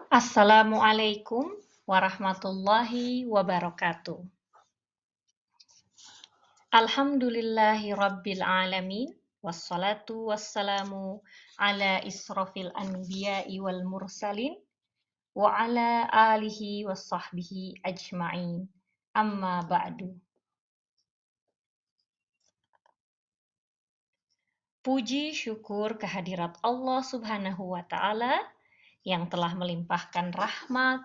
Assalamualaikum warahmatullahi wabarakatuh. Alhamdulillahi rabbil alamin. Wassalatu wassalamu ala israfil anbiya'i wal mursalin wa ala alihi wassahbihi ajma'in. Amma ba'du. Puji syukur kehadirat Allah Subhanahu wa Ta'ala yang telah melimpahkan rahmat,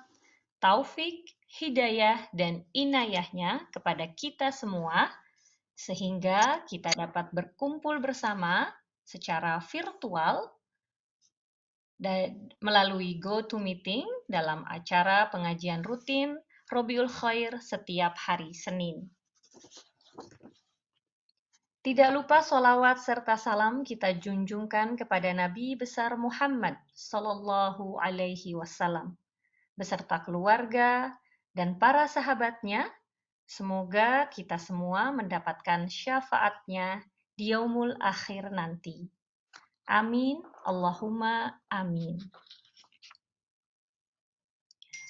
taufik, hidayah, dan inayahnya kepada kita semua, sehingga kita dapat berkumpul bersama secara virtual dan melalui GoToMeeting dalam acara pengajian rutin Robiul Khair setiap hari Senin. Tidak lupa sholawat serta salam kita junjungkan kepada Nabi besar Muhammad Sallallahu Alaihi Wasallam beserta keluarga dan para sahabatnya. Semoga kita semua mendapatkan syafaatnya di yaumul akhir nanti. Amin, Allahumma amin.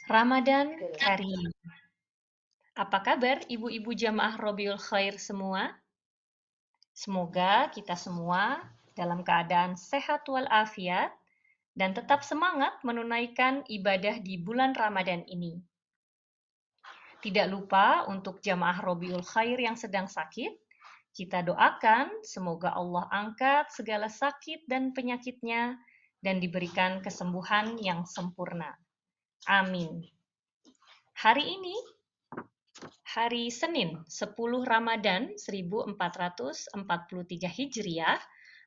Ramadan Karim. Apa kabar ibu-ibu jamaah Robiul Khair semua? Semoga kita semua dalam keadaan sehat walafiat dan tetap semangat menunaikan ibadah di bulan Ramadan ini. Tidak lupa untuk jamaah Robiul Khair yang sedang sakit, kita doakan semoga Allah angkat segala sakit dan penyakitnya dan diberikan kesembuhan yang sempurna. Amin. Hari ini, hari Senin 10 Ramadan 1443 Hijriah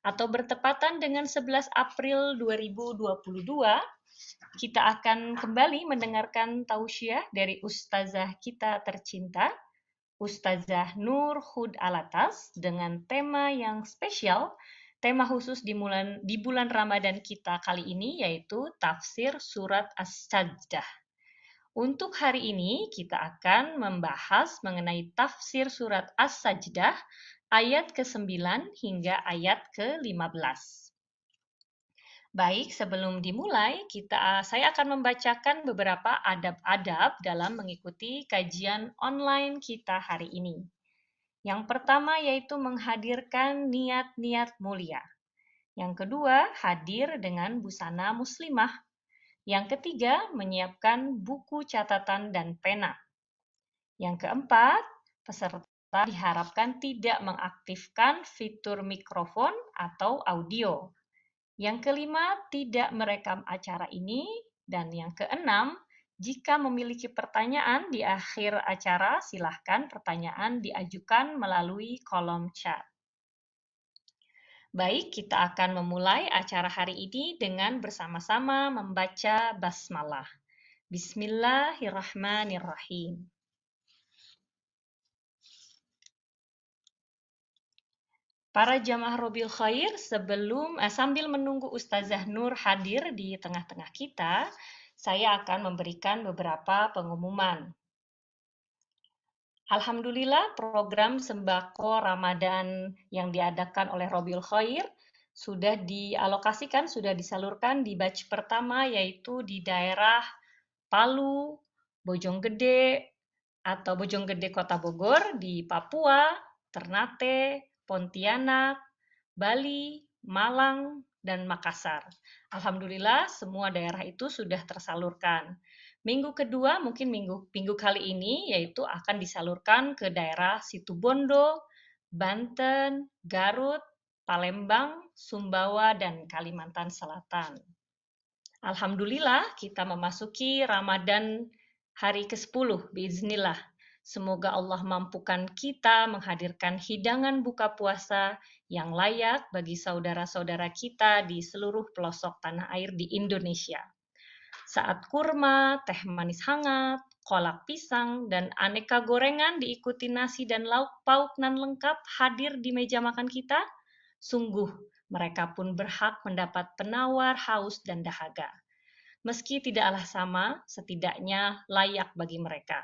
atau bertepatan dengan 11 April 2022, kita akan kembali mendengarkan tausiah dari Ustazah kita tercinta, Ustazah Nur Hud Alatas, dengan tema yang spesial, tema khusus di bulan Ramadan kita kali ini, yaitu tafsir surat As-Sajdah. Untuk hari ini kita akan membahas mengenai tafsir surat As-Sajdah ayat ke-9 hingga ayat ke-15. Baik, sebelum dimulai, saya akan membacakan beberapa adab-adab dalam mengikuti kajian online kita hari ini. Yang pertama yaitu menghadirkan niat-niat mulia. Yang kedua, hadir dengan busana muslimah. Yang ketiga, menyiapkan buku catatan dan pena. Yang keempat, peserta diharapkan tidak mengaktifkan fitur mikrofon atau audio. Yang kelima, tidak merekam acara ini. Dan yang keenam, jika memiliki pertanyaan di akhir acara, silahkan pertanyaan diajukan melalui kolom chat. Baik, kita akan memulai acara hari ini dengan bersama-sama membaca basmalah. Bismillahirrahmanirrahim. Para jamaah Robiul Khair, sambil menunggu Ustazah Nur hadir di tengah-tengah kita, saya akan memberikan beberapa pengumuman. Alhamdulillah, program sembako Ramadan yang diadakan oleh Robiul Khair sudah dialokasikan, sudah disalurkan di batch pertama, yaitu di daerah Palu, Bojonggede, atau Bojonggede Kota Bogor, di Papua, Ternate, Pontianak, Bali, Malang, dan Makassar. Alhamdulillah, semua daerah itu sudah tersalurkan. Minggu kedua, mungkin minggu kali ini, yaitu akan disalurkan ke daerah Situbondo, Banten, Garut, Palembang, Sumbawa, dan Kalimantan Selatan. Alhamdulillah, kita memasuki Ramadan hari ke-10, biiznillah. Semoga Allah mampukan kita menghadirkan hidangan buka puasa yang layak bagi saudara-saudara kita di seluruh pelosok tanah air di Indonesia. Saat kurma, teh manis hangat, kolak pisang, dan aneka gorengan diikuti nasi dan lauk pauk nan lengkap hadir di meja makan kita, sungguh mereka pun berhak mendapat penawar haus dan dahaga. Meski tidaklah sama, setidaknya layak bagi mereka.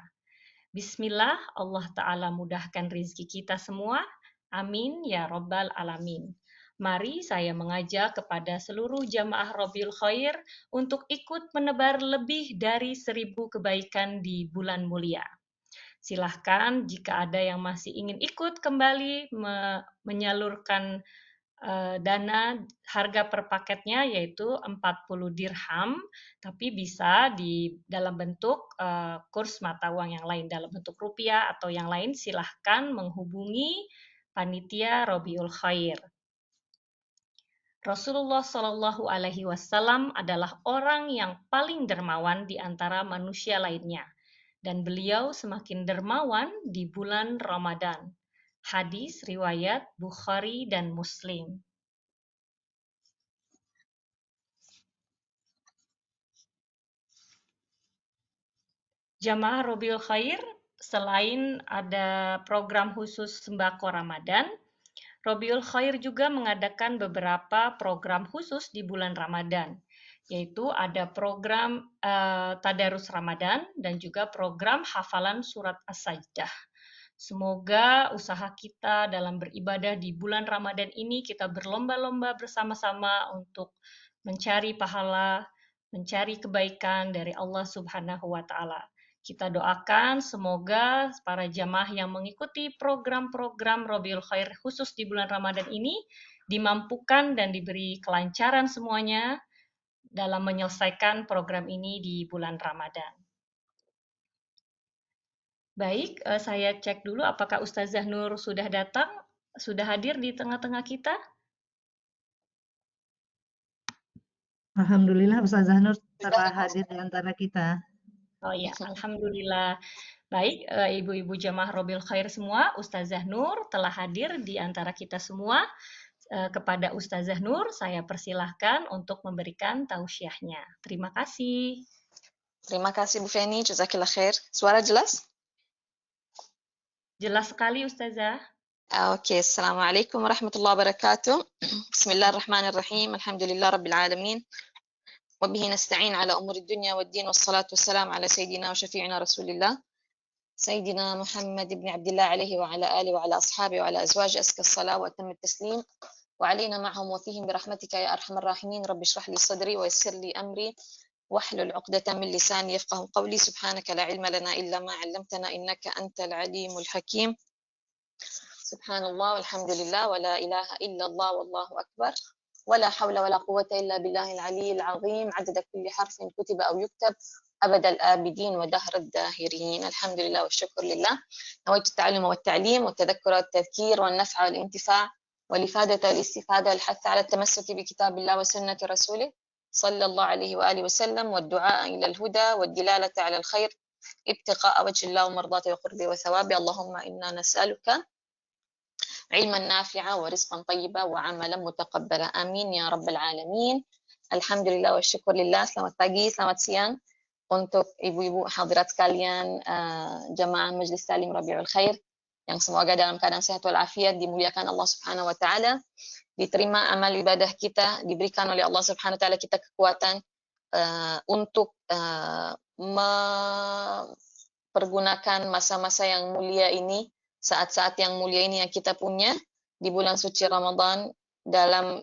Bismillah, Allah Ta'ala mudahkan rizki kita semua. Amin ya Rabbal Alamin. Mari saya mengajak kepada seluruh jamaah Rabiul Khair untuk ikut menebar lebih dari 1000 kebaikan di bulan mulia. Silahkan jika ada yang masih ingin ikut kembali menyalurkan dana harga per paketnya yaitu 40 dirham, tapi bisa di dalam bentuk kurs mata uang yang lain, dalam bentuk rupiah atau yang lain, silahkan menghubungi panitia Rabiul Khair. Rasulullah Shallallahu Alaihi Wasallam adalah orang yang paling dermawan di antara manusia lainnya, dan beliau semakin dermawan di bulan Ramadan. Hadis riwayat Bukhari dan Muslim. Jamaah Rabiul Khair, selain ada program khusus sembako Ramadan, Rabiul Khair juga mengadakan beberapa program khusus di bulan Ramadan, yaitu ada program Tadarus Ramadan dan juga program hafalan surat As-Sajdah. Semoga usaha kita dalam beribadah di bulan Ramadan ini kita berlomba-lomba bersama-sama untuk mencari pahala, mencari kebaikan dari Allah Subhanahu wa Ta'ala. Kita doakan semoga para jamaah yang mengikuti program-program Rabiul Khair khusus di bulan Ramadan ini dimampukan dan diberi kelancaran semuanya dalam menyelesaikan program ini di bulan Ramadan. Baik, saya cek dulu apakah Ustazah Nur sudah datang, sudah hadir di tengah-tengah kita? Alhamdulillah Ustazah Nur telah hadir di antara kita. Oh ya, alhamdulillah. Baik, ibu-ibu jamaah Rabiul Khair semua, Ustazah Nur telah hadir di antara kita semua. Kepada Ustazah Nur, saya persilahkan untuk memberikan tausiahnya. Terima kasih. Terima kasih Bu Feni, jazakillah khair. Suara jelas? Jelas sekali Ustazah. Oke, Assalamualaikum warahmatullahi wabarakatuh. Bismillahirrahmanirrahim. Alhamdulillah rabbil alamin. وبه نستعين على أمور الدنيا والدين والصلاة والسلام على سيدنا وشفيعنا رسول الله سيدنا محمد بن عبد الله عليه وعلى آله وعلى أصحابه وعلى أزواجه أزكى الصلاة وأتم التسليم وعلينا معهم وفيهم برحمتك يا أرحم الراحمين. رب اشرح لي صدري ويسر لي أمري واحلل عقدة من لساني يفقه قولي. سبحانك لا علم لنا إلا ما علمتنا إنك أنت العليم الحكيم. سبحان الله والحمد لله ولا إله إلا الله والله أكبر ولا حول ولا قوة إلا بالله العلي العظيم عدد كل حرف كتب أو يكتب أبد الآبدين ودهر الداهرين. الحمد لله والشكر لله. نويت التعلم والتعليم والتذكر والتذكير والنفع والانتفاع والإفادة والاستفادة والحث على التمسك بكتاب الله وسنة رسوله صلى الله عليه وآله وسلم والدعاء إلى الهدى والدلالة على الخير ابتغاء وجه الله ومرضاته وقربه وثوابه. اللهم إنا نسألك علما نافعا ورزقا طيبا وعملا متقبلا. Amin ya rabbal alamin. Alhamdulillah wa syukur lillah. Selamat pagi, selamat siang untuk ibu-ibu hadirat sekalian, jamaah Majlis Talim Rabiul Khair yang semoga dalam keadaan sehat walafiat, dimuliakan Allah Subhanahu wa taala, diterima amal ibadah kita, diberikan oleh Allah Subhanahu wa taala kita kekuatan untuk mempergunakan masa-masa yang mulia ini, saat-saat yang mulia ini yang kita punya di bulan suci Ramadan dalam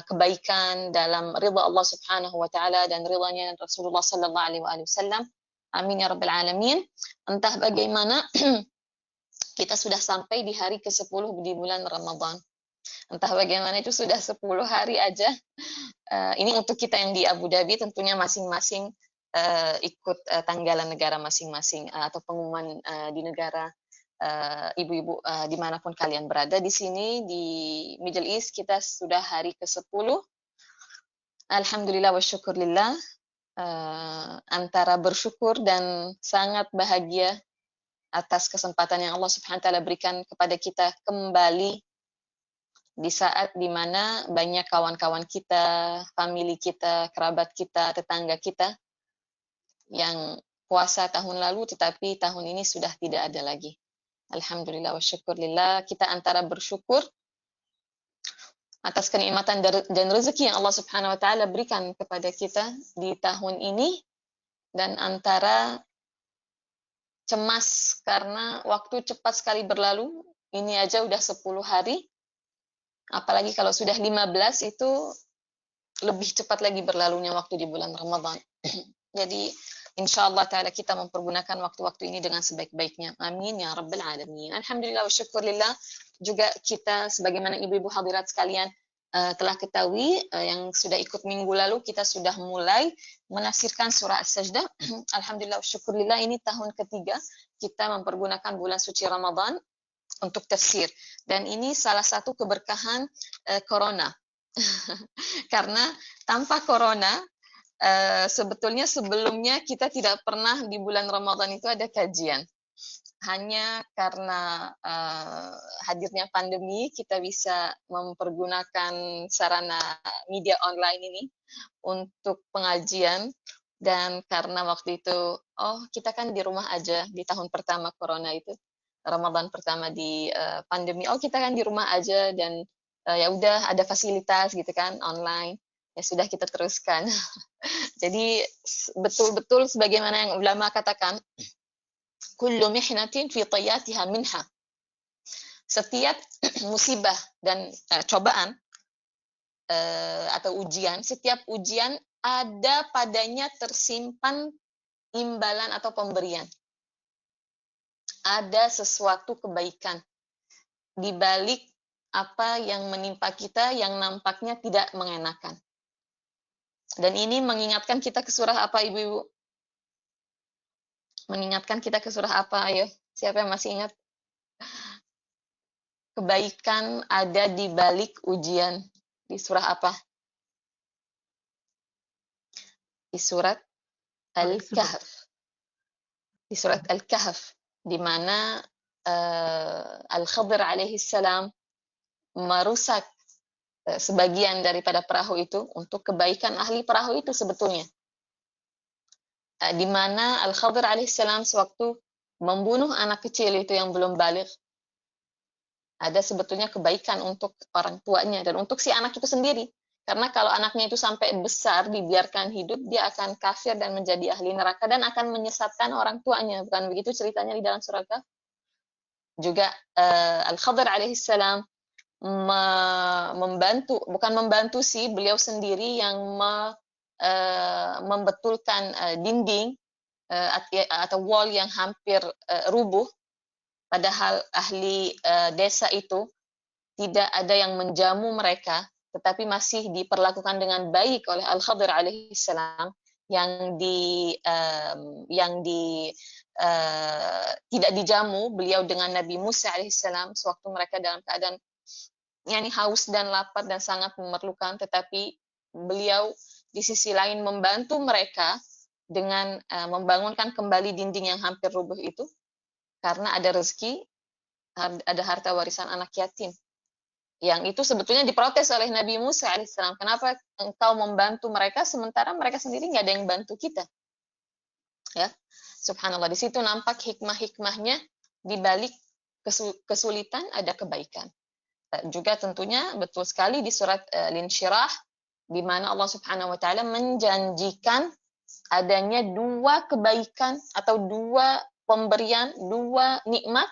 kebaikan, dalam ridha Allah Subhanahu wa taala dan ridhanya Rasulullah sallallahu alaihi wasallam. Amin ya rabbal alamin. Entah bagaimana kita sudah sampai di hari ke-10 di bulan Ramadan. Entah bagaimana itu sudah 10 hari aja. Ini untuk kita yang di Abu Dhabi tentunya masing-masing ikut tanggalan negara masing-masing atau pengumuman di negara ibu-ibu dimanapun kalian berada. Di sini di Middle East kita sudah hari ke-10. Alhamdulillah wa syukurillah, antara bersyukur dan sangat bahagia atas kesempatan yang Allah Subhanahu wa taala berikan kepada kita kembali di saat dimana banyak kawan-kawan kita, famili kita, kerabat kita, tetangga kita yang puasa tahun lalu tetapi tahun ini sudah tidak ada lagi. Alhamdulillah wa syukurillah, kita antara bersyukur atas kenikmatan dan rezeki yang Allah Subhanahu wa taala berikan kepada kita di tahun ini, dan antara cemas karena waktu cepat sekali berlalu. Ini aja udah 10 hari Apalagi kalau sudah 15 itu lebih cepat lagi berlalunya waktu di bulan Ramadan. Jadi insya Allah ta'ala kita mempergunakan waktu-waktu ini dengan sebaik-baiknya. Amin ya Rabbal Alamin. Alhamdulillah wa syukurillah. Juga kita sebagaimana ibu-ibu hadirat sekalian telah ketahui, yang sudah ikut minggu lalu kita sudah mulai menafsirkan surah As-Sajdah. Alhamdulillah wa syukurillah, ini tahun ketiga kita mempergunakan bulan suci Ramadan untuk tafsir. Dan ini salah satu keberkahan corona. Karena tanpa corona, sebetulnya sebelumnya kita tidak pernah di bulan Ramadan itu ada kajian. Hanya karena hadirnya pandemi, kita bisa mempergunakan sarana media online ini untuk pengajian. Dan karena waktu itu, kita kan di rumah aja di tahun pertama corona itu, Ramadan pertama di pandemi, kita kan di rumah aja dan ya udah ada fasilitas gitu kan online, ya sudah kita teruskan. Jadi betul-betul sebagaimana yang ulama katakan, kullu mihnatin fi tayatiha minha. Setiap musibah dan cobaan atau ujian, setiap ujian ada padanya tersimpan imbalan atau pemberian. Ada sesuatu kebaikan di balik apa yang menimpa kita yang nampaknya tidak mengenakan. Dan ini mengingatkan kita ke surah apa, ibu-ibu? Mengingatkan kita ke surah apa? Ayo, siapa yang masih ingat? Kebaikan ada di balik ujian. Di surah apa? Di surat Al-Kahf. Di surat Al-Kahf, di mana Al-Khadir alaihi salam merusak sebagian daripada perahu itu untuk kebaikan ahli perahu itu sebetulnya. Di mana Al-Khadir alaihissalam sewaktu membunuh anak kecil itu yang belum baligh, ada sebetulnya kebaikan untuk orang tuanya dan untuk si anak itu sendiri. Karena kalau anaknya itu sampai besar, dibiarkan hidup, dia akan kafir dan menjadi ahli neraka dan akan menyesatkan orang tuanya. Bukan begitu ceritanya di dalam surah Kahf? Juga Al-Khadir alaihissalam bukan membantu sih, beliau sendiri yang membetulkan dinding atau wall yang hampir rubuh, padahal ahli desa itu tidak ada yang menjamu mereka, tetapi masih diperlakukan dengan baik oleh Al-Khadir alaihissalam yang tidak dijamu beliau dengan Nabi Musa alaihissalam sewaktu mereka dalam keadaan haus dan lapar dan sangat memerlukan, tetapi beliau di sisi lain membantu mereka dengan membangunkan kembali dinding yang hampir rubuh itu, karena ada rezeki, ada harta warisan anak yatim. Yang itu sebetulnya diprotes oleh Nabi Musa alaihissalam. Kenapa engkau membantu mereka sementara mereka sendiri nggak ada yang bantu kita? Ya, subhanallah, di situ nampak hikmah-hikmahnya, di balik kesulitan ada kebaikan. Juga tentunya betul sekali di surat Al-Insyirah, di mana Allah Subhanahu wa taala menjanjikan adanya dua kebaikan atau dua pemberian, dua nikmat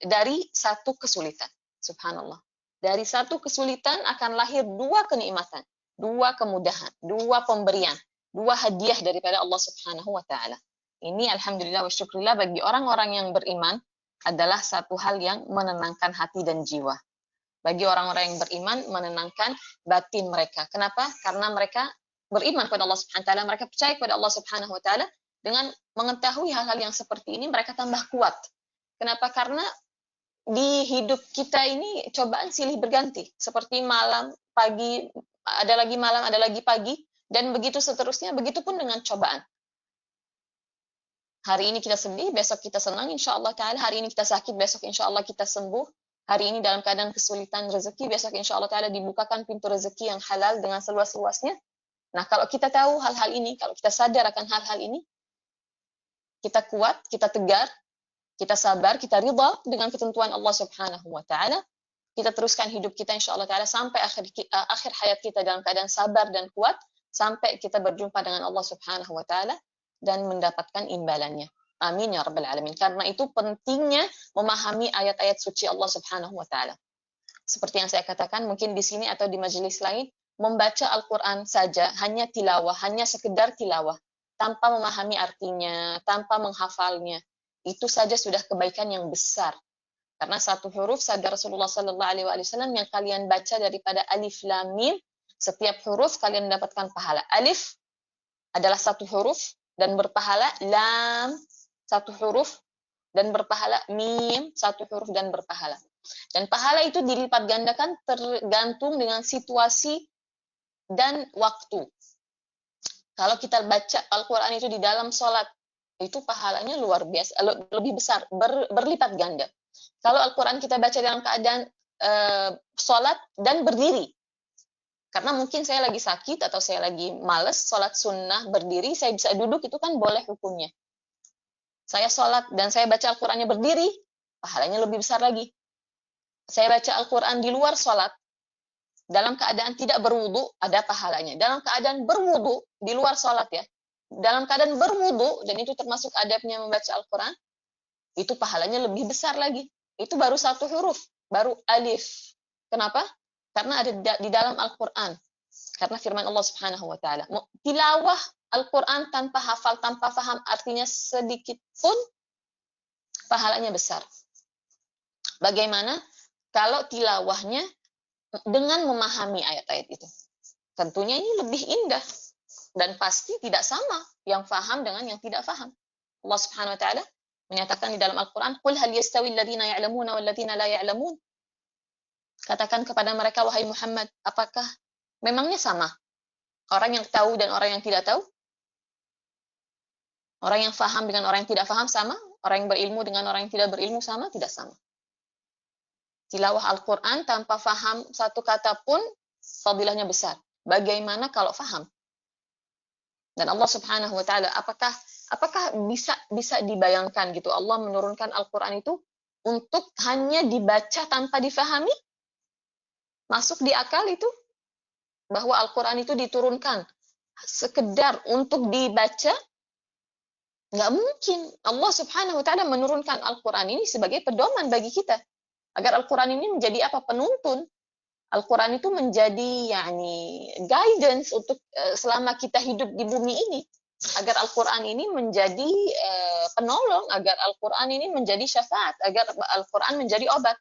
dari satu kesulitan. Subhanallah. Dari satu kesulitan akan lahir dua kenikmatan, dua kemudahan, dua pemberian, dua hadiah daripada Allah Subhanahu wa taala. Ini alhamdulillah wa syukurillah bagi orang-orang yang beriman adalah satu hal yang menenangkan hati dan jiwa. Bagi orang-orang yang beriman, menenangkan batin mereka. Kenapa? Karena mereka beriman kepada Allah Subhanahu wa taala, mereka percaya kepada Allah Subhanahu wa taala. Dengan mengetahui hal-hal yang seperti ini, mereka tambah kuat. Kenapa? Karena di hidup kita ini cobaan silih berganti. Seperti malam, pagi, ada lagi malam, ada lagi pagi, dan begitu seterusnya. Begitupun dengan cobaan. Hari ini kita sedih, besok kita senang insya Allah ta'ala. Hari ini kita sakit, besok insya Allah kita sembuh. Hari ini dalam keadaan kesulitan rezeki, besok insya Allah ta'ala dibukakan pintu rezeki yang halal dengan seluas-luasnya. Nah, kalau kita tahu hal-hal ini, kalau kita sadar akan hal-hal ini, kita kuat, kita tegar, kita sabar, kita ridha dengan ketentuan Allah Subhanahu wa ta'ala. Kita teruskan hidup kita insya Allah ta'ala sampai akhir hayat kita dalam keadaan sabar dan kuat, sampai kita berjumpa dengan Allah Subhanahu wa ta'ala dan mendapatkan imbalannya. Amin ya Rabbal Alamin. Karena itu pentingnya memahami ayat-ayat suci Allah Subhanahu wa ta'ala. seperti yang saya katakan, mungkin di sini atau di majelis lain, membaca Al-Quran saja, hanya tilawah, hanya sekedar tilawah, tanpa memahami artinya, tanpa menghafalnya, itu saja sudah kebaikan yang besar. Karena satu huruf sabda Rasulullah SAW yang kalian baca daripada alif lam mim, setiap huruf kalian mendapatkan pahala. Alif adalah satu huruf dan berpahala, lam satu huruf dan berpahala, mim satu huruf dan berpahala. Dan pahala itu dilipat gandakan tergantung dengan situasi dan waktu. Kalau kita baca Al-Quran itu di dalam sholat, itu pahalanya luar biasa, lebih besar, berlipat ganda. Kalau Al-Quran kita baca dalam keadaan sholat dan berdiri, karena mungkin saya lagi sakit atau saya lagi males sholat sunnah berdiri, saya bisa duduk, itu kan boleh hukumnya. Saya sholat dan saya baca Al-Qurannya berdiri, pahalanya lebih besar lagi. Saya baca Al-Quran di luar sholat, dalam keadaan tidak berwudu, ada pahalanya. Dalam keadaan berwudu, di luar sholat ya, dalam keadaan berwudu, dan itu termasuk adabnya membaca Al-Quran, itu pahalanya lebih besar lagi. Itu baru satu huruf, baru alif. Kenapa? Karena ada di dalam Al-Quran. Karena firman Allah Subhanahu wa Ta'ala. Tilawah Al-Quran tanpa hafal, tanpa faham artinya sedikit pun, pahalanya besar. Bagaimana kalau tilawahnya dengan memahami ayat-ayat itu? Tentunya ini lebih indah. Dan pasti tidak sama yang faham dengan yang tidak faham. Allah Subhanahu wa Ta'ala menyatakan di dalam Al-Quran, "Qul hal yastawi alladhina ya'lamuna wal ladzina la ya'lamun." Katakan kepada mereka, wahai Muhammad, apakah memangnya sama orang yang tahu dan orang yang tidak tahu? Orang yang faham dengan orang yang tidak faham sama? Orang yang berilmu dengan orang yang tidak berilmu sama? Tidak sama. Tilawah Al-Quran tanpa faham satu kata pun, fadilahnya besar. Bagaimana kalau faham? Dan Allah Subhanahu wa Ta'ala, apakah bisa dibayangkan gitu, Allah menurunkan Al-Quran itu untuk hanya dibaca tanpa difahami? Masuk di akal itu? Bahwa Al-Quran itu diturunkan sekedar untuk dibaca? Nggak mungkin. Allah Subhanahu wa Ta'ala menurunkan Al-Quran ini sebagai pedoman bagi kita. Agar Al-Quran ini menjadi apa? Penuntun. Al-Quran itu menjadi guidance untuk selama kita hidup di bumi ini. Agar Al-Quran ini menjadi penolong, agar Al-Quran ini menjadi syafaat, agar Al-Quran menjadi obat.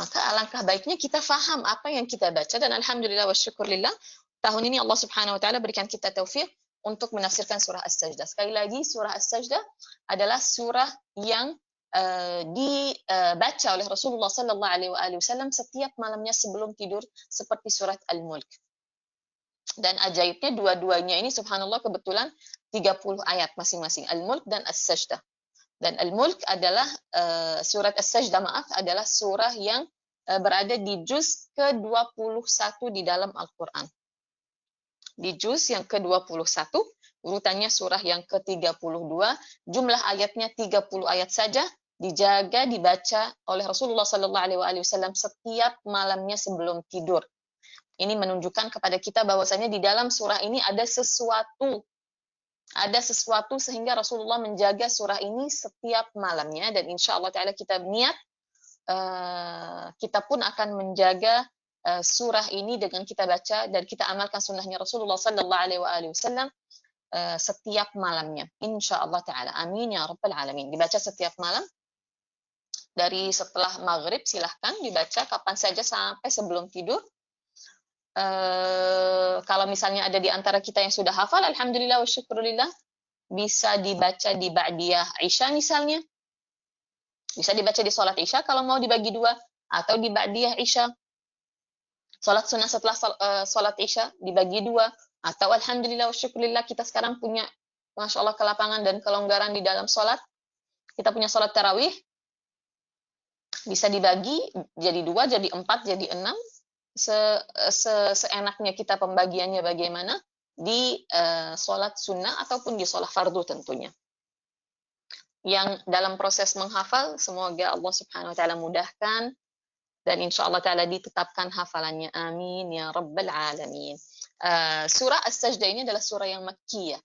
Maka alangkah baiknya kita faham apa yang kita baca, dan alhamdulillah wa syukurillah, tahun ini Allah Subhanahu wa Ta'ala berikan kita taufik untuk menafsirkan surah As-Sajdah. Sekali lagi, surah As-Sajdah adalah surah yang dibaca oleh Rasulullah Sallallahu Alaihi Wasallam setiap malamnya sebelum tidur, seperti surat Al-Mulk. Dan ajaibnya dua-duanya ini subhanallah kebetulan 30 ayat masing-masing, Al-Mulk dan As-Sajdah. Dan Al-Mulk adalah surat As-Sajdah, adalah surah yang berada di juz ke-21 di dalam Al-Quran. Di juz yang ke-21, urutannya surah yang ke-32, jumlah ayatnya 30 ayat saja, dijaga dibaca oleh Rasulullah Sallallahu Alaihi Wasallam setiap malamnya sebelum tidur. Ini menunjukkan kepada kita bahwasanya di dalam surah ini ada sesuatu sehingga Rasulullah menjaga surah ini setiap malamnya, dan insya Allah Ta'ala kita niat kita pun akan menjaga surah ini dengan kita baca dan kita amalkan sunnahnya Rasulullah Sallallahu Alaihi Wasallam setiap malamnya, insya Allah Ta'ala. Amin ya Rabbal Alamin. Dibaca setiap malam. Dari setelah maghrib silahkan dibaca kapan saja sampai sebelum tidur. Kalau misalnya ada di antara kita yang sudah hafal, alhamdulillah wa syukurillah, bisa dibaca di ba'diyah Isya misalnya. Bisa dibaca di sholat Isya kalau mau dibagi dua, atau di ba'diyah Isya. Sholat sunnah setelah sholat Isya dibagi dua, atau alhamdulillah wa syukurillah kita sekarang punya Masya Allah kelapangan dan kelonggaran di dalam sholat. Kita punya sholat tarawih, bisa dibagi jadi 2, jadi 4, jadi 6, seenaknya kita pembagiannya bagaimana, di sholat sunnah ataupun di sholat fardu tentunya. Yang dalam proses menghafal, semoga Allah Subhanahu wa Ta'ala mudahkan, dan insya Allah Ta'ala ditetapkan hafalannya. Amin ya Rabbal Alamin. Surah As-Sajdah ini adalah surah yang Makkiyah.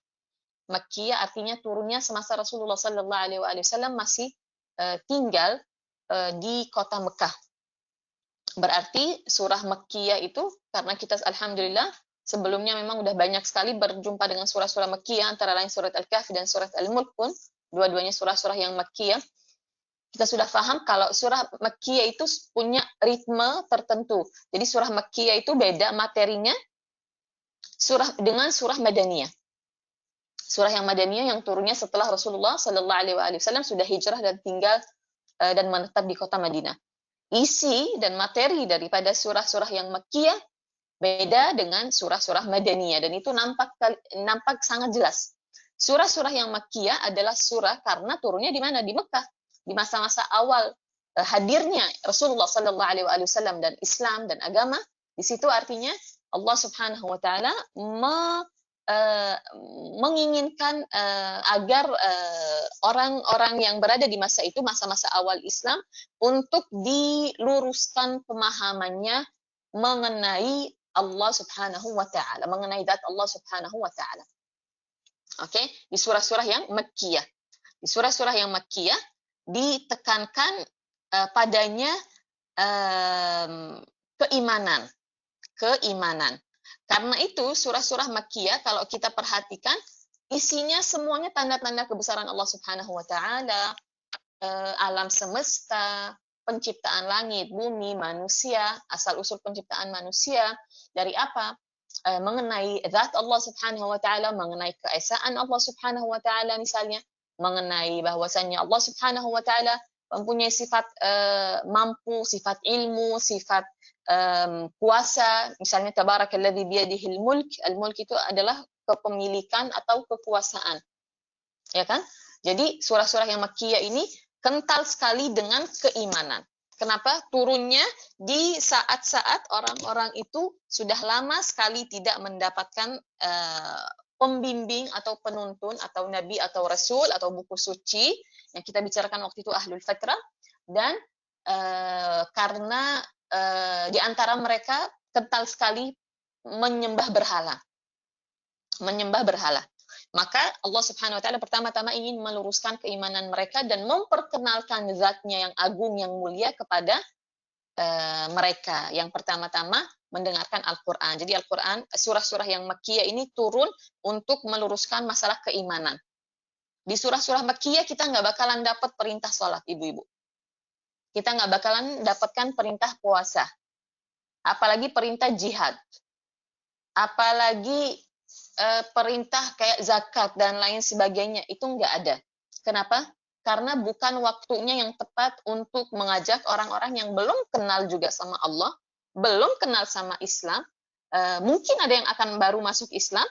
Makkiyah artinya turunnya semasa Rasulullah Sallallahu Alaihi Wasallam masih tinggal di kota Mekah. Berarti surah Makkiyah itu, karena kita alhamdulillah sebelumnya memang udah banyak sekali berjumpa dengan surah-surah Makkiyah, antara lain surat Al-Kahfi dan surat Al-Mulk pun, dua-duanya surah-surah yang Makkiyah. Kita sudah paham kalau surah Makkiyah itu punya ritme tertentu. Jadi surah Makkiyah itu beda materinya dengan surah Madaniyah. Surah yang Madaniyah yang turunnya setelah Rasulullah Sallallahu Alaihi Wasallam sudah hijrah dan tinggal dan menetap di kota Madinah. Isi dan materi daripada surah-surah yang Makkiyah beda dengan surah-surah Madaniyah, dan itu nampak sangat jelas. Surah-surah yang Makkiyah adalah surah karena turunnya di mana? Di Mekah, di masa-masa awal hadirnya Rasulullah Sallallahu Alaihi Wasallam dan Islam dan agama. Di situ artinya Allah Subhanahu Wa Taala menginginkan agar orang-orang yang berada di masa itu, masa-masa awal Islam, untuk diluruskan pemahamannya mengenai Allah Subhanahu wa taala, mengenai zat Allah Subhanahu wa taala. Oke, di surah-surah yang Makkiyah. Di surah-surah yang Makkiyah ditekankan padanya keimanan. Karena itu surah-surah Makkiyah kalau kita perhatikan isinya semuanya tanda-tanda kebesaran Allah Subhanahu wa taala, alam semesta, penciptaan langit, bumi, manusia, asal-usul penciptaan manusia, dari apa? Mengenai zat Allah Subhanahu wa taala, mengenai keesaan Allah Subhanahu wa taala misalnya, mengenai bahwasannya Allah Subhanahu wa taala mempunyai sifat mampu, sifat ilmu, sifat kuasa, misalnya tabarakalladzi biyadihil mulk. Al-mulk itu adalah kepemilikan atau kekuasaan. Ya kan? Jadi surah-surah yang Makkiyah ini kental sekali dengan keimanan. Kenapa? Turunnya di saat-saat orang-orang itu sudah lama sekali tidak mendapatkan pembimbing atau penuntun atau nabi atau rasul atau buku suci yang kita bicarakan waktu itu ahlul fatrah, dan karena di antara mereka kental sekali menyembah berhala. Maka Allah Subhanahu wa taala pertama-tama ingin meluruskan keimanan mereka dan memperkenalkan zatnya yang agung, yang mulia kepada mereka. Yang pertama-tama mendengarkan Al-Qur'an. Jadi Al-Qur'an, surah-surah yang Makkiyah ini turun untuk meluruskan masalah keimanan. Di surah-surah Makkiyah kita nggak bakalan dapat perintah sholat, ibu-ibu. Kita nggak bakalan dapatkan perintah puasa. Apalagi perintah jihad. Apalagi perintah kayak zakat dan lain sebagainya, itu nggak ada. Kenapa? Karena bukan waktunya yang tepat untuk mengajak orang-orang yang belum kenal juga sama Allah, belum kenal sama Islam, mungkin ada yang akan baru masuk Islam,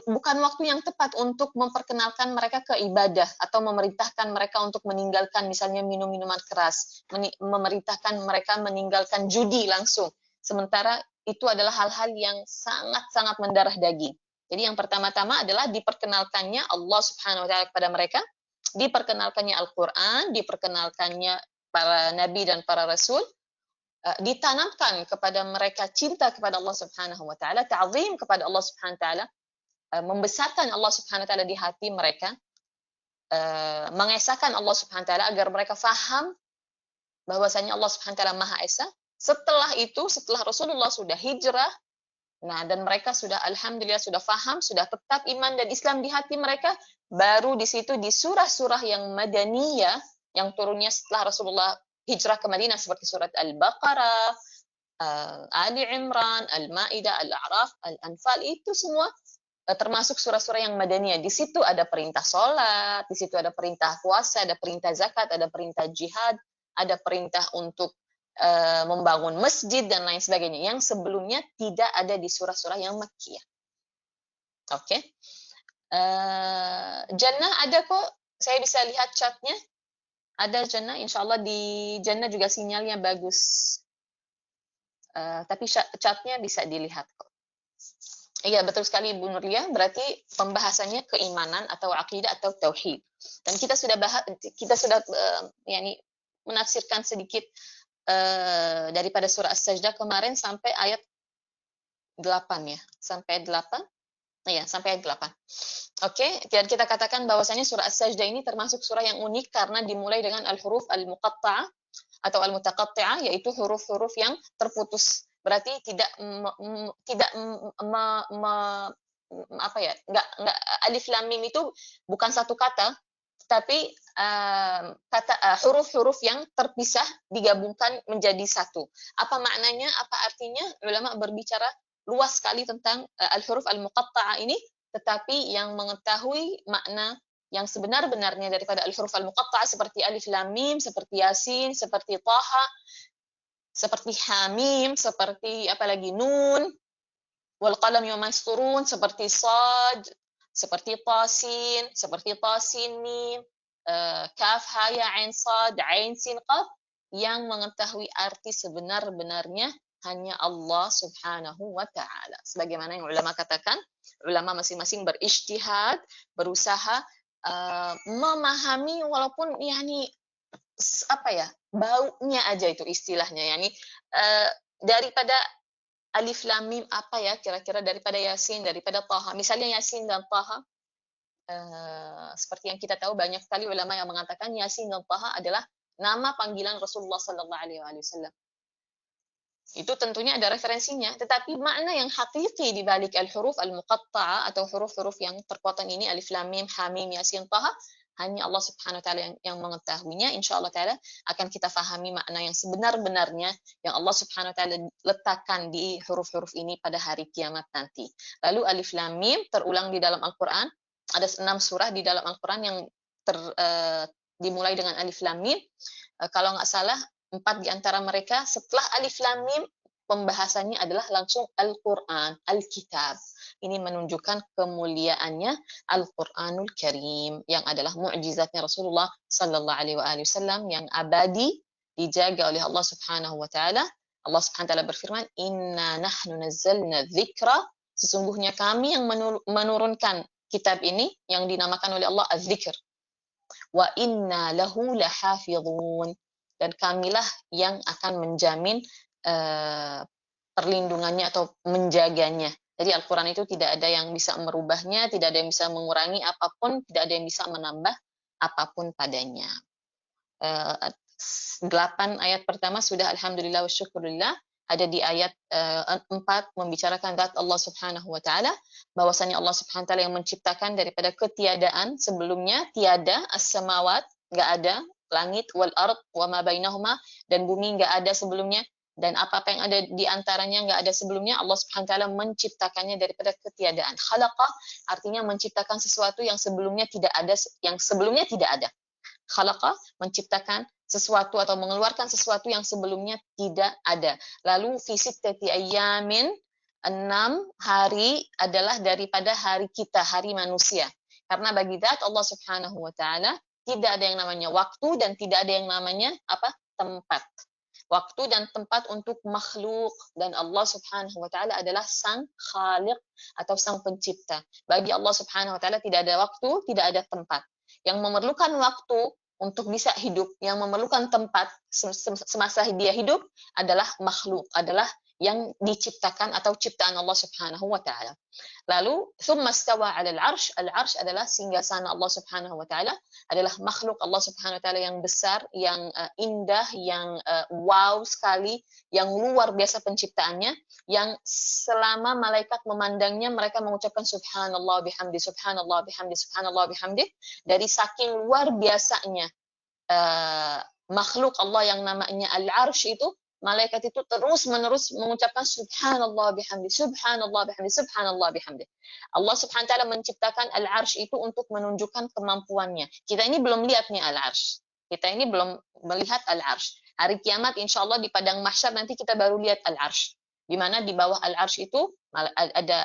bukan waktu yang tepat untuk memperkenalkan mereka ke ibadah atau memerintahkan mereka untuk meninggalkan misalnya minum minuman keras, memerintahkan mereka meninggalkan judi langsung. Sementara itu adalah hal-hal yang sangat-sangat mendarah daging. Jadi yang pertama-tama adalah diperkenalkannya Allah Subhanahu wa taala kepada mereka, diperkenalkannya Al-Qur'an, diperkenalkannya para nabi dan para rasul, ditanamkan kepada mereka cinta kepada Allah Subhanahu wa taala, ta'zim kepada Allah Subhanahu wa taala, membesarkan Allah Subhanahu wa taala di hati mereka, mengesahkan Allah Subhanahu wa taala agar mereka faham bahwasanya Allah Subhanahu wa taala Maha Esa. Setelah itu, setelah Rasulullah sudah hijrah, nah dan mereka sudah alhamdulillah sudah faham, sudah tetap iman dan Islam di hati mereka, baru di situ di surah-surah yang Madaniyah yang turunnya setelah Rasulullah hijrah ke Madinah seperti surat Al-Baqarah, Ali Imran, Al-Maidah, Al-A'raf, Al-Anfal, itu semua termasuk surah-surah yang Madaniyah. Di situ ada perintah sholat, di situ ada perintah puasa, ada perintah zakat, ada perintah jihad, ada perintah untuk membangun masjid dan lain sebagainya, yang sebelumnya tidak ada di surah-surah yang Makkiyah. Oke. Jannah ada kok, saya bisa lihat chatnya. Ada Jannah, insya Allah di Jannah juga sinyalnya bagus. Tapi chatnya bisa dilihat kok. Iya, betul sekali Ibu Nurlia, berarti pembahasannya keimanan atau akidah atau tauhid. Dan kita sudah menafsirkan sedikit daripada surah As-Sajdah kemarin sampai ayat 8 ya, sampai 8. Iya, sampai ayat 8. Oke, dan kita katakan bahwasanya surah As-Sajdah ini termasuk surah yang unik karena dimulai dengan al-huruf al-muqatta'ah atau al-mutaqatti'ah, yaitu huruf-huruf yang terputus. Berarti tidak apa ya? Enggak alif lam mim itu bukan satu kata, tetapi huruf-huruf yang terpisah digabungkan menjadi satu. Apa maknanya? Apa artinya? Ulama berbicara luas sekali tentang al-huruf al-muqatta'ah ini, tetapi yang mengetahui makna yang sebenar-benarnya daripada al-huruf al-muqatta'ah seperti alif lam mim, seperti yasin, seperti taha, seperti hamim, seperti apalagi nun, wal qalam wa masturun, seperti sad, seperti tasin, seperti tasin mim, kaf ha ya ain sad, ain sin qaf, yang mengetahui arti sebenar-benarnya hanya Allah Subhanahu wa taala. Sebagaimana yang ulama katakan, ulama masing-masing berijtihad, berusaha memahami walaupun yani apa ya, baunya aja itu istilahnya, yani daripada alif lam mim apa ya kira-kira, daripada yasin, daripada taha. Misalnya yasin dan taha, seperti yang kita tahu banyak sekali ulama yang mengatakan yasin dan taha adalah nama panggilan Rasulullah sallallahu alaihi wasallam. Itu tentunya ada referensinya, tetapi makna yang hakiki di balik al-huruf al-muqatta'ah atau huruf-huruf yang terpotong ini, alif lam mim, ha mim, yasin, taha, hanya Allah Subhanahu wa taala yang mengetahuinya. Insyaallah taala akan kita fahami makna yang sebenar-benarnya yang Allah Subhanahu wa taala letakkan di huruf-huruf ini pada hari kiamat nanti. Lalu alif lam mim terulang di dalam Al-Qur'an, ada 6 surah di dalam Al-Qur'an yang dimulai dengan alif lam mim. Kalau nggak salah 4 di antara mereka setelah alif lam mim pembahasannya adalah langsung Al-Qur'an, Al-Kitab. Ini menunjukkan kemuliaannya Al-Qur'anul Karim yang adalah mukjizatnya Rasulullah sallallahu alaihi wasallam yang abadi, dijaga oleh Allah Subhanahu wa taala. Allah Subhanahu wa taala berfirman, "Inna nahnu nazzalna dzikra", sesungguhnya kami yang menurunkan kitab ini yang dinamakan oleh Allah Az-Dzikr. Wa inna lahu lahafizun, dan kamilah yang akan menjamin perlindungannya atau menjaganya. Jadi Al-Quran itu tidak ada yang bisa merubahnya, tidak ada yang bisa mengurangi apapun, tidak ada yang bisa menambah apapun padanya. 8 ayat pertama sudah alhamdulillah wa syukurillah. Ada di ayat 4 membicarakan zat Allah Subhanahu wa taala, bahwasanya Allah Subhanahu wa taala yang menciptakan daripada ketiadaan, sebelumnya tiada, as-samawat, enggak ada, langit, wal ard wa ma bainahuma, dan bumi enggak ada sebelumnya, dan apa-apa yang ada di antaranya enggak ada sebelumnya. Allah Subhanahu wa taala menciptakannya daripada ketiadaan. Khalaqah artinya menciptakan sesuatu yang sebelumnya tidak ada, yang sebelumnya tidak ada. Khalaqa menciptakan sesuatu atau mengeluarkan sesuatu yang sebelumnya tidak ada. Lalu fi sittati ayyamin, 6 hari adalah daripada hari kita, hari manusia. Karena bagi zat Allah Subhanahu wa taala tidak ada yang namanya waktu dan tidak ada yang namanya tempat. Waktu dan tempat untuk makhluk, dan Allah Subhanahu wa taala adalah sang khaliq atau sang pencipta. Bagi Allah Subhanahu wa taala tidak ada waktu, tidak ada tempat. Yang memerlukan waktu untuk bisa hidup, yang memerlukan tempat semasa dia hidup adalah makhluk, adalah yang diciptakan atau ciptaan Allah Subhanahu wa taala. Lalu thumma stawa 'alal 'arsy, al-'arsy adalah singgasana Allah Subhanahu wa taala, adalah makhluk Allah Subhanahu wa taala yang besar, yang indah, yang wow sekali, yang luar biasa penciptaannya, yang selama malaikat memandangnya mereka mengucapkan subhanallah bihamdi, subhanallah bihamdi, subhanallah bihamdi, dari saking luar biasanya makhluk Allah yang namanya al-'arsy itu, malaikat itu terus-menerus mengucapkan subhanallah bihamdi, subhanallah bihamdi, subhanallah bihamdi. Allah Subhanahu wa taala menciptakan al-'arsy itu untuk menunjukkan kemampuannya. Kita ini belum lihat nih al-'arsy. Kita ini belum melihat al-'arsy. Hari kiamat insyaallah di padang mahsyar nanti kita baru lihat al-'arsy. Di mana di bawah al-'arsy itu ada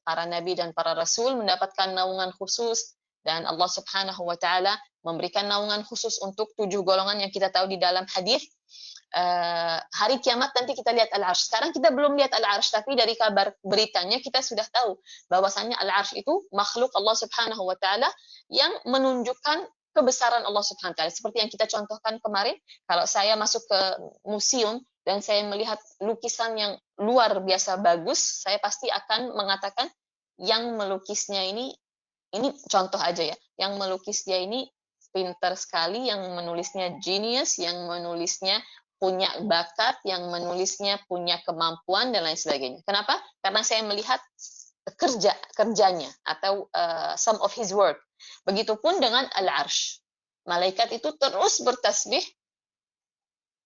para nabi dan para rasul mendapatkan naungan khusus, dan Allah Subhanahu wa taala memberikan naungan khusus untuk 7 golongan yang kita tahu di dalam hadis. Hari kiamat nanti kita lihat al-'arsy. Sekarang kita belum lihat al-'arsy, tapi dari kabar beritanya kita sudah tahu bahwasanya al-'arsy itu makhluk Allah Subhanahu wa taala yang menunjukkan kebesaran Allah Subhanahu wa taala. Seperti yang kita contohkan kemarin, kalau saya masuk ke museum dan saya melihat lukisan yang luar biasa bagus, saya pasti akan mengatakan yang melukisnya ini contoh aja ya, yang melukis dia ini pintar sekali, yang menulisnya genius, yang menulisnya punya bakat, yang menulisnya punya kemampuan dan lain sebagainya. Kenapa? Karena saya melihat kerjanya atau some of his work. Begitupun dengan Al-Arsh. Malaikat itu terus bertasbih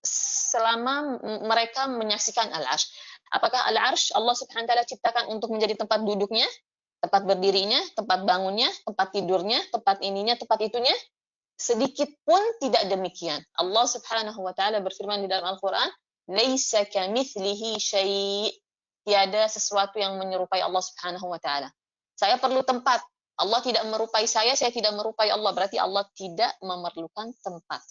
selama mereka menyaksikan Al-Arsh. Apakah Al-Arsh Allah Subhanahu wa taala ciptakan untuk menjadi tempat duduknya, tempat berdirinya, tempat bangunnya, tempat tidurnya, tempat ininya, tempat itunya? Sedikit pun tidak demikian. Allah Subhanahu wa taala berfirman di dalam Al-Qur'an, "Laisa kamitslihi syai'." Tiada sesuatu yang menyerupai Allah Subhanahu wa taala. Saya perlu tempat. Allah tidak merupai saya tidak merupai Allah. Berarti Allah tidak memerlukan tempat.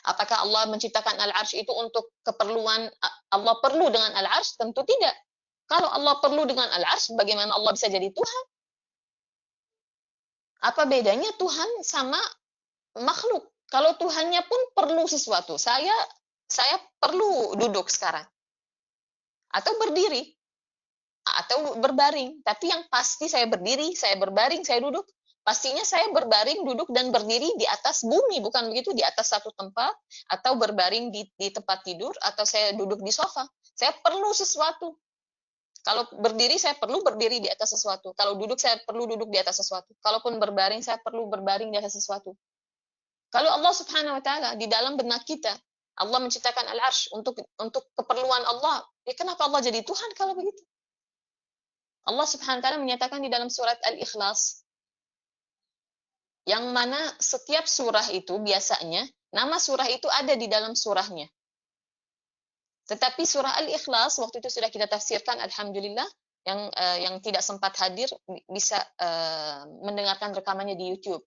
Apakah Allah menciptakan Al-Arsh itu untuk keperluan Allah perlu dengan Al-Arsh? Tentu tidak. Kalau Allah perlu dengan Al-Arsh, bagaimana Allah bisa jadi Tuhan? Apa bedanya Tuhan sama makhluk? Kalau Tuhannya pun perlu sesuatu. Saya perlu duduk sekarang. Atau berdiri. Atau berbaring. Tapi yang pasti saya berdiri, saya berbaring, saya duduk. Pastinya saya berbaring, duduk, dan berdiri di atas bumi. Bukan begitu, di atas satu tempat. Atau berbaring di tempat tidur. Atau saya duduk di sofa. Saya perlu sesuatu. Kalau berdiri, saya perlu berdiri di atas sesuatu. Kalau duduk, saya perlu duduk di atas sesuatu. Kalaupun berbaring, saya perlu berbaring di atas sesuatu. Kalau Allah Subhanahu wa taala di dalam benak kita, Allah menciptakan Al-Arsh untuk keperluan Allah. Ya kenapa Allah jadi Tuhan kalau begitu? Allah Subhanahu wa taala menyatakan di dalam surat Al-Ikhlas, yang mana setiap surah itu biasanya nama surah itu ada di dalam surahnya. Tetapi surah Al-Ikhlas waktu itu sudah kita tafsirkan, alhamdulillah, yang tidak sempat hadir bisa mendengarkan rekamannya di YouTube.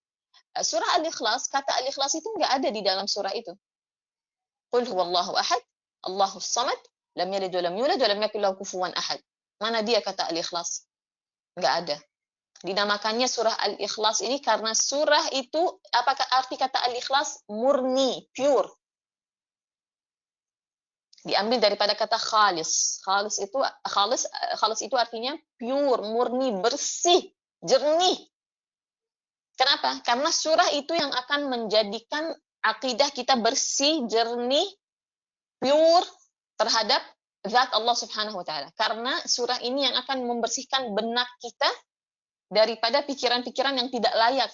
Surah Al-Ikhlas, kata Al-Ikhlas itu enggak ada di dalam surah itu. Qul huwallahu ahad, Allahus samad, lam yalid wa lam yulad wa lam yakul lahu kufuwan ahad. Mana dia kata Al-Ikhlas? Enggak ada. Dinamakannya surah Al-Ikhlas ini karena surah itu, apakah arti kata Al-Ikhlas? Murni, pure. Diambil daripada kata khalis. Khalis itu artinya pure, murni, bersih, jernih. Kenapa? Karena surah itu yang akan menjadikan akidah kita bersih, jernih, pure terhadap zat Allah Subhanahu wa taala. Karena surah ini yang akan membersihkan benak kita daripada pikiran-pikiran yang tidak layak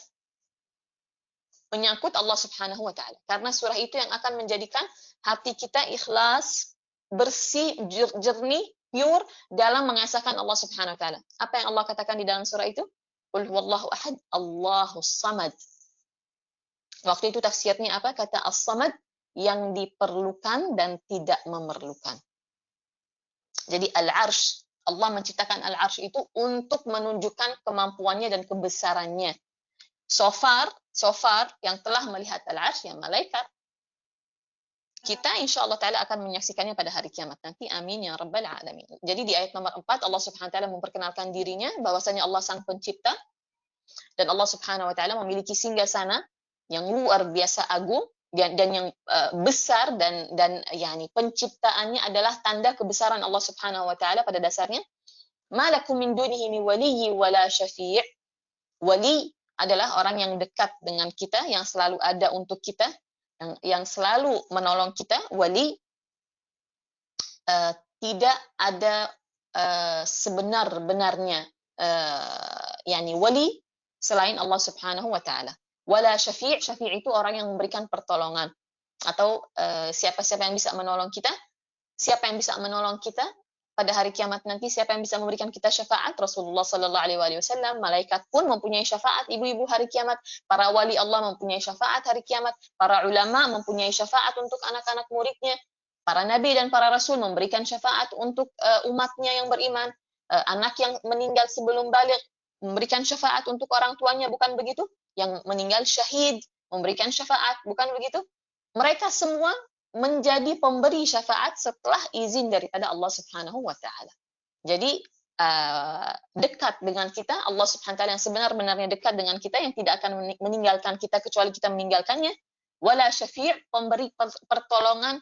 menyangkut Allah Subhanahu wa taala. Karena surah itu yang akan menjadikan hati kita ikhlas, bersih, jernih, pure dalam mengesahkan Allah Subhanahu wa taala. Apa yang Allah katakan di dalam surah itu? Qul huwallahu ahad, Allahus samad. Waktu itu tafsirnya apa? Kata as-samad, yang diperlukan dan tidak memerlukan. Jadi Al-Arsh, Allah menciptakan Al-Arsh itu untuk menunjukkan kemampuannya dan kebesarannya. So far yang telah melihat Al-Arsh, yang malaikat. Kita insya Allah ta'ala akan menyaksikannya pada hari kiamat nanti. Amin ya rabbal alamin. Jadi di ayat nomor 4 Allah subhanahu wa ta'ala memperkenalkan dirinya bahwasanya Allah sang pencipta dan Allah subhanahu wa ta'ala memiliki singgasana yang luar biasa agung dan yang besar dan yakni penciptaannya adalah tanda kebesaran Allah subhanahu wa ta'ala pada dasarnya. Malakum min dunihi min waliyyi wala syafi'. Wali adalah orang yang dekat dengan kita, yang selalu ada untuk kita, yang selalu menolong kita. Wali tidak ada sebenar-benarnya yakni wali selain Allah Subhanahu wa taala. Wala syafi', syafi' itu orang yang memberikan pertolongan atau siapa-siapa yang bisa menolong kita. Siapa yang bisa menolong kita pada hari kiamat nanti? Siapa yang bisa memberikan kita syafaat? Rasulullah sallallahu alaihi wasallam. Malaikat pun mempunyai syafaat ibu-ibu hari kiamat. Para wali Allah mempunyai syafaat hari kiamat. Para ulama mempunyai syafaat untuk anak-anak muridnya. Para nabi dan para rasul memberikan syafaat untuk umatnya yang beriman. Anak yang meninggal sebelum baligh memberikan syafaat untuk orang tuanya, bukan begitu? Yang meninggal syahid memberikan syafaat, bukan begitu? Mereka semua menjadi pemberi syafaat setelah izin daripada Allah Subhanahu wa taala. Jadi dekat dengan kita, Allah Subhanahu wa taala yang sebenar-benarnya dekat dengan kita, yang tidak akan meninggalkan kita kecuali kita meninggalkannya. Wala syafi', pemberi pertolongan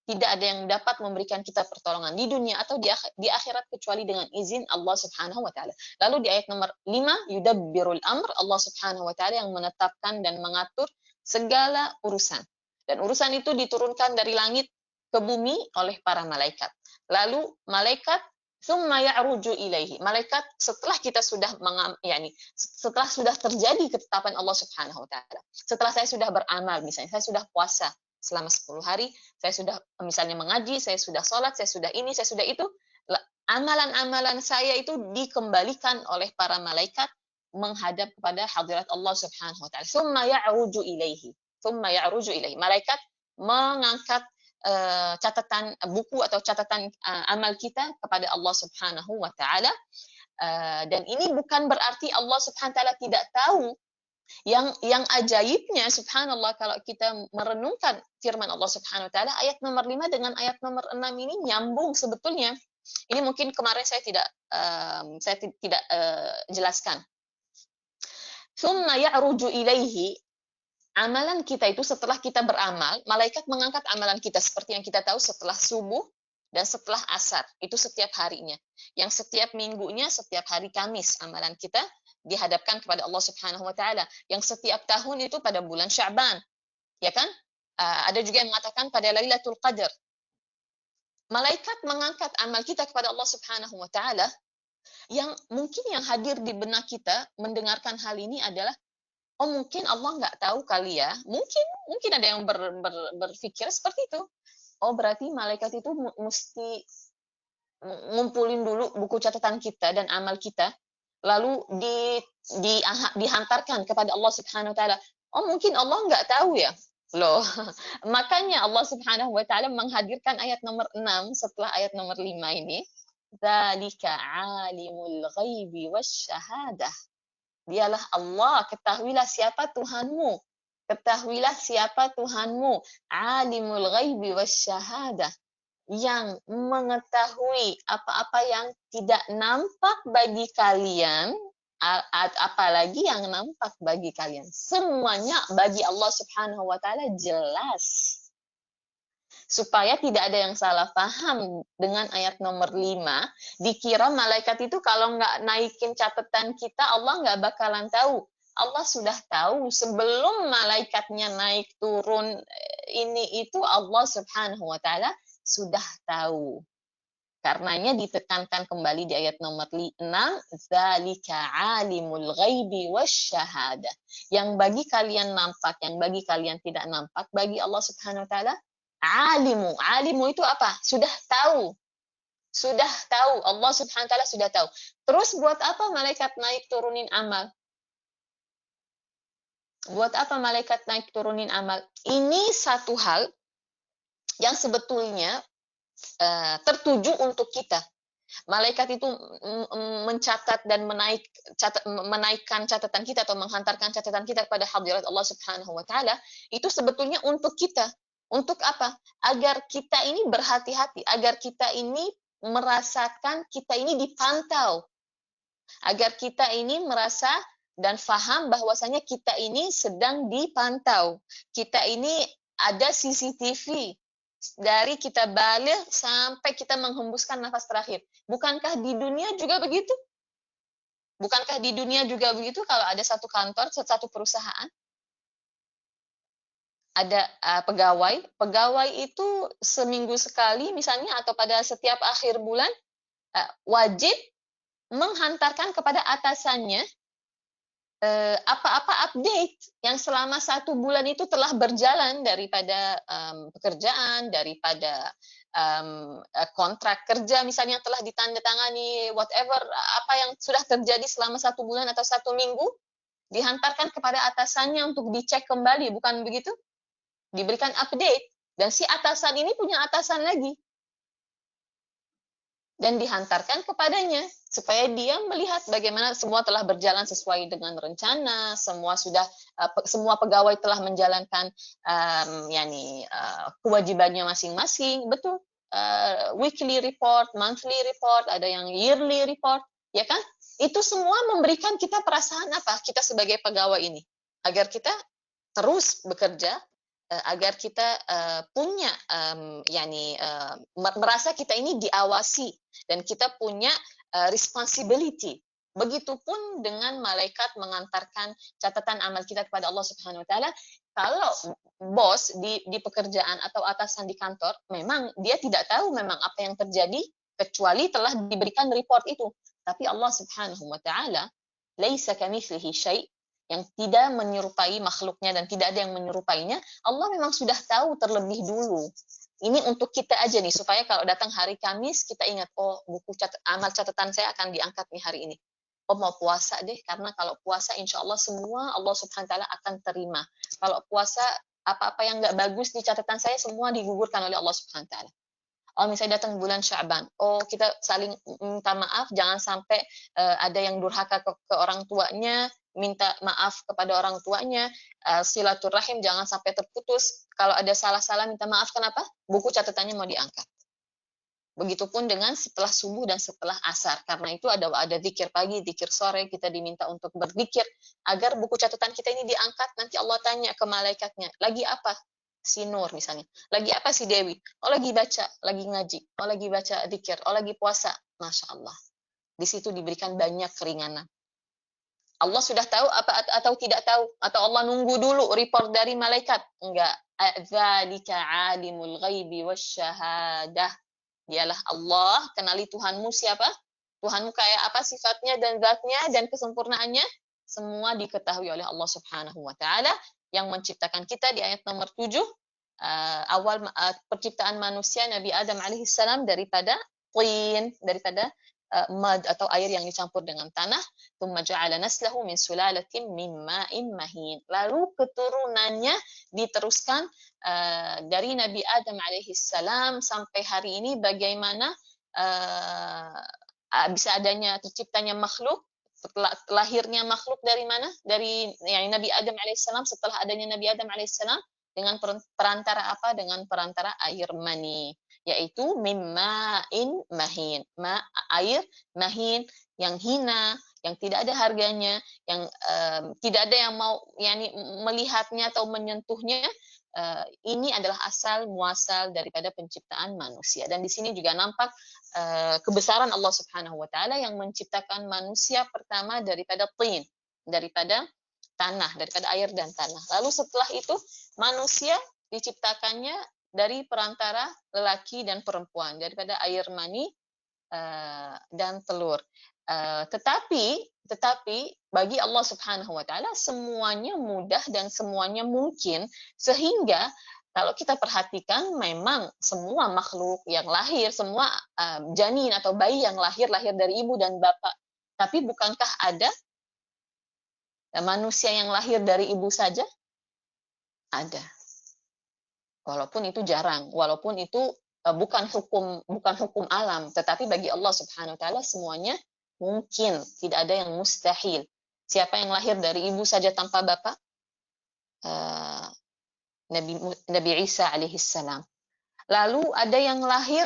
tidak ada yang dapat memberikan kita pertolongan di dunia atau di akhirat kecuali dengan izin Allah Subhanahu wa taala. Lalu di ayat nomor 5, yudabbirul amr, Allah Subhanahu wa taala yang menetapkan dan mengatur segala urusan. Dan urusan itu diturunkan dari langit ke bumi oleh para malaikat. Lalu malaikat summa ya'ruju ilaihi. Malaikat setelah kita sudah setelah sudah terjadi ketetapan Allah Subhanahu wa taala. Setelah saya sudah beramal, misalnya saya sudah puasa selama 10 hari, saya sudah misalnya mengaji, saya sudah sholat, saya sudah ini, saya sudah itu, amalan-amalan saya itu dikembalikan oleh para malaikat menghadap kepada hadirat Allah Subhanahu wa taala. Summa ya'ruju ilaihi. Summa ya'ruju ilaihi. Malaikat mengangkat catatan buku atau catatan amal kita kepada Allah Subhanahu wa taala. Dan ini bukan berarti Allah Subhanahu wa taala tidak tahu. Yang ajaibnya subhanallah kalau kita merenungkan firman Allah Subhanahu wa taala ayat nomor 5 dengan ayat nomor 6 ini nyambung sebetulnya. Ini mungkin kemarin saya tidak jelaskan. Summa ya'ruju ilaihi, amalan kita itu setelah kita beramal, malaikat mengangkat amalan kita seperti yang kita tahu setelah subuh dan setelah asar, itu setiap harinya. Yang setiap minggunya, setiap hari Kamis, amalan kita dihadapkan kepada Allah Subhanahu wa taala. Yang setiap tahun itu pada bulan Sya'ban. Ya kan? Ada juga yang mengatakan pada Lailatul Qadar. Malaikat mengangkat amal kita kepada Allah Subhanahu wa taala, yang mungkin yang hadir di benak kita mendengarkan hal ini adalah, oh mungkin Allah nggak tahu kali ya. Mungkin ada yang berpikir seperti itu. Oh berarti malaikat itu mesti ngumpulin dulu buku catatan kita dan amal kita, lalu dihantarkan kepada Allah Subhanahu wa taala. Oh mungkin Allah nggak tahu ya. Loh, makanya Allah Subhanahu wa taala menghadirkan ayat nomor 6 setelah ayat nomor 5 ini. Dzalika alimul ghaibi wasyahadah. Dialah Allah, ketahuilah siapa Tuhanmu. Ketahuilah siapa Tuhanmu. Alimul ghaibi wasyahadah. Yang mengetahui apa-apa yang tidak nampak bagi kalian, apalagi yang nampak bagi kalian. Semuanya bagi Allah Subhanahu wa taala jelas. Supaya tidak ada yang salah paham dengan ayat nomor 5, dikira malaikat itu kalau nggak naikin catatan kita, Allah nggak bakalan tahu. Allah sudah tahu sebelum malaikatnya naik turun ini itu Allah Subhanahu wa taala sudah tahu. Karenanya ditekankan kembali di ayat nomor 6, zalika alimul ghaibi wasyahadah. Yang bagi kalian nampak, yang bagi kalian tidak nampak, bagi Allah Subhanahu wa taala alimu. Alimu itu apa? Sudah tahu. Sudah tahu. Allah Subhanahu wa taala sudah tahu. Terus buat apa malaikat naik turunin amal? Buat apa malaikat naik turunin amal? Ini satu hal yang sebetulnya tertuju untuk kita. Malaikat itu mencatat dan menaikkan catatan kita atau menghantarkan catatan kita kepada hadirat Allah Subhanahu wa taala, itu sebetulnya untuk kita. Untuk apa? Agar kita ini berhati-hati, agar kita ini merasakan kita ini dipantau. Agar kita ini merasa dan faham bahwasanya kita ini sedang dipantau. Kita ini ada CCTV dari kita balik sampai kita menghembuskan nafas terakhir. Bukankah di dunia juga begitu? Bukankah di dunia juga begitu kalau ada satu kantor, satu perusahaan, ada pegawai itu seminggu sekali misalnya atau pada setiap akhir bulan wajib menghantarkan kepada atasannya apa-apa update yang selama 1 bulan itu telah berjalan daripada pekerjaan, daripada kontrak kerja misalnya telah ditandatangani, whatever, apa yang sudah terjadi selama 1 bulan atau 1 minggu, dihantarkan kepada atasannya untuk dicek kembali, bukan begitu? Diberikan update, dan si atasan ini punya atasan lagi. Dan dihantarkan kepadanya supaya dia melihat bagaimana semua telah berjalan sesuai dengan rencana, semua pegawai telah menjalankan kewajibannya masing-masing. Betul, weekly report, monthly report, ada yang yearly report, ya kan? Itu semua memberikan kita perasaan apa? Kita sebagai pegawai ini, agar kita terus bekerja agar kita punya merasa kita ini diawasi dan kita punya responsibility. Begitupun dengan malaikat mengantarkan catatan amal kita kepada Allah Subhanahu wa taala. Kalau bos di pekerjaan atau atasan di kantor, memang dia tidak tahu memang apa yang terjadi kecuali telah diberikan report itu. Tapi Allah Subhanahu wa taala laisa kamitslihi syai', yang tidak menyerupai makhluknya dan tidak ada yang menyerupainya, Allah memang sudah tahu terlebih dulu. Ini untuk kita aja nih, supaya kalau datang hari Kamis, kita ingat, oh buku amal catatan saya akan diangkat nih hari ini. Oh mau puasa deh, karena kalau puasa insya Allah semua Allah Subhanahu wa ta'ala akan terima. Kalau puasa, apa-apa yang nggak bagus di catatan saya semua digugurkan oleh Allah Subhanahu wa ta'ala. Oh misalnya datang bulan Sya'ban, oh kita saling minta maaf, jangan sampai ada yang durhaka ke orang tuanya, minta maaf kepada orang tuanya, silaturahim jangan sampai terputus. Kalau ada salah-salah minta maaf, kenapa? Buku catatannya mau diangkat. Begitupun dengan setelah subuh dan setelah asar, karena itu ada zikir pagi, zikir sore, kita diminta untuk berzikir agar buku catatan kita ini diangkat. Nanti Allah tanya ke malaikatnya, lagi apa? Si Nur misalnya, lagi apa si Dewi? Oh lagi baca, lagi ngaji, oh lagi baca zikir, oh lagi puasa. Masya Allah, di situ diberikan banyak keringanan. Allah sudah tahu apa atau tidak tahu, atau Allah nunggu dulu report dari malaikat? Enggak. Dzalika alimul ghaibi wasyahadah. Dialah Allah, kenali Tuhanmu siapa? Tuhanmu kayak apa sifatnya dan zatnya dan kesempurnaannya? Semua diketahui oleh Allah Subhanahu wa taala yang menciptakan kita di ayat nomor 7. Awal penciptaan manusia Nabi Adam alaihissalam daripada tin, daripada mad atau air yang dicampur dengan tanah. Tsumma ja'ala naslahu min sulalatin min ma'in mahin. Lalu keturunannya diteruskan dari Nabi Adam alaihissalam sampai hari ini, bagaimana bisa adanya terciptanya makhluk, lahirnya makhluk dari mana? Dari Nabi Adam alaihissalam, setelah adanya Nabi Adam alaihissalam dengan perantara apa? Dengan perantara air mani, yaitu mimma'in mahin, air mahin yang hina, yang tidak ada harganya, yang tidak ada yang mau melihatnya atau menyentuhnya. Ini adalah asal muasal daripada penciptaan manusia. Dan di sini juga nampak kebesaran Allah Subhanahu wa taala yang menciptakan manusia pertama daripada tin, daripada tanah, daripada air dan tanah. Lalu setelah itu manusia diciptakannya dari perantara lelaki dan perempuan, daripada air mani dan telur. Tetapi bagi Allah Subhanahu wa taala semuanya mudah dan semuanya mungkin, sehingga kalau kita perhatikan memang semua makhluk yang lahir, semua janin atau bayi yang lahir dari ibu dan bapak. Tapi bukankah ada manusia yang lahir dari ibu saja? Ada. Walaupun itu jarang, walaupun itu bukan hukum alam, tetapi bagi Allah Subhanahu wa taala semuanya mungkin, tidak ada yang mustahil. Siapa yang lahir dari ibu saja tanpa bapak? Nabi Isa alaihissalam. Lalu ada yang lahir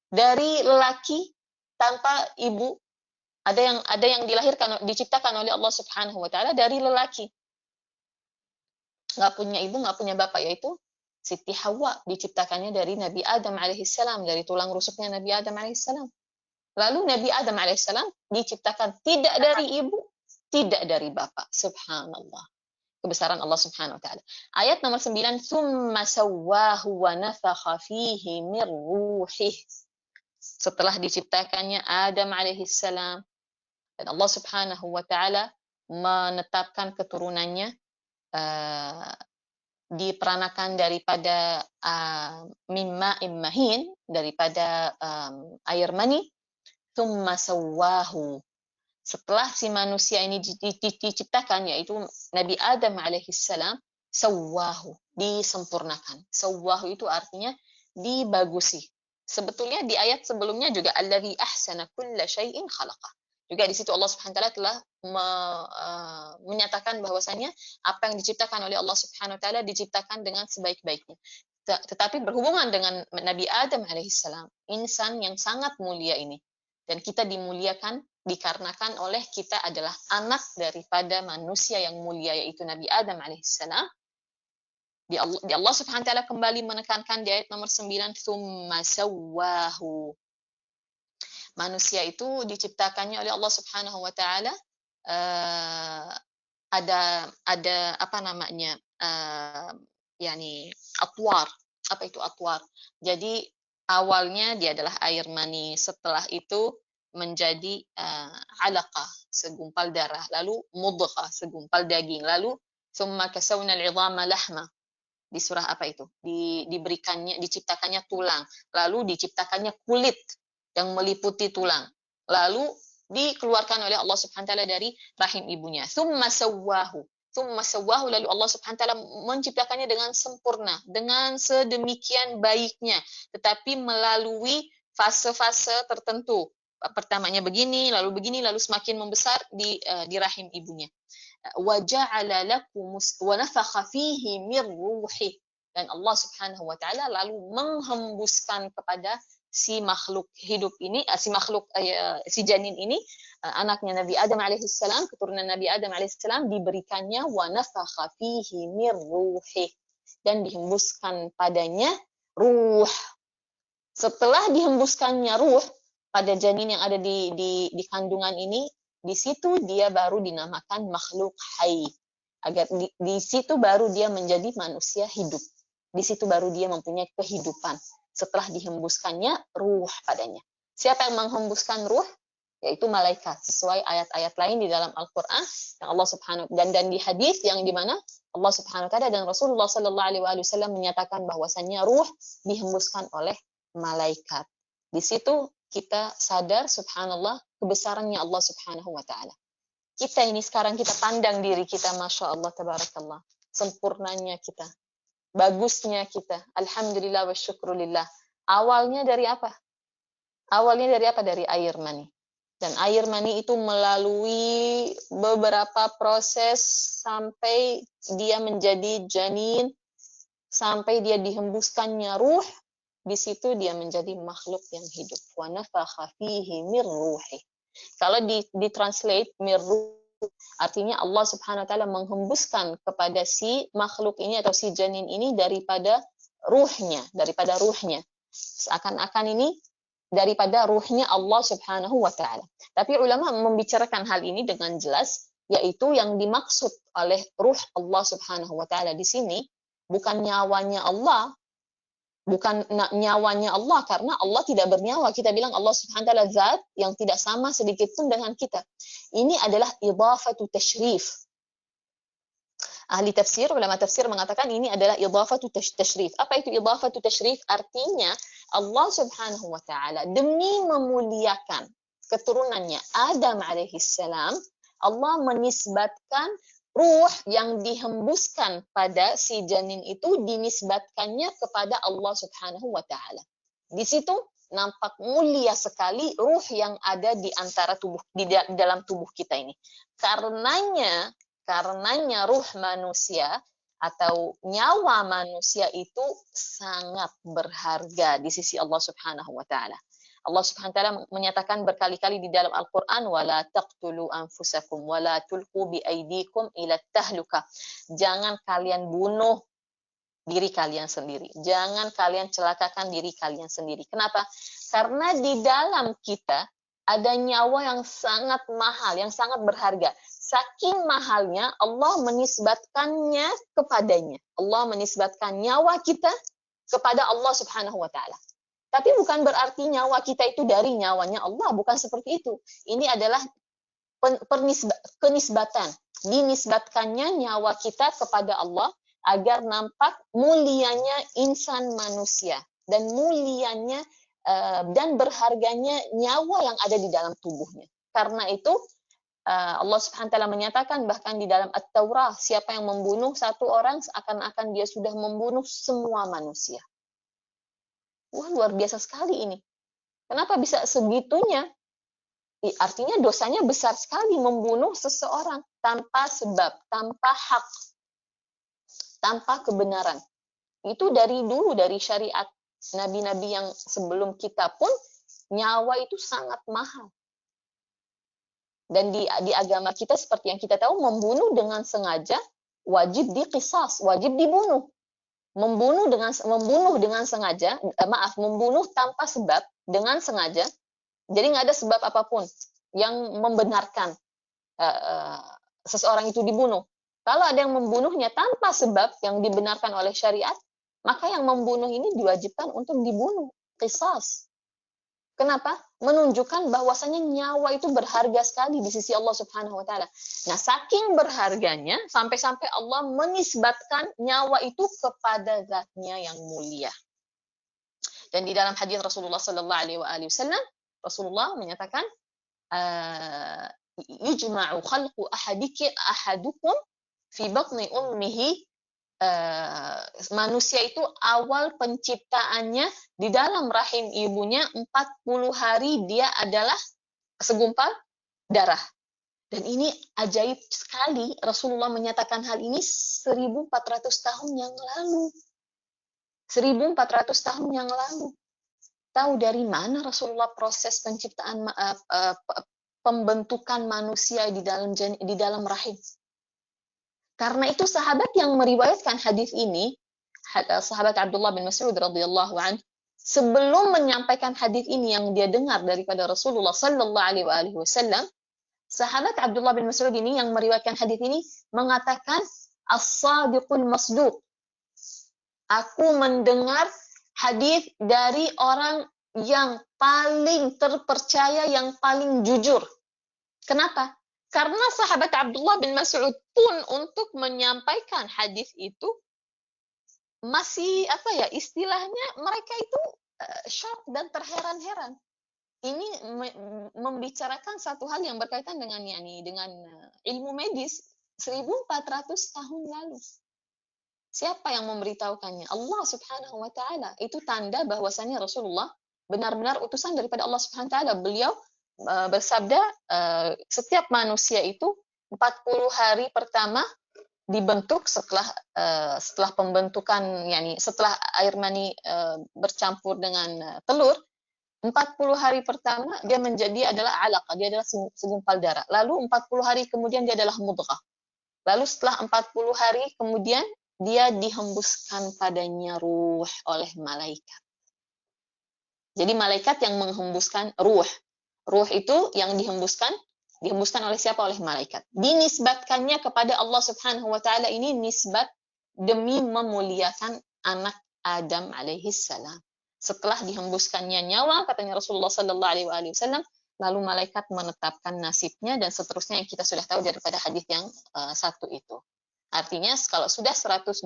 dari lelaki tanpa ibu. Ada yang diciptakan oleh Allah Subhanahu wa taala dari lelaki. Nggak punya ibu, nggak punya bapak, yaitu Siti Hawa, diciptakannya dari Nabi Adam alaihissalam, dari tulang rusuknya Nabi Adam alaihissalam. Lalu Nabi Adam alaihissalam diciptakan tidak dari ibu, tidak dari bapak. Subhanallah. Kebesaran Allah Subhanahu wa taala. Ayat nomor 9, "Tsumma sawwahu wa nafakha fihi min ruhih." Setelah diciptakannya Adam alaihissalam dan Allah Subhanahu wa taala menetapkan keturunannya diperanakan daripada mimma'in mahin, daripada air mani. Tsumma sawwahu. Setelah si manusia ini diciptakan, yaitu Nabi Adam alaihissalam, sawwahu, disempurnakan. Sawwahu itu artinya dibagusi. Sebetulnya di ayat sebelumnya juga alladzi ahsana kulla syai'in khalaqah. Juga di situ Allah Subhanahu wa taala telah menyatakan bahwasanya apa yang diciptakan oleh Allah Subhanahu wa taala diciptakan dengan sebaik-baiknya. Tetapi berhubungan dengan Nabi Adam alaihissalam, insan yang sangat mulia ini, dan kita dimuliakan dikarenakan oleh kita adalah anak daripada manusia yang mulia, yaitu Nabi Adam alaihissalam. Di Allah Subhanahu wa taala kembali menekankan di ayat nomor 9, tsumma sawwahu. Manusia itu diciptakannya oleh Allah Subhanahu wa taala ada apa namanya? Yani atwar. Apa itu atwar? Jadi awalnya dia adalah air mani, setelah itu menjadi alaqah, segumpal darah, lalu mudghah, segumpal daging, lalu tsumma kasawna al-'idhama lahma. Di surah apa itu? Diciptakannya tulang, lalu diciptakannya kulit yang meliputi tulang, lalu dikeluarkan oleh Allah Subhanahu wa taala dari rahim ibunya. Tsumma sawwahu, lalu Allah Subhanahu wa taala menciptakannya dengan sempurna, dengan sedemikian baiknya, tetapi melalui fase-fase tertentu. Pertamanya begini, lalu semakin membesar di rahim ibunya. وَجَعَلَ لَكُمْ وَنَفَخَ فِيهِ مِنْ رُوحِهِ, dan Allah Subhanahu wa taala lalu menghembuskan kepada si makhluk hidup ini, si janin ini, anaknya Nabi Adam alaihissalam, keturunan Nabi Adam alaihissalam, diberikannya wa nafakha fihi mir ruhih, dan dihembuskan padanya ruh. Setelah dihembuskannya ruh pada janin yang ada di kandungan ini, di situ dia baru dinamakan makhluk hai. Agar di situ baru dia menjadi manusia hidup. Di situ baru dia mempunyai kehidupan. Setelah dihembuskannya ruh padanya. Siapa yang menghembuskan ruh? Yaitu malaikat. Sesuai ayat-ayat lain di dalam Al-Quran yang Allah Subhanahu dan di hadis yang di mana Allah Subhanahu wa taala dan Rasulullah sallallahu alaihi wasallam menyatakan bahwasannya ruh dihembuskan oleh malaikat. Di situ kita sadar subhanallah kebesarannya Allah Subhanahu wa taala. Kita ini sekarang kita pandang diri kita, Masya Allah, tabarakallah, sempurnanya kita, bagusnya kita, alhamdulillah wa syukrulillah. Awalnya dari apa? Dari air mani. Dan air mani itu melalui beberapa proses sampai dia menjadi janin, sampai dia dihembuskannya ruh. Di situ dia menjadi makhluk yang hidup. Wa nafakha fihi mir ruhi. Kalau ditranslate mir ruh, artinya Allah Subhanahu wa taala menghembuskan kepada si makhluk ini atau si janin ini daripada ruhnya. Seakan-akan ini daripada ruhnya Allah Subhanahu wa taala. Tapi ulama membicarakan hal ini dengan jelas, yaitu yang dimaksud oleh ruh Allah Subhanahu wa taala di sini bukan nyawanya Allah, karena Allah tidak bernyawa. Kita bilang Allah Subhanahu wa taala zat yang tidak sama sedikit pun dengan kita. Ini adalah idhafatu tasyrif. Ahli tafsir, ulama tafsir mengatakan ini adalah idhafatu tasyrif. Apa itu idhafatu tasyrif? Artinya Allah Subhanahu wa taala demi memuliakan keturunannya Adam alaihissalam, Allah menisbatkan ruh yang dihembuskan pada si janin itu dinisbatkannya kepada Allah Subhanahu wa taala. Di situ nampak mulia sekali ruh yang ada di antara di dalam tubuh kita ini. Karenanya ruh manusia atau nyawa manusia itu sangat berharga di sisi Allah Subhanahu wa taala. Allah Subhanahu wa taala menyatakan berkali-kali di dalam Al-Qur'an, wala taqtulu anfusakum wala tulqu biaidikum ila tahluka. Jangan kalian bunuh diri kalian sendiri. Jangan kalian celakakan diri kalian sendiri. Kenapa? Karena di dalam kita ada nyawa yang sangat mahal, yang sangat berharga. Saking mahalnya Allah menisbatkannya kepadanya. Allah menisbatkan nyawa kita kepada Allah Subhanahu wa taala. Tapi bukan berarti nyawa kita itu dari nyawanya Allah, bukan seperti itu. Ini adalah kenisbatan. Dinisbatkannya nyawa kita kepada Allah agar nampak mulianya insan manusia dan mulianya dan berharganya nyawa yang ada di dalam tubuhnya. Karena itu Allah Subhanahu wa taala menyatakan bahkan di dalam At-Taurah, siapa yang membunuh satu orang seakan-akan dia sudah membunuh semua manusia. Wah, luar biasa sekali ini. Kenapa bisa segitunya? Artinya dosanya besar sekali membunuh seseorang tanpa sebab, tanpa hak, tanpa kebenaran. Itu dari dulu, dari syariat nabi-nabi yang sebelum kita pun, nyawa itu sangat mahal. Dan di agama kita seperti yang kita tahu, membunuh dengan sengaja wajib diqisas, wajib dibunuh. membunuh dengan sengaja, membunuh tanpa sebab dengan sengaja. Jadi nggak ada sebab apapun yang membenarkan seseorang itu dibunuh. Kalau ada yang membunuhnya tanpa sebab yang dibenarkan oleh syariat, maka yang membunuh ini diwajibkan untuk dibunuh, qisas. Kenapa? Menunjukkan bahwasanya nyawa itu berharga sekali di sisi Allah Subhanahu wa taala. Nah, saking berharganya sampai-sampai Allah menisbatkan nyawa itu kepada zatnya yang mulia. Dan di dalam hadis Rasulullah sallallahu alaihi wasallam, Rasulullah menyatakan yujma'u khalqu ahadukum fi batni ummihi. Manusia itu awal penciptaannya di dalam rahim ibunya 40 hari dia adalah segumpal darah. Dan ini ajaib sekali, Rasulullah menyatakan hal ini 1400 tahun yang lalu. 1400 tahun yang lalu. Tahu dari mana Rasulullah proses penciptaan pembentukan manusia di dalam rahim? Karena itu sahabat yang meriwayatkan hadis ini, sahabat Abdullah bin Mas'ud radhiyallahu anhu, sebelum menyampaikan hadis ini yang dia dengar daripada Rasulullah sallallahu alaihi wasallam, sahabat Abdullah bin Mas'ud ini yang meriwayatkan hadis ini mengatakan as-sadiqul masduq. Aku mendengar hadis dari orang yang paling terpercaya, yang paling jujur. Kenapa? Karena sahabat Abdullah bin Mas'ud pun untuk menyampaikan hadis itu masih istilahnya mereka itu shock dan terheran-heran. Ini membicarakan satu hal yang berkaitan dengan ilmu medis 1400 tahun lalu. Siapa yang memberitahukannya? Allah Subhanahu wa taala. Itu tanda bahwasanya Rasulullah benar-benar utusan daripada Allah Subhanahu wa taala. Beliau bersabda, setiap manusia itu 40 hari pertama dibentuk setelah pembentukan, setelah air mani bercampur dengan telur, 40 hari pertama dia adalah alaqah, dia adalah segumpal darah. Lalu 40 hari kemudian dia adalah mudghah. Lalu setelah 40 hari kemudian dia dihembuskan padanya ruh oleh malaikat. Jadi malaikat yang menghembuskan ruh. Ruh itu yang dihembuskan oleh siapa? Oleh malaikat. Dinisbatkannya kepada Allah Subhanahu wa taala, ini nisbat demi memuliakan anak Adam alaihi salam. Setelah dihembuskannya nyawa, katanya Rasulullah sallallahu alaihi wasallam, lalu malaikat menetapkan nasibnya dan seterusnya yang kita sudah tahu daripada hadis yang satu itu. Artinya kalau sudah 120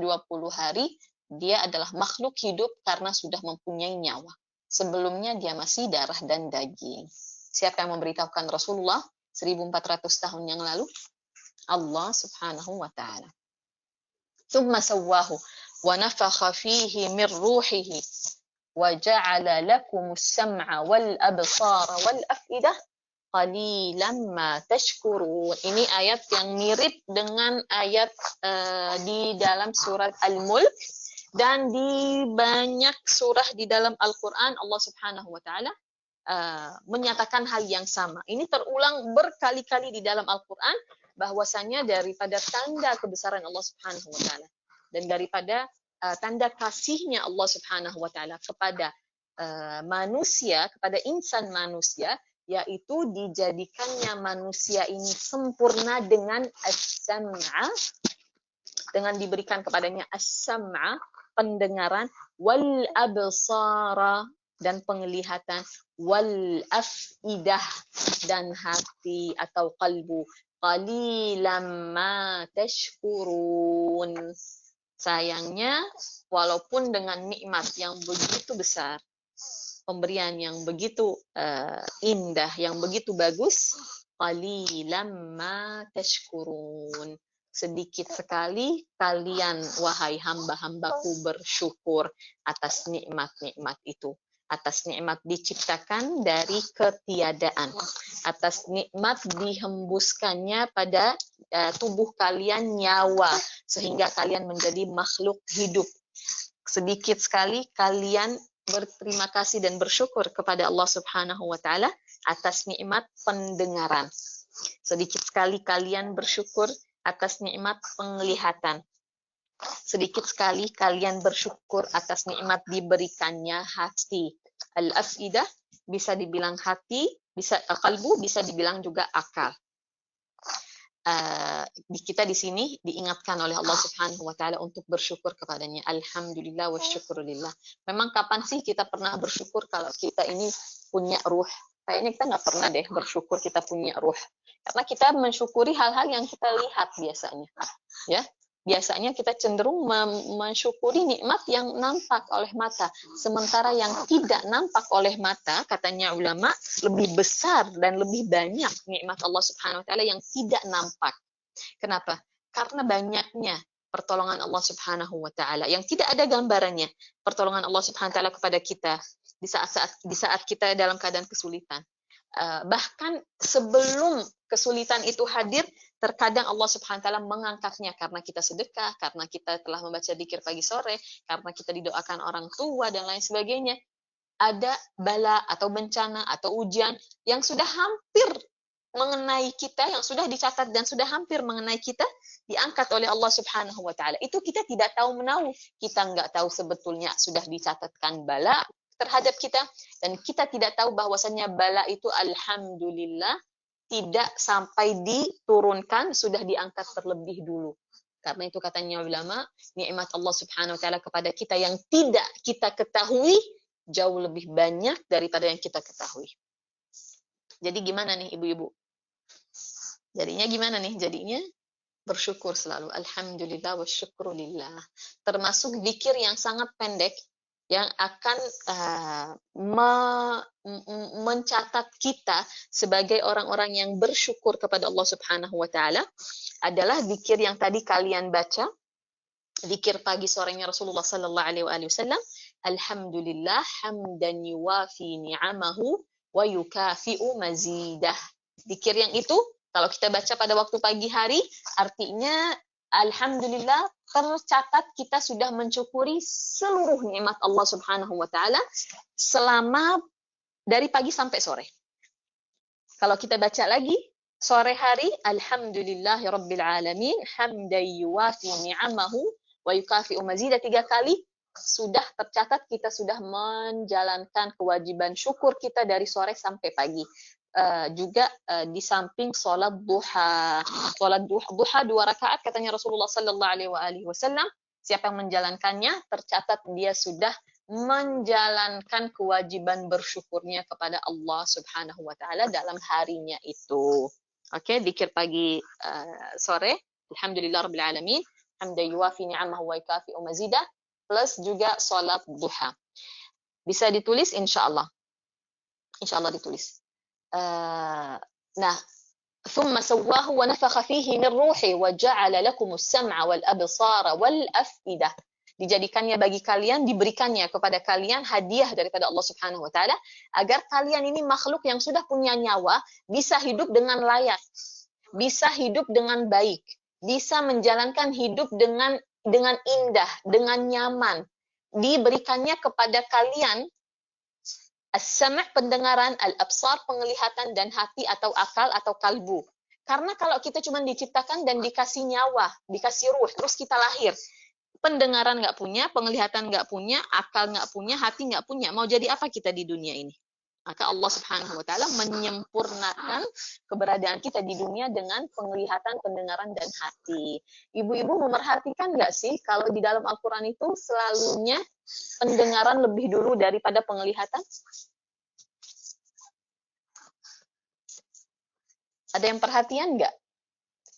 hari dia adalah makhluk hidup karena sudah mempunyai nyawa. Sebelumnya dia masih darah dan daging. Siapa yang memberitahukan Rasulullah 1400 tahun yang lalu? Allah Subhanahu wa taala. Tsumma sawwahu wa nafakha fihi min ruhihi wa ja'ala lakumus sam'a wal absara wal afidah qalilan ma tashkurun. Ini ayat yang mirip dengan ayat di dalam surat Al-Mulk, dan di banyak surah di dalam Al-Quran Allah Subhanahu wa taala menyatakan hal yang sama. Ini terulang berkali-kali di dalam Al-Quran, bahwasanya daripada tanda kebesaran Allah Subhanahu wa taala dan daripada tanda kasihnya Allah Subhanahu wa taala kepada manusia, kepada insan manusia, yaitu dijadikannya manusia ini sempurna dengan as-sam'a, dengan diberikan kepadanya as-sam'a, pendengaran, wal absara, dan penglihatan, wal afidah, dan hati atau qalbu. Qalilan ma tashkurun. Sayangnya, walaupun dengan nikmat yang begitu besar, pemberian yang begitu indah, yang begitu bagus, qalilan ma tashkurun. Sedikit sekali kalian, wahai hamba-hambaku, bersyukur atas nikmat-nikmat itu. Atas nikmat diciptakan dari ketiadaan, atas nikmat dihembuskannya pada tubuh kalian nyawa, sehingga kalian menjadi makhluk hidup. Sedikit sekali kalian berterima kasih dan bersyukur kepada Allah Subhanahu wa taala atas nikmat pendengaran. Sedikit sekali kalian bersyukur atas nikmat penglihatan. sedikit sekali kalian bersyukur atas nikmat diberikannya hati. Al-afidah bisa dibilang hati, bisa qalbu, bisa dibilang juga akal. Kita di sini diingatkan oleh Allah Subhanahu wa taala untuk bersyukur kepadanya. Alhamdulillah wa syukurillah. Memang kapan sih kita pernah bersyukur kalau kita ini punya ruh? Kayaknya kita nggak pernah deh bersyukur kita punya ruh. Karena kita mensyukuri hal-hal yang kita lihat biasanya. Ya. Biasanya kita cenderung mensyukuri nikmat yang nampak oleh mata. Sementara yang tidak nampak oleh mata, katanya ulama, lebih besar dan lebih banyak nikmat Allah Subhanahu wa taala yang tidak nampak. Kenapa? Karena banyaknya pertolongan Allah Subhanahu wa taala yang tidak ada gambarannya. Pertolongan Allah Subhanahu wa taala kepada kita di saat kita dalam keadaan kesulitan. Bahkan sebelum kesulitan itu hadir, terkadang Allah Subhanahu wa taala mengangkatnya karena kita sedekah, karena kita telah membaca dzikir pagi sore, karena kita didoakan orang tua dan lain sebagainya. Ada bala atau bencana atau ujian yang sudah hampir mengenai kita, yang sudah dicatat dan sudah hampir mengenai kita, diangkat oleh Allah Subhanahu wa taala. Itu kita tidak tahu menahu. Kita nggak tahu sebetulnya sudah dicatatkan bala terhadap kita, dan kita tidak tahu bahwasannya bala itu alhamdulillah tidak sampai diturunkan, sudah diangkat terlebih dulu. Karena itu katanya ulama, nikmat Allah Subhanahu wa taala kepada kita yang tidak kita ketahui jauh lebih banyak daripada yang kita ketahui. Jadi gimana nih ibu-ibu? Jadinya gimana nih? Jadinya bersyukur selalu. Alhamdulillah wa syukrulillah. Termasuk zikir yang sangat pendek yang akan mencatat kita sebagai orang-orang yang bersyukur kepada Allah Subhanahu wa taala adalah zikir yang tadi kalian baca, zikir pagi sorenya Rasulullah sallallahu alaihi wasallam, alhamdulillah hamdan yuwafi ni'amahu wa yukafi'u mazidah. Zikir yang itu kalau kita baca pada waktu pagi hari, artinya alhamdulillah tercatat kita sudah mensyukuri seluruh nikmat Allah Subhanahu wa taala selama dari pagi sampai sore. Kalau kita baca lagi sore hari, alhamdulillahirabbil alamin hamdan yuwafi ni'amahu wa yukafi'u mazidah 3 kali, sudah tercatat kita sudah menjalankan kewajiban syukur kita dari sore sampai pagi. Juga di samping sholat duha. Sholat duha 2 rakaat katanya Rasulullah sallallahu alaihi wasallam, siapa yang menjalankannya tercatat dia sudah menjalankan kewajiban bersyukurnya kepada Allah Subhanahu wa taala dalam harinya itu. Oke, zikir pagi sore, alhamdulillahirabbil alamin, hamdan yuwafi ni'amahu wa yukafi'u mazidah, plus juga sholat duha. Bisa ditulis insyaallah. Insyaallah ditulis. Nah, ثم سواه ونفخ فيه من روحه وجعل لكم السمع والأبصار والأفئدة. Dijadikannya bagi kalian, diberikannya kepada kalian hadiah daripada Allah Subhanahu wa taala agar kalian ini makhluk yang sudah punya nyawa bisa hidup dengan layak, bisa hidup dengan baik, bisa menjalankan hidup dengan indah, dengan nyaman. Diberikannya kepada kalian as-sam' pendengaran, al-absar penglihatan, dan hati atau akal atau kalbu. Karena kalau kita cuma diciptakan dan dikasih nyawa, dikasih ruh, terus kita lahir, pendengaran nggak punya, penglihatan nggak punya, akal nggak punya, hati nggak punya, mau jadi apa kita di dunia ini? Maka Allah Subhanahu wa taala menyempurnakan keberadaan kita di dunia dengan penglihatan, pendengaran, dan hati. Ibu-ibu memerhatikan nggak sih kalau di dalam Al-Quran itu selalunya pendengaran lebih dulu daripada penglihatan? Ada yang perhatian nggak?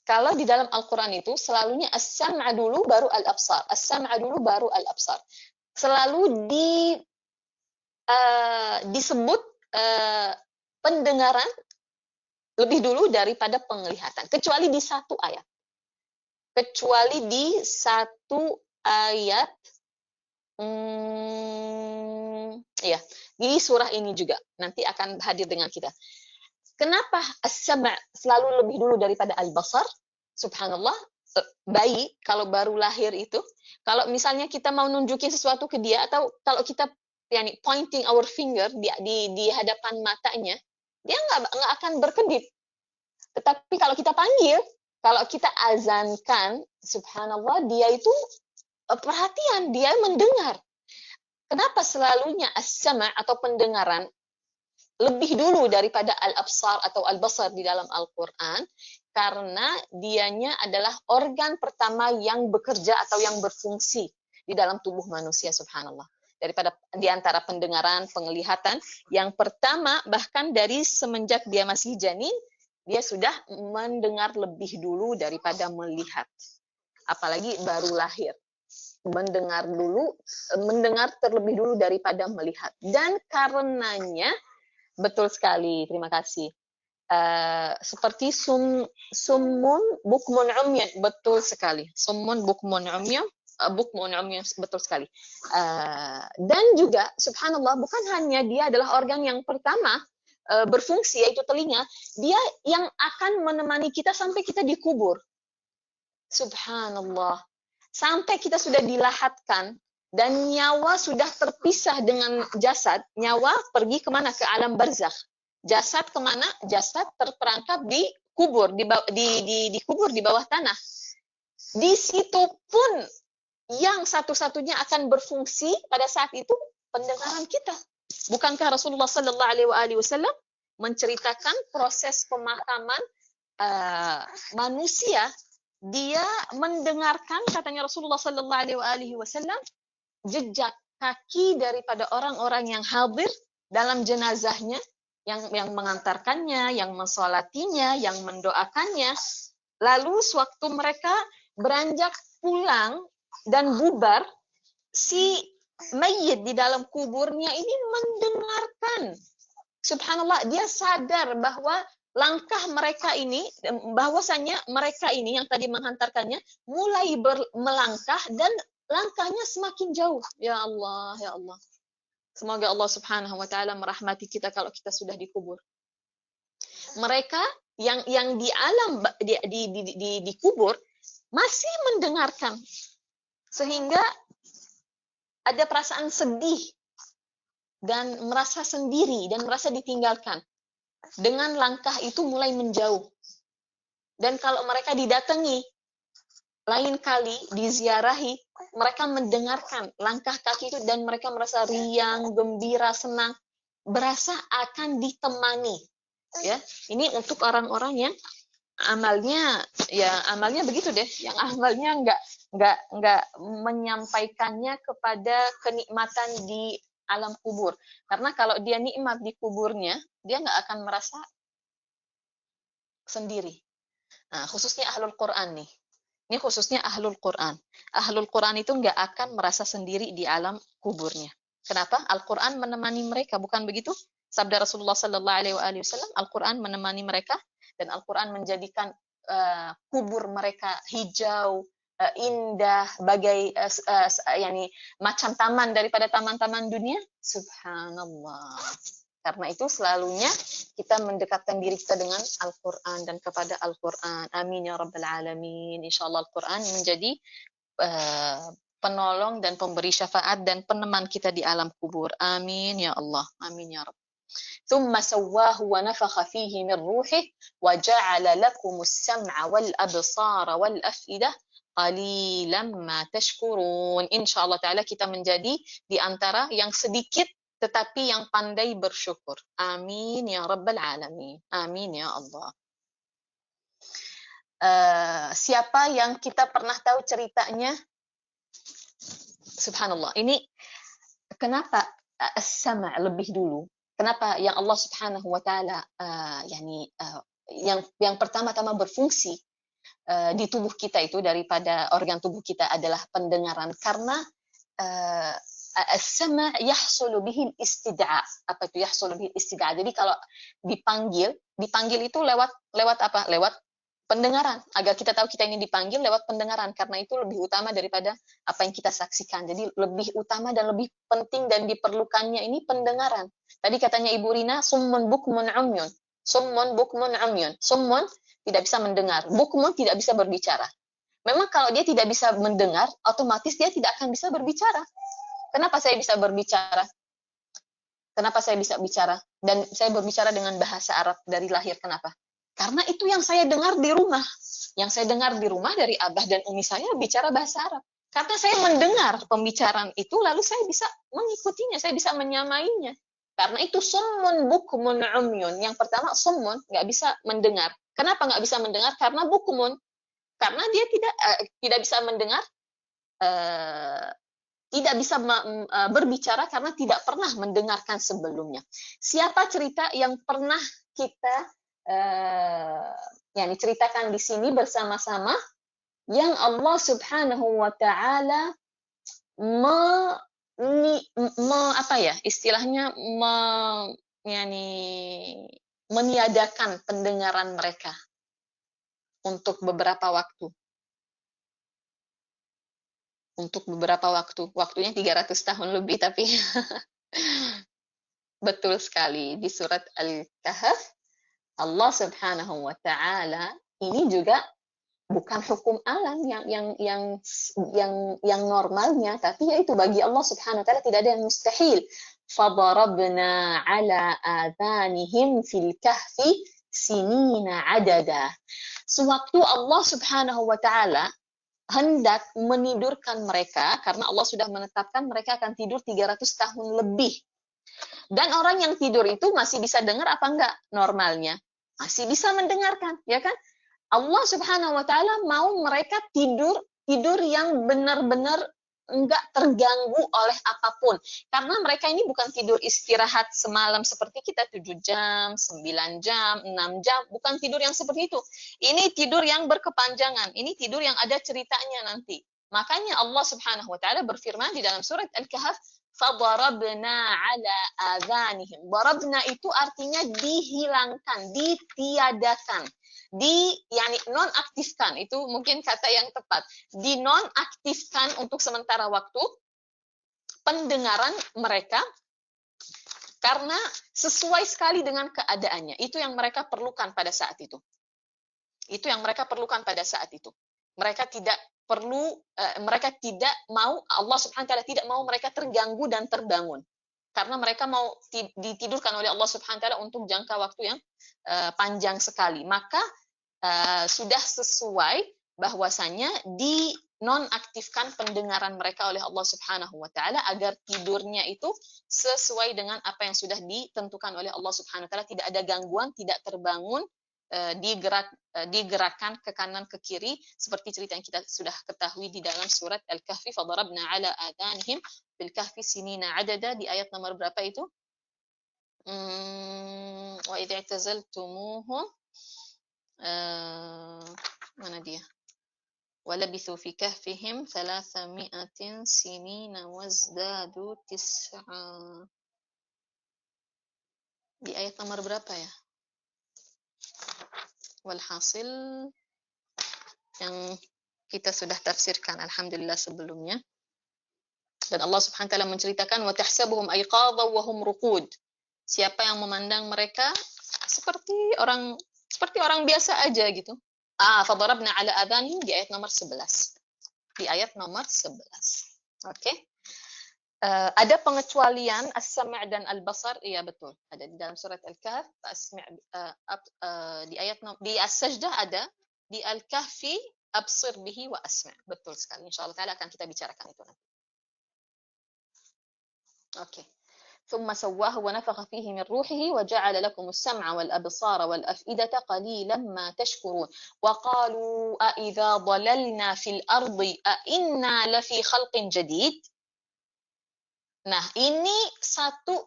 Kalau di dalam Al-Quran itu selalunya as-sam'a dulu baru al-absar, as-sam'a dulu baru al-absar. Selalu disebut pendengaran lebih dulu daripada penglihatan, kecuali di satu ayat. Kecuali di satu ayat, ya, di surah ini juga nanti akan hadir dengan kita. Kenapa as-sam' selalu lebih dulu daripada al-basar? Subhanallah, bayi kalau baru lahir itu, kalau misalnya kita mau nunjukin sesuatu ke dia, atau kalau kita pointing our finger di hadapan matanya, dia nggak akan berkedip. Tetapi kalau kita panggil, kalau kita azankan, subhanallah, dia itu perhatian, dia mendengar. Kenapa selalunya as-sama' atau pendengaran lebih dulu daripada al-absar atau al-basar di dalam Al-Quran? Karena dianya adalah organ pertama yang bekerja atau yang berfungsi di dalam tubuh manusia, subhanallah. Daripada di antara pendengaran, penglihatan, yang pertama bahkan dari semenjak dia masih janin, dia sudah mendengar lebih dulu daripada melihat. Apalagi baru lahir. Mendengar terlebih dulu daripada melihat. Dan karenanya, betul sekali, terima kasih. Seperti summun bukmun umyun, betul sekali. Summun bukmun umyun, betul sekali. Dan juga, subhanallah, bukan hanya dia adalah organ yang pertama berfungsi, yaitu telinga, dia yang akan menemani kita sampai kita dikubur. Subhanallah. Sampai kita sudah dilahatkan dan nyawa sudah terpisah dengan jasad, nyawa pergi kemana? Ke alam barzakh. Jasad kemana? Jasad terperangkap di kubur, dikubur di bawah tanah. Di situ pun yang satu-satunya akan berfungsi pada saat itu pendengaran kita. Bukankah Rasulullah sallallahu alaihi wasallam menceritakan proses pemakaman manusia? Dia mendengarkan, katanya Rasulullah sallallahu alaihi wasallam, jejak kaki daripada orang-orang yang hadir dalam jenazahnya, yang mengantarkannya, yang mensolatinya, yang mendoakannya. Lalu sewaktu mereka beranjak pulang dan bubar, si mayit di dalam kuburnya ini mendengarkan. Subhanallah, dia sadar bahwa langkah mereka ini, bahwasanya mereka ini yang tadi menghantarkannya mulai melangkah dan langkahnya semakin jauh. Ya Allah, ya Allah. Semoga Allah Subhanahu wa taala merahmati kita kalau kita sudah dikubur. Mereka yang di alam di kubur masih mendengarkan, sehingga ada perasaan sedih dan merasa sendiri dan merasa ditinggalkan. Dengan langkah itu mulai menjauh. Dan kalau mereka didatangi, lain kali diziarahi, mereka mendengarkan langkah kaki itu dan mereka merasa riang, gembira, senang, berasa akan ditemani. Ya, ini untuk orang-orang yang amalnya begitu deh, yang amalnya nggak menyampaikannya kepada kenikmatan di alam kubur. Karena kalau dia nikmat di kuburnya, dia nggak akan merasa sendiri. Nah, khususnya ahlul Quran nih. Ini khususnya ahlul Quran. Ahlul Quran itu nggak akan merasa sendiri di alam kuburnya. Kenapa? Al-Quran menemani mereka, bukan begitu? Sabda Rasulullah sallallahu alaihi wasallam, Al-Quran menemani mereka dan Al-Quran menjadikan kubur mereka hijau, indah, bagai macam taman daripada taman-taman dunia. Subhanallah. Karena itu selalunya kita mendekatkan diri kita dengan Al-Quran dan kepada Al-Quran. Amin ya Rabbal Alamin. InsyaAllah Al-Quran menjadi penolong dan pemberi syafaat dan peneman kita di alam kubur. Amin ya Allah. Amin ya Rabb. ثم سواه ونفخ فيه من روحه وجعل لكم السمع والأبصار والأفئدة قليلا ما تشكرون. Insyaallah taala kita menjadi di antara yang sedikit tetapi yang pandai bersyukur. Amin ya Rabbal Alamin. Amin ya Allah. Siapa yang kita pernah tahu ceritanya? Subhanallah. Ini kenapa as-sama' lebih dulu? Kenapa yang Allah Subhanahu wa taala yang pertama-tama berfungsi di tubuh kita itu daripada organ tubuh kita adalah pendengaran? Karena as-sama' yahsulu bihi istid'a. Apa itu yahsulu bihi istid'a? Jadi kalau dipanggil itu lewat apa? Lewat pendengaran. Agar kita tahu kita ini dipanggil lewat pendengaran, karena itu lebih utama daripada apa yang kita saksikan. Jadi lebih utama dan lebih penting dan diperlukannya ini pendengaran. Tadi katanya Ibu Rina, summun bukmun umyun. Summun bukmun umyun. Summun tidak bisa mendengar, bukmun tidak bisa berbicara. Memang kalau dia tidak bisa mendengar, otomatis dia tidak akan bisa berbicara. Kenapa saya bisa berbicara? Kenapa saya bisa bicara? Dan saya berbicara dengan bahasa Arab dari lahir. Kenapa? Karena itu yang saya dengar di rumah. Yang saya dengar di rumah dari abah dan umi saya bicara bahasa Arab. Karena saya mendengar pembicaraan itu, lalu saya bisa mengikutinya, saya bisa menyamainya. Karena itu summun bukmun umyun. Yang pertama summun, nggak bisa mendengar. Kenapa nggak bisa mendengar? Karena bukmun. Karena dia tidak bisa mendengar, tidak bisa berbicara karena tidak pernah mendengarkan sebelumnya. Siapa cerita yang pernah kita yang diceritakan di sini bersama-sama, yang Allah Subhanahu wa taala istilahnya meniadakan pendengaran mereka untuk beberapa waktu. Waktunya 300 tahun lebih, tapi betul sekali di surat Al-Kahf Allah Subhanahu wa taala ini juga bukan hukum alam yang normalnya, tapi yaitu bagi Allah Subhanahu wa taala tidak ada yang mustahil. Fadarabna ala adhanihim fil kahfi sinina adada. Sewaktu Allah Subhanahu wa taala hendak menidurkan mereka, karena Allah sudah menetapkan mereka akan tidur 300 tahun lebih. Dan orang yang tidur itu masih bisa dengar apa enggak normalnya? Masih bisa mendengarkan, ya kan? Allah Subhanahu wa taala mau mereka tidur yang benar-benar enggak terganggu oleh apapun. Karena mereka ini bukan tidur istirahat semalam seperti kita 7 jam, 9 jam, 6 jam, bukan tidur yang seperti itu. Ini tidur yang berkepanjangan, ini tidur yang ada ceritanya nanti. Makanya Allah Subhanahu wa taala berfirman di dalam surat Al-Kahf, fadarabna ala adhanihim. Darabna itu artinya dihilangkan, ditiadakan. Nonaktifkan, itu mungkin kata yang tepat, dinonaktifkan untuk sementara waktu pendengaran mereka karena sesuai sekali dengan keadaannya. Itu yang mereka perlukan pada saat itu. Mereka tidak mau, Allah Subhanahu wa taala tidak mau mereka terganggu dan terbangun. Karena mereka mau ditidurkan oleh Allah Subhanahu wa taala untuk jangka waktu yang panjang sekali. Maka sudah sesuai bahwasanya dinonaktifkan pendengaran mereka oleh Allah Subhanahu wa taala agar tidurnya itu sesuai dengan apa yang sudah ditentukan oleh Allah Subhanahu wa taala, tidak ada gangguan, tidak terbangun, digerakkan ke kanan ke kiri seperti cerita yang kita sudah ketahui di dalam surat Al-Kahfi, fadarabna ala adhanihim bil kahfi sinina adada, di ayat nomor berapa itu? Wa idza i'tazaltumuhum, mana dia? Walabithu fi kahfihim 300 sinina wazdadu tis'a. Di ayat nomor berapa ya? Walhasil yang kita sudah tafsirkan alhamdulillah sebelumnya. Dan Allah Subhanahu wa taala menceritakan wa tahsabuhum ayqadha wa hum ruqud. Siapa yang memandang mereka seperti orang biasa aja gitu. Fadarabna ala adhanihim di ayat nomor 11. Oke. Ada pengecualian as-sam' dan al-basar, iya betul. Ada di dalam surat Al-Kahf, di ayat di as-sajdah ada, di Al-Kahfi absir bihi wa asma'. Betul sekali. Insyaallah taala akan kita bicarakan itu nanti. Oke. ثم سواه ونفخ فيه من روحه وجعل لكم السمع والأبصار والأفئدة قليلا ما تشكرون وقالوا أإذا ضللنا في الأرض أإنا لفي خلق جديد. Nah, ini satu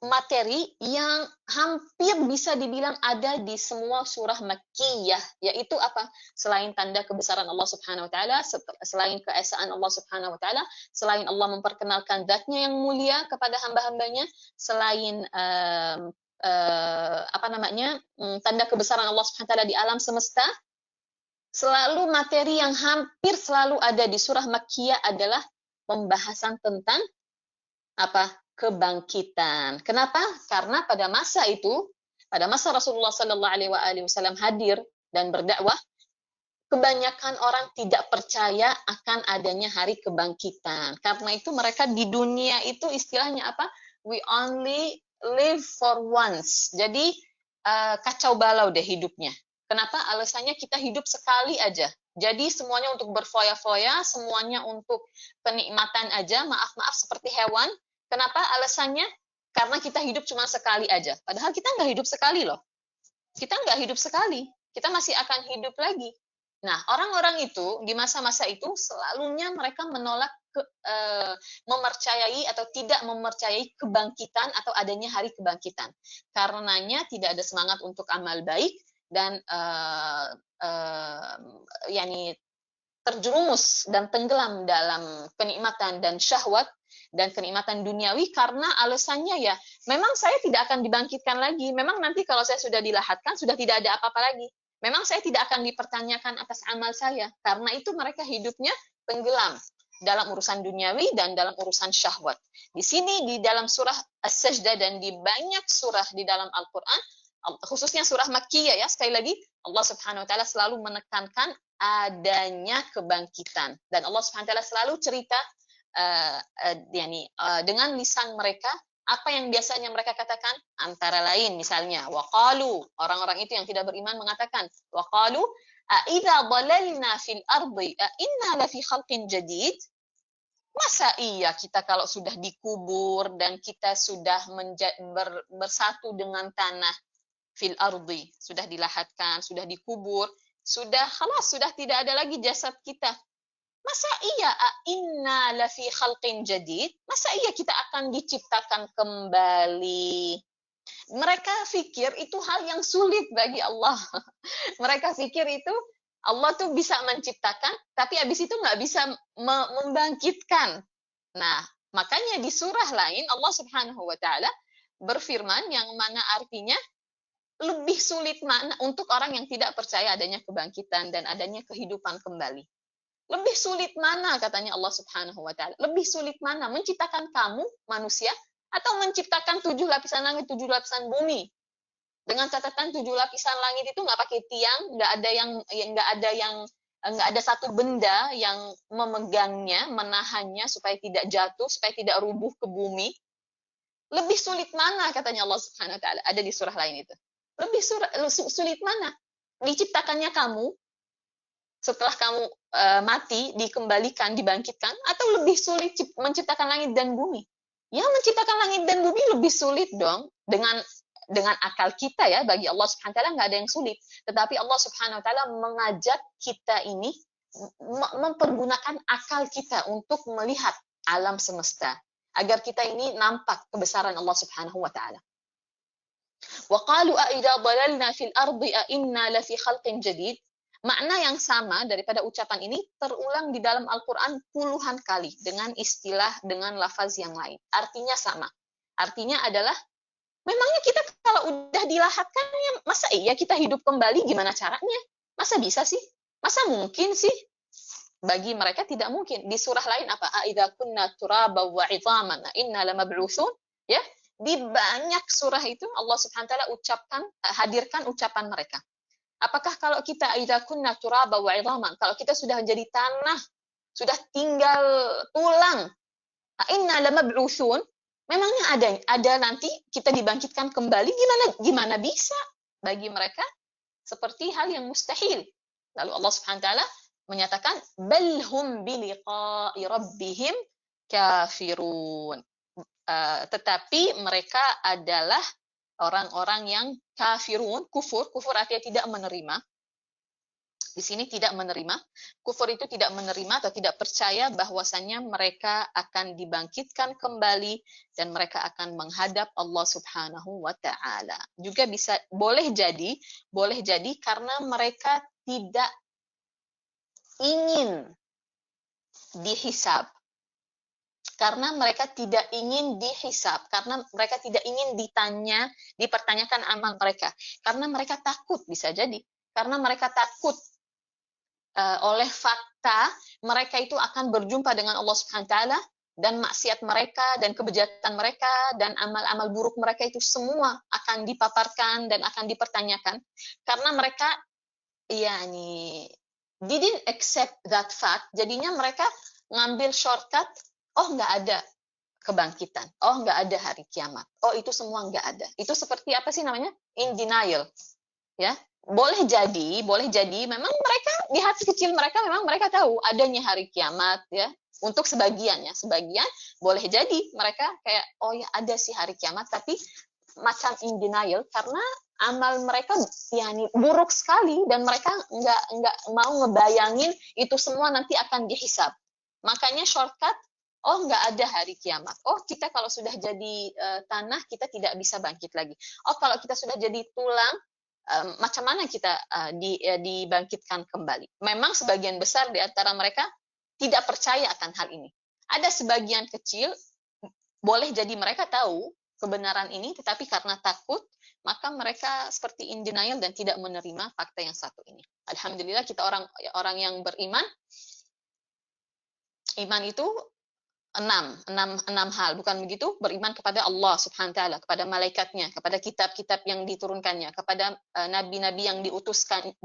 materi yang hampir bisa dibilang ada di semua surah Makkiyah, yaitu apa? Selain tanda kebesaran Allah Subhanahu wa taala, selain keesaan Allah Subhanahu wa taala, selain Allah memperkenalkan zat-Nya yang mulia kepada hamba-hambanya, selain tanda kebesaran Allah Subhanahu wa taala di alam semesta, selalu materi yang hampir selalu ada di surah Makkiyah adalah pembahasan tentang apa? Kebangkitan. Kenapa? Karena pada masa Rasulullah sallallahu alaihi wasallam hadir dan berdakwah, kebanyakan orang tidak percaya akan adanya hari kebangkitan. Karena itu mereka di dunia itu istilahnya apa? We only live for once. Jadi kacau balau deh hidupnya. Kenapa? Alasannya kita hidup sekali aja. Jadi semuanya untuk berfoya-foya, semuanya untuk kenikmatan aja, maaf-maaf seperti hewan. Kenapa? Alasannya karena kita hidup cuma sekali aja. Padahal kita nggak hidup sekali loh. Kita nggak hidup sekali. Kita masih akan hidup lagi. Nah, orang-orang itu di masa-masa itu selalunya mereka menolak mempercayai atau tidak mempercayai kebangkitan atau adanya hari kebangkitan. Karenanya tidak ada semangat untuk amal baik dan yakni terjerumus dan tenggelam dalam kenikmatan dan syahwat dan kenikmatan duniawi karena alasannya ya memang saya tidak akan dibangkitkan lagi, memang nanti kalau saya sudah dilahatkan sudah tidak ada apa-apa lagi, memang saya tidak akan dipertanyakan atas amal saya, karena itu mereka hidupnya tenggelam dalam urusan duniawi dan dalam urusan syahwat. Di sini di dalam surah As-Sajdah dan di banyak surah di dalam Al-Quran, khususnya surah Makkiyah ya, sekali lagi Allah Subhanahu wa taala selalu menekankan adanya kebangkitan, dan Allah Subhanahu wa taala selalu cerita dengan lisan mereka apa yang biasanya mereka katakan, antara lain misalnya waqalu, orang-orang itu yang tidak beriman mengatakan waqalu aidza dhalalna fil ardi a inna lafi khalqin jadid. Masa iya kita kalau sudah dikubur dan kita sudah bersatu dengan tanah, fil ardi, sudah dilahatkan, sudah dikubur, sudah tidak ada lagi jasad kita. Masa iya inna lafi khalqin jadid? Masa iya kita akan diciptakan kembali? Mereka pikir itu hal yang sulit bagi Allah. Mereka pikir itu Allah tuh bisa menciptakan, tapi habis itu nggak bisa membangkitkan. Nah, makanya di surah lain Allah Subhanahu wa taala berfirman yang mana artinya lebih sulit mana untuk orang yang tidak percaya adanya kebangkitan dan adanya kehidupan kembali. Lebih sulit mana katanya Allah Subhanahu wa taala? Lebih sulit mana menciptakan kamu manusia atau menciptakan 7 lapisan langit, 7 lapisan bumi? Dengan catatan 7 lapisan langit itu nggak pakai tiang, nggak ada satu benda yang memegangnya, menahannya supaya tidak jatuh, supaya tidak rubuh ke bumi. Lebih sulit mana katanya Allah Subhanahu wa taala? Ada di surah lain itu. Lebih sulit mana? Diciptakannya kamu setelah kamu mati, dikembalikan, dibangkitkan, atau lebih sulit menciptakan langit dan bumi? Ya, menciptakan langit dan bumi lebih sulit dong. Dengan akal kita ya, bagi Allah Subhanahu wa taala nggak ada yang sulit. Tetapi Allah Subhanahu wa taala mengajak kita ini mempergunakan akal kita untuk melihat alam semesta, agar kita ini nampak kebesaran Allah Subhanahu wa taala. Wa qalu a idza dhalalna fil ardi a inna lafi khalqin jadid. Makna yang sama daripada ucapan ini terulang di dalam Al-Quran puluhan kali dengan istilah, dengan lafaz yang lain. Artinya sama. Artinya adalah, memangnya kita kalau udah dilahatkan, ya masa iya kita hidup kembali, gimana caranya? Masa bisa sih? Masa mungkin sih? Bagi mereka tidak mungkin. Di surah lain apa? Aidza kunna turaba wa 'idhaman inna lamab'utsun. Ya, di banyak surah itu Allah Subhanahu wa taala hadirkan ucapan mereka. Apakah kalau kita idza kunna turaba wa 'idhaman, kalau kita sudah menjadi tanah, sudah tinggal tulang, inna lamab'utsun, memangnya ada nanti kita dibangkitkan kembali? Gimana bisa? Bagi mereka seperti hal yang mustahil. Lalu Allah Subhanahu wa taala menyatakan bal hum bi liqa'i rabbihim kafirun. Tetapi mereka adalah orang-orang yang kafirun, kufur artinya tidak menerima. Di sini tidak menerima. Kufur itu tidak menerima atau tidak percaya bahwasannya mereka akan dibangkitkan kembali dan mereka akan menghadap Allah Subhanahu wa taala. Juga boleh jadi karena mereka tidak ingin dihisab. Karena mereka tidak ingin dihisab, karena mereka tidak ingin dipertanyakan amal mereka, karena mereka takut, bisa jadi karena mereka takut oleh fakta mereka itu akan berjumpa dengan Allah Subhanahu wa taala, dan maksiat mereka dan kebejatan mereka dan amal-amal buruk mereka itu semua akan dipaparkan dan akan dipertanyakan, karena mereka didn't accept that fact. Jadinya mereka ngambil shortcut. Oh, nggak ada kebangkitan. Oh, nggak ada hari kiamat. Oh, itu semua nggak ada. Itu seperti apa sih namanya? In denial. Ya, boleh jadi memang mereka di hati kecil mereka memang mereka tahu adanya hari kiamat ya. Untuk sebagian boleh jadi mereka kayak oh ya ada sih hari kiamat, tapi macam in denial karena amal mereka yakni buruk sekali dan mereka nggak mau ngebayangin itu semua nanti akan dihisab. Makanya shortcut, oh nggak ada hari kiamat. Oh kita kalau sudah jadi tanah kita tidak bisa bangkit lagi. Oh kalau kita sudah jadi tulang macam mana kita dibangkitkan kembali. Memang sebagian besar di antara mereka tidak percaya akan hal ini. Ada sebagian kecil, boleh jadi mereka tahu kebenaran ini, tetapi karena takut, maka mereka seperti in denial dan tidak menerima fakta yang satu ini. Alhamdulillah kita orang yang beriman, iman itu enam hal, bukan begitu? Beriman kepada Allah subhanahu wa ta'ala, kepada malaikatnya, kepada kitab-kitab yang diturunkannya, kepada nabi-nabi yang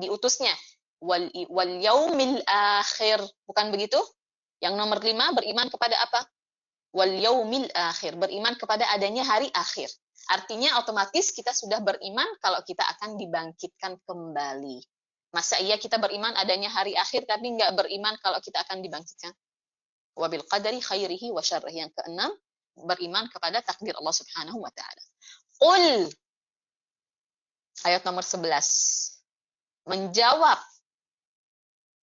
diutusnya, wal yaumil akhir, bukan begitu? Yang nomor 5, beriman kepada apa? Wal yaumil akhir, beriman kepada adanya hari akhir. Artinya otomatis kita sudah beriman kalau kita akan dibangkitkan kembali. Masa iya kita beriman adanya hari akhir tapi nggak beriman kalau kita akan dibangkitkan? Wabil qadari khairihi wa syarrihi. Yang keenam, beriman kepada takdir Allah Subhanahu wa taala. Qul, ayat nomor 11,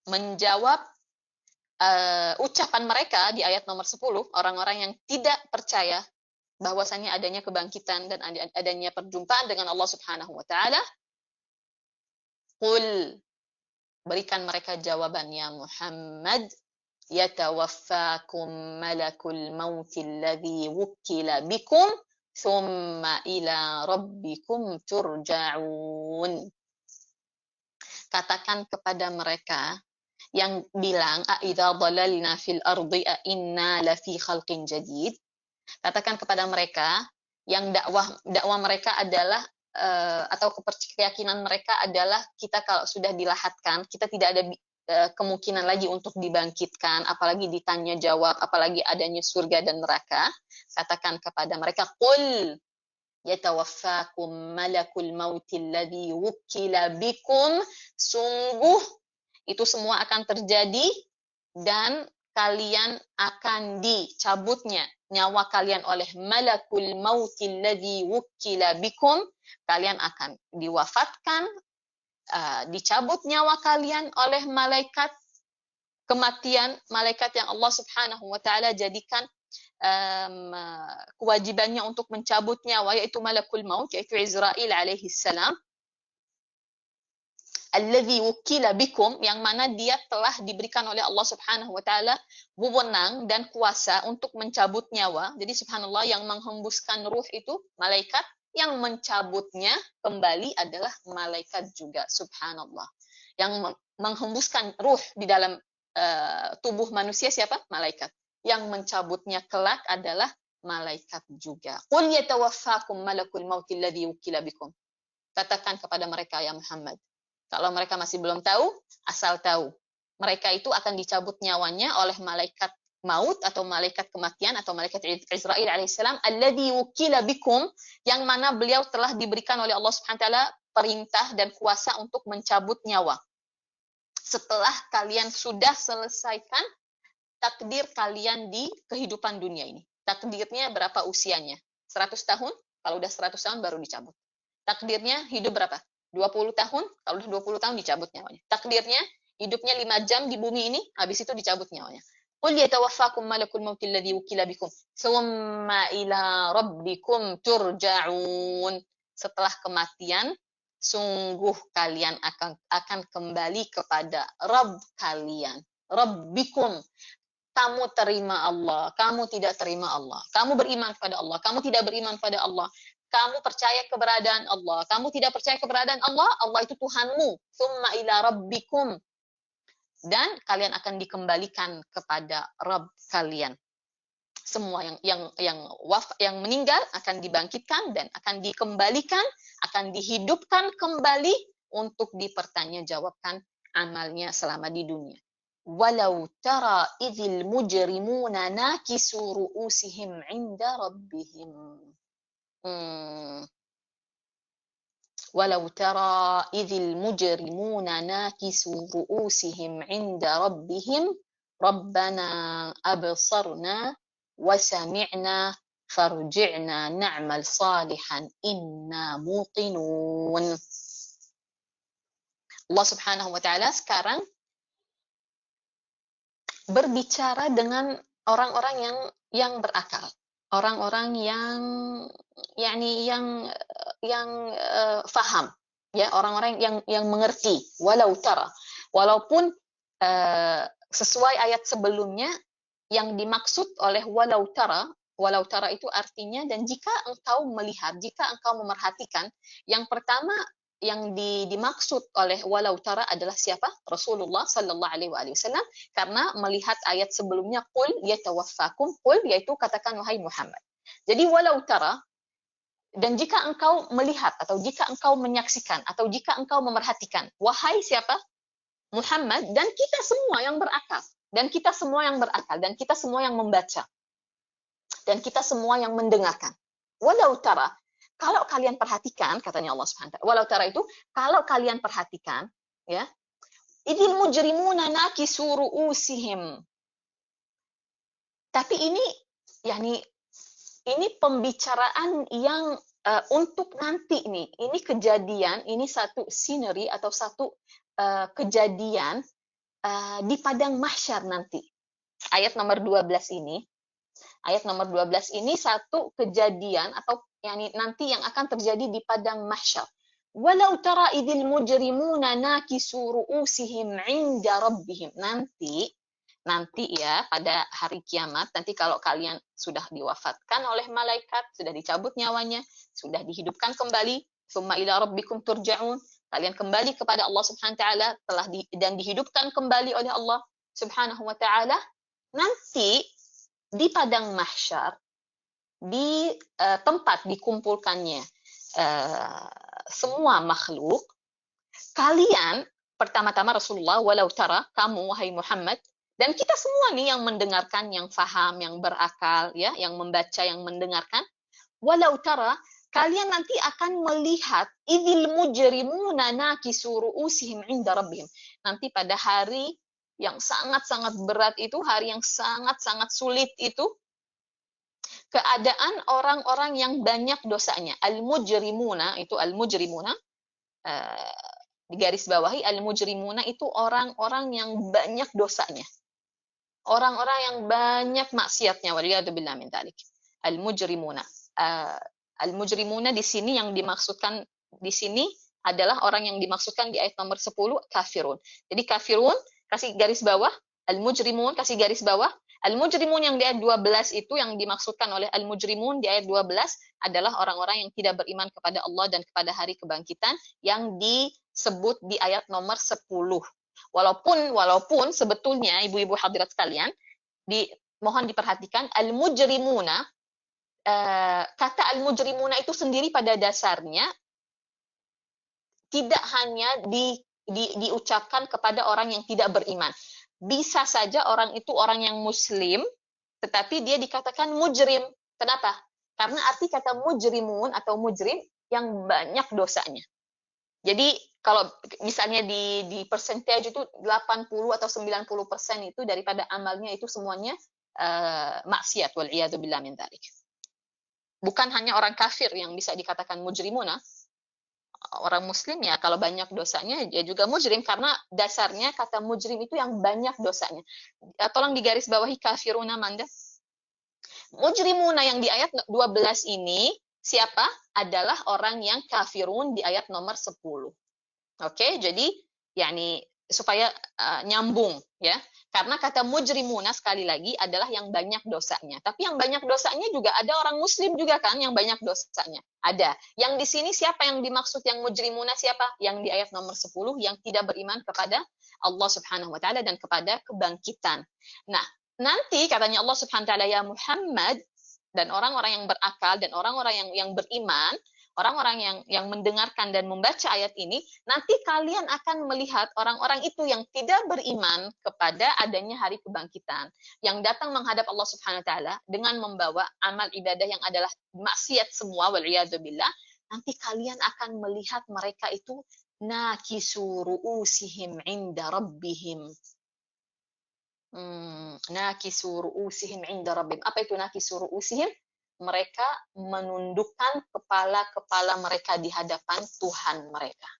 menjawab ucapan mereka di ayat nomor 10, orang-orang yang tidak percaya bahwasannya adanya kebangkitan dan adanya perjumpaan dengan Allah Subhanahu wa taala. Qul, berikan mereka jawaban ya Muhammad, yatawaffakum malakul mauti alladhi wukkila bikum thumma ila rabbikum turja'un. Katakan kepada mereka yang bilang aidza dhalalna fil ardi a inna lafi khalqin jadid. Katakan kepada mereka yang dakwah mereka adalah atau keyakinan mereka adalah kita kalau sudah dilahatkan kita tidak ada kemungkinan lagi untuk dibangkitkan, apalagi ditanya jawab, apalagi adanya surga dan neraka. Katakan kepada mereka, qul yatawaffakum malakul mauti alladhi wukkila bikum, sungguh itu semua akan terjadi dan kalian akan dicabutnya nyawa kalian oleh malakul mauti alladhi wukkila bikum, kalian akan diwafatkan, dicabut nyawa kalian oleh malaikat kematian, malaikat yang Allah Subhanahu wa taala jadikan kewajibannya untuk mencabut nyawa, yaitu malakul maut, yaitu Israil alaihi salam. Alladzi wukila bikum, yang mana dia telah diberikan oleh Allah Subhanahu wa taala wewenang dan kuasa untuk mencabut nyawa. Jadi subhanallah, yang menghembuskan ruh itu malaikat, yang mencabutnya kembali adalah malaikat juga, subhanallah. Yang menghembuskan ruh di dalam tubuh manusia siapa? Malaikat. Yang mencabutnya kelak adalah malaikat juga. Qul yatawaffakum malakul mauti alladzi wukila bikum. Katakan kepada mereka ya Muhammad, kalau mereka masih belum tahu, asal tahu. Mereka itu akan dicabut nyawanya oleh malaikat maut atau malaikat kematian atau malaikat Israil alaihissalam, alladzi wukila bikum, yang mana beliau telah diberikan oleh Allah Subhanahu wa taala perintah dan kuasa untuk mencabut nyawa. Setelah kalian sudah selesaikan takdir kalian di kehidupan dunia ini. Takdirnya berapa usianya? 100 tahun? Kalau udah 100 tahun baru dicabut. Takdirnya hidup berapa? 20 tahun, kalau udah 20 tahun dicabut nyawanya. Takdirnya hidupnya 5 jam di bumi ini, habis itu dicabut nyawanya. Qul yatawaffakum malakul mauti alladzi wukila bikum, tsumma ila rabbikum turja'un. Setelah kematian, sungguh kalian akan kembali kepada Rabb kalian. Rabbikum. Kamu terima Allah, kamu tidak terima Allah. Kamu beriman kepada Allah, kamu tidak beriman kepada Allah. Kamu percaya keberadaan Allah, kamu tidak percaya keberadaan Allah, Allah itu Tuhanmu. Tsumma ila rabbikum. Dan kalian akan dikembalikan kepada Rabb kalian. Semua yang meninggal akan dibangkitkan dan akan dikembalikan, akan dihidupkan kembali untuk dipertanggungjawabkan amalnya selama di dunia. Walau tara idzil mujrimuna nakisu ru'usihim 'inda rabbihim. walau tara idzil mujrimuna nakisu ru'usihim 'inda rabbihim rabbana absarna wa sami'na farji'na na'mal salihan inna muqinun. Allah Subhanahu wa taala sekarang berbicara dengan orang-orang yang berakal, orang-orang yang faham, ya, orang-orang yang mengerti. Walau tara, walaupun sesuai ayat sebelumnya yang dimaksud oleh walau tara itu artinya dan jika engkau melihat, jika engkau memerhatikan, yang pertama yang dimaksud oleh walau tara adalah siapa? Rasulullah sallallahu alaihi wasallam, karena melihat ayat sebelumnya qul yatawaffakum, qul yaitu katakan wahai Muhammad. Jadi walau tara, dan jika engkau melihat atau jika engkau menyaksikan atau jika engkau memerhatikan, wahai siapa? Muhammad, dan kita semua yang berakal, dan kita semua yang berakal, dan kita semua yang membaca, dan kita semua yang mendengarkan. Walau tara, kalau kalian perhatikan, katanya Allah Subhanahu wa taala, walau tara itu kalau kalian perhatikan, ya, idzil mujrimuna nakisu ru'usihim. Tapi ini pembicaraan yang untuk nanti nih. Ini kejadian, ini satu scenery atau satu kejadian di padang mahsyar nanti. Ayat nomor 12 ini satu kejadian atau nanti yang akan terjadi di padang mahsyar. Walau tara idzil mujrimuna nakisu ru'usihim 'inda rabbihim. Nanti ya, pada hari kiamat, nanti kalau kalian sudah diwafatkan oleh malaikat, sudah dicabut nyawanya, sudah dihidupkan kembali, summa ila rabbikum turja'un, kalian kembali kepada Allah Subhanahu wa taala dan dihidupkan kembali oleh Allah Subhanahu wa taala, nanti di padang mahsyar, di tempat dikumpulkannya semua makhluk, kalian pertama-tama Rasulullah, walau tara, kamu wahai Muhammad, dan kita semua nih yang mendengarkan, yang faham, yang berakal, ya, yang membaca, yang mendengarkan, walau tara, kalian nanti akan melihat idzil mujrimuna nakisu ru'usihim 'inda rabbihim. Nanti pada hari yang sangat-sangat berat itu, hari yang sangat-sangat sulit itu, keadaan orang-orang yang banyak dosanya. Al-mujrimuna itu di garis bawahi, al-mujrimuna itu orang-orang yang banyak dosanya. Orang-orang yang banyak maksiatnya, waliyadzubillah min dzalik. Al-mujrimuna. Al-mujrimuna di sini yang dimaksudkan di sini adalah orang yang dimaksudkan di ayat nomor 10, kafirun. Jadi kafirun kasih garis bawah, al-mujrimun kasih garis bawah. Al-mujrimun yang di ayat 12 itu yang dimaksudkan oleh al-mujrimun di ayat 12 adalah orang-orang yang tidak beriman kepada Allah dan kepada hari kebangkitan yang disebut di ayat nomor 10. Walaupun sebetulnya ibu-ibu hadirat sekalian, mohon diperhatikan, al-mujrimuna, kata al-mujrimuna itu sendiri pada dasarnya tidak hanya diucapkan kepada orang yang tidak beriman. Bisa saja orang itu orang yang muslim, tetapi dia dikatakan mujrim. Kenapa? Karena arti kata mujrimun atau mujrim yang banyak dosanya. Jadi kalau misalnya di persentage itu 80 atau 90% itu daripada amalnya itu semuanya maksiat, wal'iyadzubillah min dzalik. Bukan hanya orang kafir yang bisa dikatakan mujrimuna. Orang muslim ya kalau banyak dosanya dia juga mujrim, karena dasarnya kata mujrim itu yang banyak dosanya. Tolong digaris bawahi kafiruna, Manda. Mujrimuna yang di ayat 12 ini siapa? Adalah orang yang kafirun di ayat nomor 10. Oke, jadi supaya nyambung ya. Karena kata mujrimuna sekali lagi adalah yang banyak dosanya. Tapi yang banyak dosanya juga ada orang muslim juga kan yang banyak dosanya. Ada. Yang di sini siapa yang dimaksud yang mujrimuna siapa? Yang di ayat nomor 10 yang tidak beriman kepada Allah Subhanahu wa taala dan kepada kebangkitan. Nah, nanti katanya Allah Subhanahu wa taala, ya Muhammad, dan orang-orang yang berakal dan orang-orang yang beriman, orang-orang yang mendengarkan dan membaca ayat ini, nanti kalian akan melihat orang-orang itu yang tidak beriman kepada adanya hari kebangkitan, yang datang menghadap Allah Subhanahu wa taala dengan membawa amal ibadah yang adalah maksiat semua, wal'iyadzubillah. nanti kalian akan melihat mereka itu nakisu ru'usihim 'inda rabbihim. Nakisu ru'usihim 'inda rabbihim. Apa itu nakisu ru'usihim? Mereka menundukkan kepala-kepala mereka di hadapan Tuhan mereka.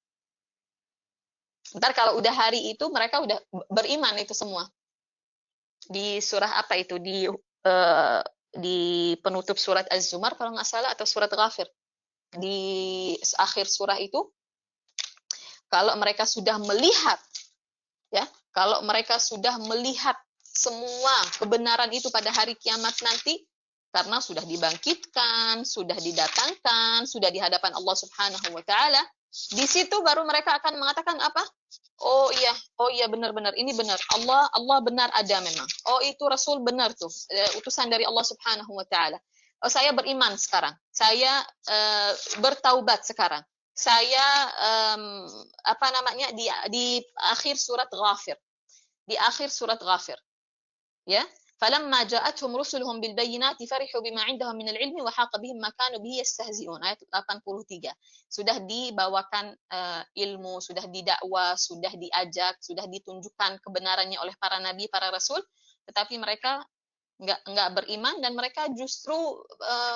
Ntar kalau udah hari itu mereka udah beriman itu semua. Di surah apa itu? Di penutup surat Az-Zumar kalau nggak salah, atau surat Ghafir. Di akhir surah itu, kalau mereka sudah melihat, ya, kalau mereka sudah melihat semua kebenaran itu pada hari kiamat nanti, karena sudah dibangkitkan, sudah didatangkan, sudah di hadapan Allah Subhanahu wa taala, di situ baru mereka akan mengatakan apa? Oh iya benar-benar ini benar. Allah benar ada memang. Oh itu Rasul benar tuh, utusan dari Allah Subhanahu wa taala. Oh saya beriman sekarang. Saya bertaubat sekarang. Saya apa namanya di akhir surat Ghafir. Di akhir surat Ghafir. Ya. فَلَمَّا جَاءَتْهُمْ رُسُلُهُمْ بِالْبَيِّنَاتِ فَرِحُوا بِمَا عِندَهُمْ مِنَ الْعِلْمِ وَحَاقَ بِهِمْ مَا كَانُوا بِهِ يَسْتَهْزِئُونَ. Ayat 83. Sudah dibawakan ilmu, sudah didakwa, sudah diajak, sudah ditunjukkan kebenarannya oleh para nabi, para rasul, tetapi mereka enggak beriman, dan mereka justru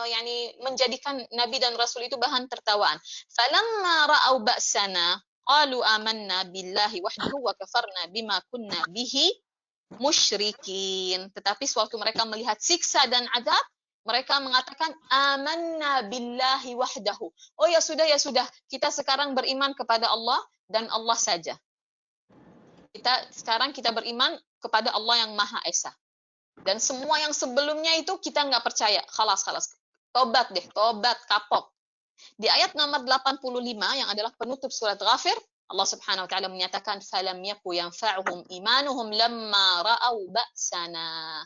yani menjadikan nabi dan rasul itu bahan tertawaan. فَلَمَّا رَأَوْا بَأْسَنَا قَالُوا آمَنَّا بِاللَّهِ وَحْدَهُ وَكَفَرْنَا بِمَا كُنَّا بِهِ musyrikin. Tetapi sewaktu mereka melihat siksa dan azab, mereka mengatakan amanna billahi wahdahu. Oh ya sudah, kita sekarang beriman kepada Allah dan Allah saja. Sekarang kita beriman kepada Allah yang Maha Esa. Dan semua yang sebelumnya itu kita nggak percaya. Khalas. Tobat deh, tobat kapok. Di ayat nomor 85 yang adalah penutup surat Ghafir, Allah Subhanahu wa taala menyatakan falam yaku yanfa'uhum imanuhum lamma ra'au ba'sana.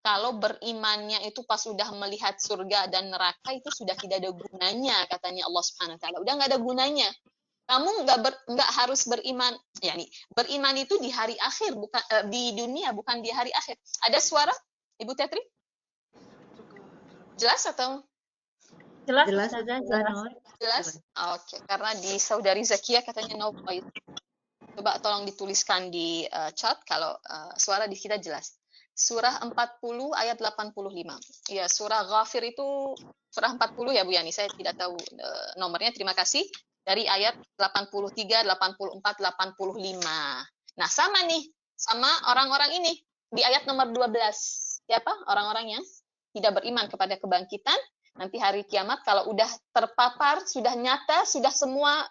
Kalau berimannya itu pas sudah melihat surga dan neraka itu sudah tidak ada gunanya, katanya Allah Subhanahu wa taala. Udah nggak ada gunanya. Kamu nggak harus beriman, yakni beriman itu di hari akhir, bukan di dunia, bukan di hari akhir. Ada suara Ibu Tetri? Jelas atau? Jelas, Jelas, Ustazah, Ustazah jelas. Nur. Jelas? Oke, karena di Saudari Zakia katanya no voice. Coba tolong dituliskan di chat kalau suara di kita jelas. Surah 40 ayat 85. Ya, surah Ghafir itu surah 40 ya Bu Yani. Saya tidak tahu nomornya. Terima kasih. Dari ayat 83, 84, 85. Nah, sama nih sama orang-orang ini di ayat nomor 12. Siapa? Orang-orang yang tidak beriman kepada kebangkitan. Nanti hari kiamat kalau udah terpapar, sudah nyata, sudah semua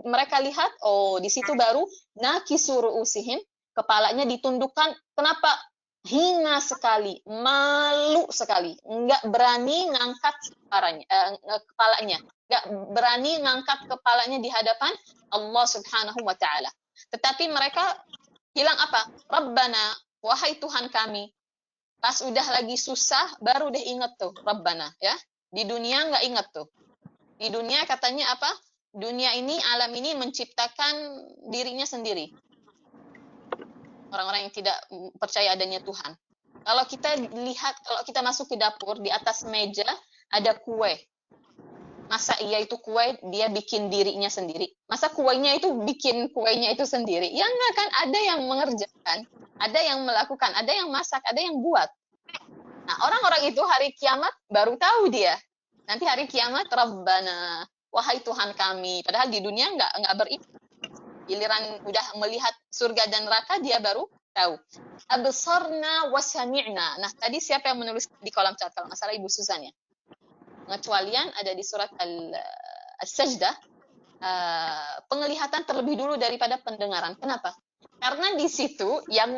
mereka lihat, oh di situ baru nakisu ru'usihim, kepalanya ditundukkan. Kenapa? Hina sekali, malu sekali, nggak berani ngangkat kepalanya, nggak berani ngangkat kepalanya di hadapan Allah Subhanahu wa taala. Tetapi mereka bilang apa? Rabbana, wahai Tuhan kami. Pas udah lagi susah baru deh inget tuh Rabbana, ya. Di dunia nggak inget tuh. Di dunia katanya apa? Dunia ini, alam ini menciptakan dirinya sendiri. Orang-orang yang tidak percaya adanya Tuhan. Kalau kita lihat, kalau kita masuk ke dapur, di atas meja ada kue. Masa iya itu kue dia bikin dirinya sendiri? Masa kuenya itu bikin kuenya itu sendiri? Ya enggak kan, ada yang mengerjakan, ada yang melakukan, ada yang masak, ada yang buat. Nah, orang-orang itu hari kiamat baru tahu dia. Nanti hari kiamat, Rabbana, wahai Tuhan kami. Padahal di dunia nggak beriman. Giliran udah melihat surga dan neraka, dia baru tahu. Absarna wa sami'na. Nah, tadi siapa yang menulis di kolom chat? Kalau nggak salah Ibu Susan ya. Pengecualian ada di surat As-Sajdah. Penglihatan terlebih dulu daripada pendengaran. Kenapa? Karena di situ yang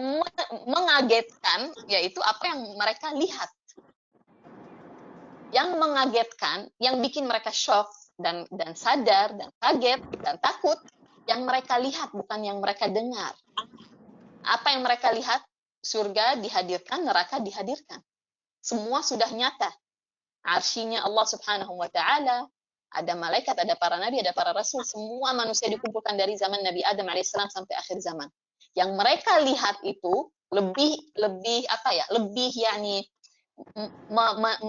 mengagetkan yaitu apa yang mereka lihat. Yang mengagetkan, yang bikin mereka shock dan sadar dan kaget dan takut, yang mereka lihat bukan yang mereka dengar. Apa yang mereka lihat? Surga dihadirkan, neraka dihadirkan. Semua sudah nyata. Arsy-Nya Allah Subhanahu wa taala, ada malaikat, ada para nabi, ada para rasul, semua manusia dikumpulkan dari zaman Nabi Adam alaihissalam sampai akhir zaman. Yang mereka lihat itu lebih apa ya? Lebih yakni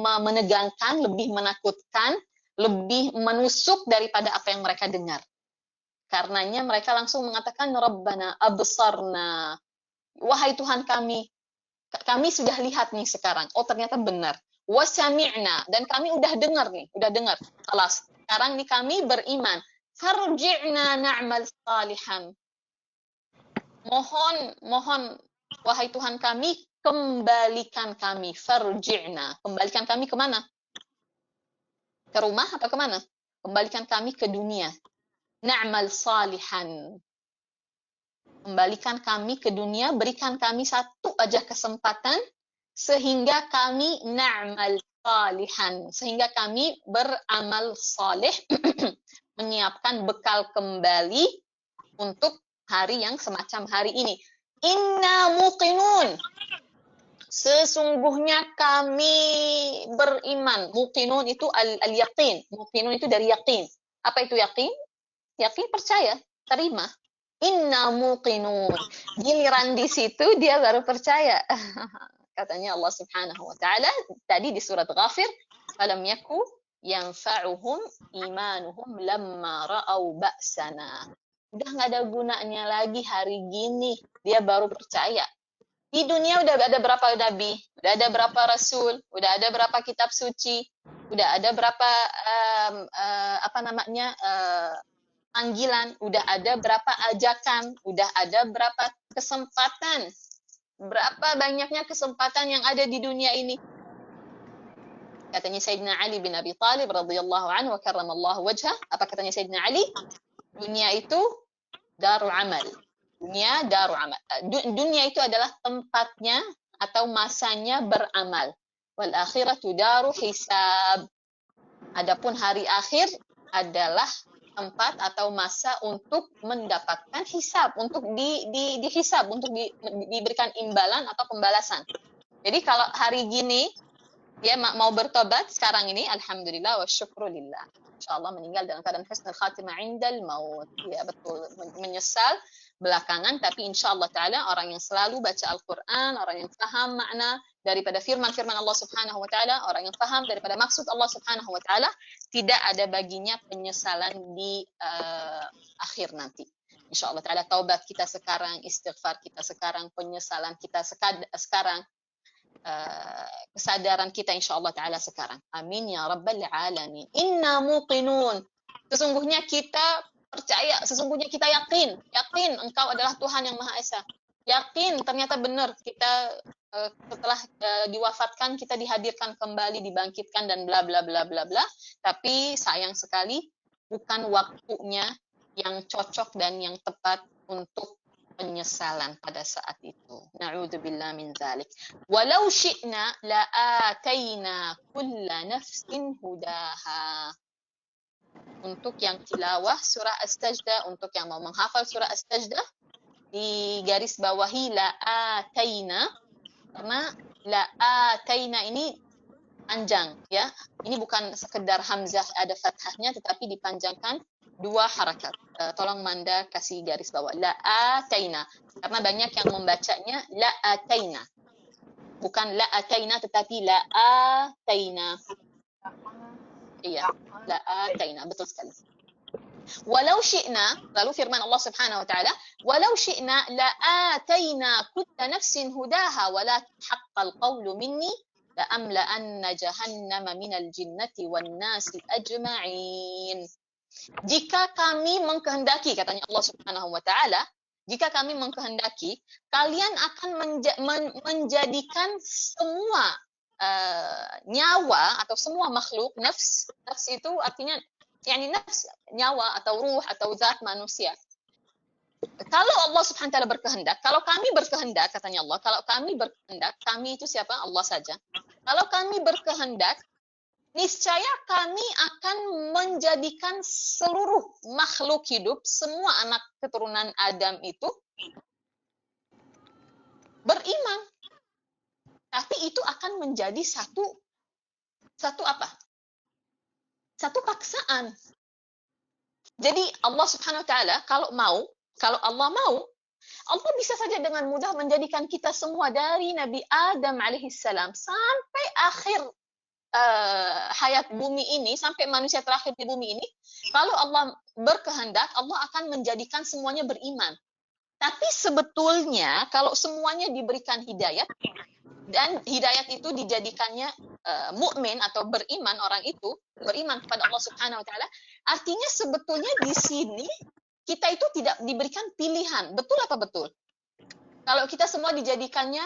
menegangkan, lebih menakutkan, lebih menusuk daripada apa yang mereka dengar. Karenanya mereka langsung mengatakan, Rabbana absarna. Wahai Tuhan kami sudah lihat nih sekarang. Oh, ternyata benar. Wasami'na, dan kami udah dengar nih, udah dengar. Kelas. Sekarang nih kami beriman. Farji'na na'mal salihan. Mohon, wahai Tuhan kami, kembalikan kami. Farji'na. Kembalikan kami kemana? Ke rumah atau kemana? Kembalikan kami ke dunia. Na'mal salihan. Kembalikan kami ke dunia, berikan kami satu aja kesempatan, sehingga kami na'mal salihan. Sehingga kami beramal saleh, menyiapkan bekal kembali untuk hari yang semacam hari ini. Inna muqinun. Sesungguhnya kami beriman. Muqinun itu al-yaqin. Muqinun itu dari yakin. Apa itu yakin? Yakin percaya, terima. Inna muqinun. Giliran di situ dia baru percaya. Katanya Allah Subhanahu wa taala tadi di surat Ghafir, falam yaku yanfa'uhum imanuhum lamma ra'au ba'sana. Udah nggak ada gunanya lagi hari gini, dia baru percaya. Di dunia udah ada berapa nabi, udah ada berapa rasul, udah ada berapa kitab suci, udah ada berapa panggilan, udah ada berapa ajakan, udah ada berapa kesempatan, berapa banyaknya kesempatan yang ada di dunia ini. Katanya Sayyidina Ali bin Abi Thalib radhiyallahu anhu wa karramallahu wajhah. Apa katanya Sayyidina Ali? Dunia itu darul amal. Dunia darul amal. Dunia itu adalah tempatnya atau masanya beramal. Wal akhiratu daru hisab. Adapun hari akhir adalah tempat atau masa untuk mendapatkan hisab, untuk dihisab, untuk diberikan imbalan atau pembalasan. Jadi kalau hari gini dia mau bertobat sekarang ini, alhamdulillah wa syukrulillah. Insyaallah meninggal dalam keadaan husnul khatimah indal maut. Ya betul, menyesal belakangan, tapi insyaallah taala orang yang selalu baca Al-Qur'an, orang yang paham makna daripada firman-firman Allah Subhanahu wa taala, orang yang paham daripada maksud Allah Subhanahu wa taala, tidak ada baginya penyesalan di akhir nanti. Insyaallah taala taubat kita sekarang, istighfar kita sekarang, penyesalan kita sekarang, kesadaran kita insyaallah taala sekarang. Amin ya rabbal alamin. Inna muqinun. Sesungguhnya kita percaya, sesungguhnya kita yakin engkau adalah Tuhan yang Maha Esa. Yakin ternyata benar kita setelah diwafatkan kita dihadirkan kembali, dibangkitkan dan bla bla bla bla bla. Tapi sayang sekali bukan waktunya yang cocok dan yang tepat untuk penyesalan pada saat itu. Na'udzubillah min dzalik. Walau syi'na la'ataina kulla nafsin hudaha. Untuk yang tilawah surah As-Sajdah, untuk yang mau menghafal surah As-Sajdah, di garis bawahi la'ataina, karena la'ataina ini panjang ya. Ini bukan sekedar hamzah ada fathahnya, tetapi dipanjangkan 2 harakat. Tolong Manda kasih garis bawah. La'ataina. Karena banyak yang membacanya la'ataina. Bukan la'ataina tetapi la'ataina. Iya, la'ataina. Betul sekali. Walau syi'na, lalu firman Allah Subhanahu wa taala, walau syi'na la'ataina kulla nafsin hudaha walakin haqqal qawlu minni la'amla'anna jahannama minal jinnati wan nasi ajma'in. Jika kami mengkehendaki, katanya Allah Subhanahu wa taala, jika kami mengkehendaki, kalian akan menjadikan semua nyawa atau semua makhluk, nafs itu artinya nafs, nyawa atau ruh atau zat manusia. Kalau Allah Subhanahu wa taala berkehendak, kalau kami berkehendak, katanya Allah, kalau kami berkehendak, kami itu siapa? Allah saja. Kalau kami berkehendak, niscaya kami akan menjadikan seluruh makhluk hidup, semua anak keturunan Adam itu beriman. Tapi itu akan menjadi satu apa? Satu paksaan. Jadi Allah Subhanahu wa taala kalau Allah mau, Allah bisa saja dengan mudah menjadikan kita semua dari Nabi Adam alaihissalam sampai akhir hayat bumi ini, sampai manusia terakhir di bumi ini, kalau Allah berkehendak, Allah akan menjadikan semuanya beriman. Tapi sebetulnya kalau semuanya diberikan hidayat, dan hidayat itu dijadikannya mukmin atau beriman, orang itu beriman kepada Allah Subhanahu wa taala, artinya sebetulnya di sini kita itu tidak diberikan pilihan. Betul apa betul? Kalau kita semua dijadikannya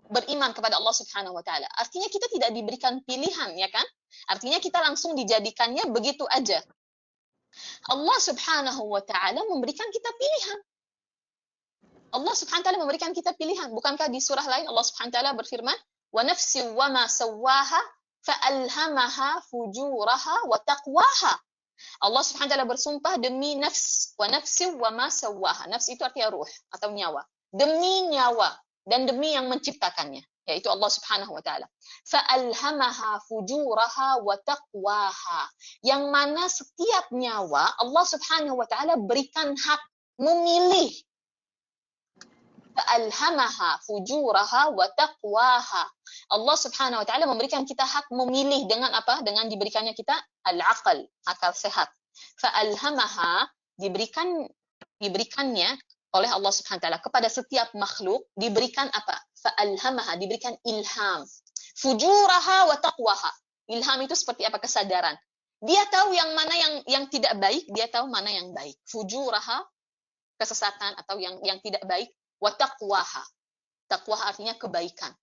beriman kepada Allah Subhanahu wa taala, artinya kita tidak diberikan pilihan, ya kan? Artinya kita langsung dijadikannya begitu aja. Allah Subhanahu wa taala memberikan kita pilihan. Allah Subhanahu wa taala memberikan kita pilihan. Bukankah di surah lain Allah Subhanahu wa taala berfirman, "Wa nafsin wa ma sawwaha fa'alhamaha fujuraha wa taqwaha." Allah Subhanahu wa taala bersumpah demi nafs, wa nafsin wa ma sawwaha. Nafs itu artinya ruh atau nyawa. Demi nyawa dan demi yang menciptakannya, yaitu Allah Subhanahu wa taala. Fa'alhamaha fujuraha wa taqwaha. Yang mana setiap nyawa Allah Subhanahu wa taala berikan hak memilih. Fa'alhamaha fujuraha wa taqwaha. Allah Subhanahu wa taala memberikan kita hak memilih dengan apa? Dengan diberikannya kita al-aql, akal sehat. Fa'alhamaha, diberikannya oleh Allah Subhanahu wa taala kepada setiap makhluk, diberikan apa? Fa'alhamaha, diberikan ilham. Fujuraha wa taqwaha. Ilham itu seperti apa? Kesadaran. Dia tahu yang mana yang tidak baik, dia tahu mana yang baik. Fujuraha, kesesatan atau yang tidak baik. Wa taqwaha. Taqwaha artinya kebaikan.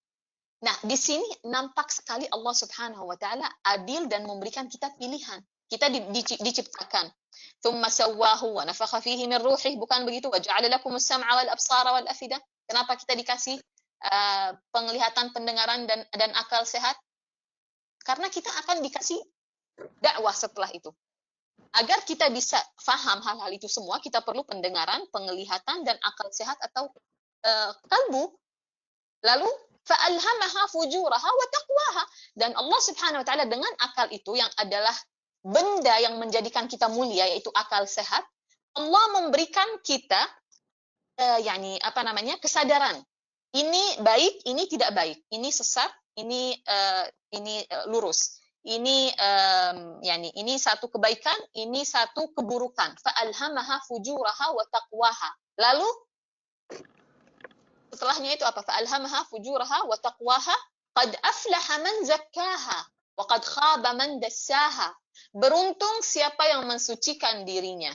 Nah, di sini nampak sekali Allah Subhanahu wa taala adil dan memberikan kita pilihan. Kita diciptakan. Tsumma sawwahu wa nafakha fihi min ruhih, bukan begitu? Wa ja'ala lakumus sam'a wal absara wal afida. Kenapa kita dikasih penglihatan, pendengaran dan akal sehat? Karena kita akan dikasih dakwah setelah itu. Agar kita bisa faham hal-hal itu semua, kita perlu pendengaran, penglihatan, dan akal sehat atau kalbu. Lalu fa'alhamaha fujuraha wa taqwaha. Dan Allah Subhanahu wa taala dengan akal itu yang adalah benda yang menjadikan kita mulia, yaitu akal sehat, Allah memberikan kita kesadaran. Ini baik, ini tidak baik. Ini sesat, ini lurus. Ini ini satu kebaikan, ini satu keburukan. Fa'alhamaha fujuraha wa taqwaha. Lalu setelahnya itu apa? Fa'alhamaha fujuraha wa taqwaha. Qad aflaha man zakkaha wa qad khaba man dassaha. Beruntung siapa yang mensucikan dirinya.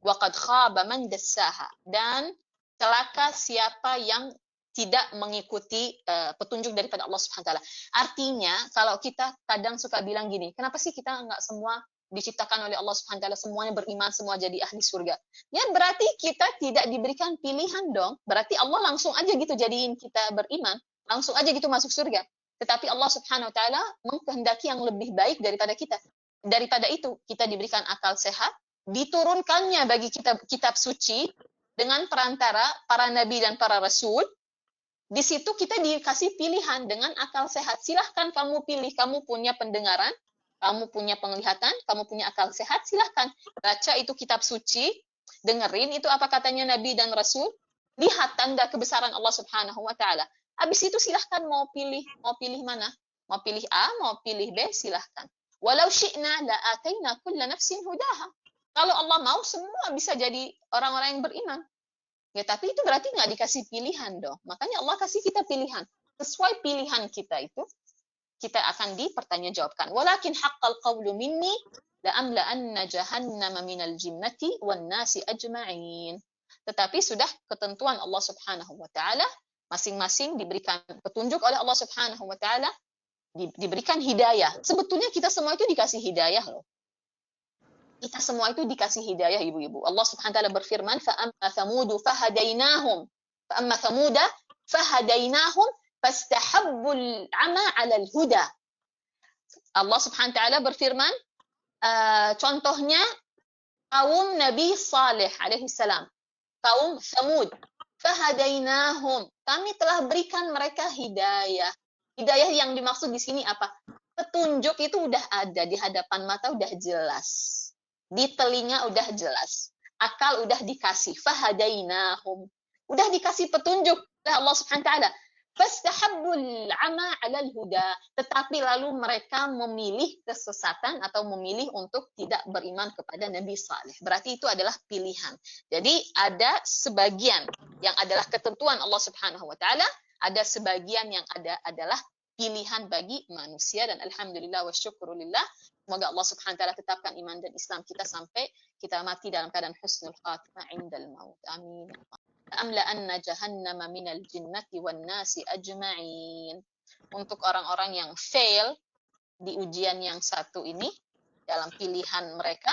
Wa qad khaba man dassaha. Dan celaka siapa yang tidak mengikuti petunjuk daripada Allah Subhanahu wa taala. Artinya, kalau kita kadang suka bilang gini, kenapa sih kita nggak semua diciptakan oleh Allah Subhanahu wa taala semuanya beriman, semua jadi ahli surga? Ya berarti kita tidak diberikan pilihan dong. Berarti Allah langsung aja gitu jadiin kita beriman, langsung aja gitu masuk surga. Tetapi Allah Subhanahu wa taala mengkehendaki yang lebih baik daripada kita. Daripada itu, kita diberikan akal sehat, diturunkannya bagi kita kitab suci dengan perantara para nabi dan para rasul. Di situ kita dikasih pilihan dengan akal sehat. Silahkan kamu pilih, kamu punya pendengaran, kamu punya penglihatan, kamu punya akal sehat, silahkan. Baca itu kitab suci, dengerin itu apa katanya Nabi dan Rasul, lihat tanda kebesaran Allah Subhanahu wa taala. Habis itu silahkan mau pilih mana? Mau pilih A, mau pilih B, silahkan. Walau syi'na la ataina kulla nafsin hudaha. Kalau Allah mau, semua bisa jadi orang-orang yang beriman. Ya, tapi itu berarti nggak dikasih pilihan dong. Makanya Allah kasih kita pilihan. Sesuai pilihan kita itu, kita akan dipertanggungjawabkan. Walakin haqqal qawlu minni la'amla'anna jahannama minal jinnati wan nasi ajma'in. Tetapi sudah ketentuan Allah Subhanahu wa taala, masing-masing diberikan petunjuk oleh Allah Subhanahu wa taala, diberikan hidayah. Sebetulnya kita semua itu dikasih hidayah loh. Kita semua itu dikasih hidayah, ibu-ibu. Allah Subhanahu wa taala berfirman, "Fa'amma thamudu fahadainahum." Fa'amma thamuda fahadainahum fastahabbul 'ama 'alal huda. Allah Subhanahu wa taala berfirman, contohnya kaum Nabi Saleh alaihi salam, kaum Thamud. Fahadainahum. Kami telah berikan mereka hidayah. Hidayah yang dimaksud di sini apa? Petunjuk itu udah ada di hadapan mata, udah jelas. Di telinga udah jelas, akal udah dikasih, fahadainahum, udah dikasih petunjuk oleh Allah Subhanahu wa taala. Fastahabbul 'ama 'alal huda, tetapi lalu mereka memilih kesesatan atau memilih untuk tidak beriman kepada Nabi Saleh. Berarti itu adalah pilihan. Jadi ada sebagian yang adalah ketentuan Allah Subhanahu wa taala, ada sebagian yang adalah pilihan bagi manusia, dan alhamdulillah wa syukurulillah, semoga Allah Subhanahu wa taala tetapkan iman dan Islam kita sampai kita mati dalam keadaan husnul khatimah indal maut. Amin. Amla'anna jahannama minal jinnati wan nasi ajma'in. Untuk orang-orang yang fail di ujian yang satu ini dalam pilihan mereka,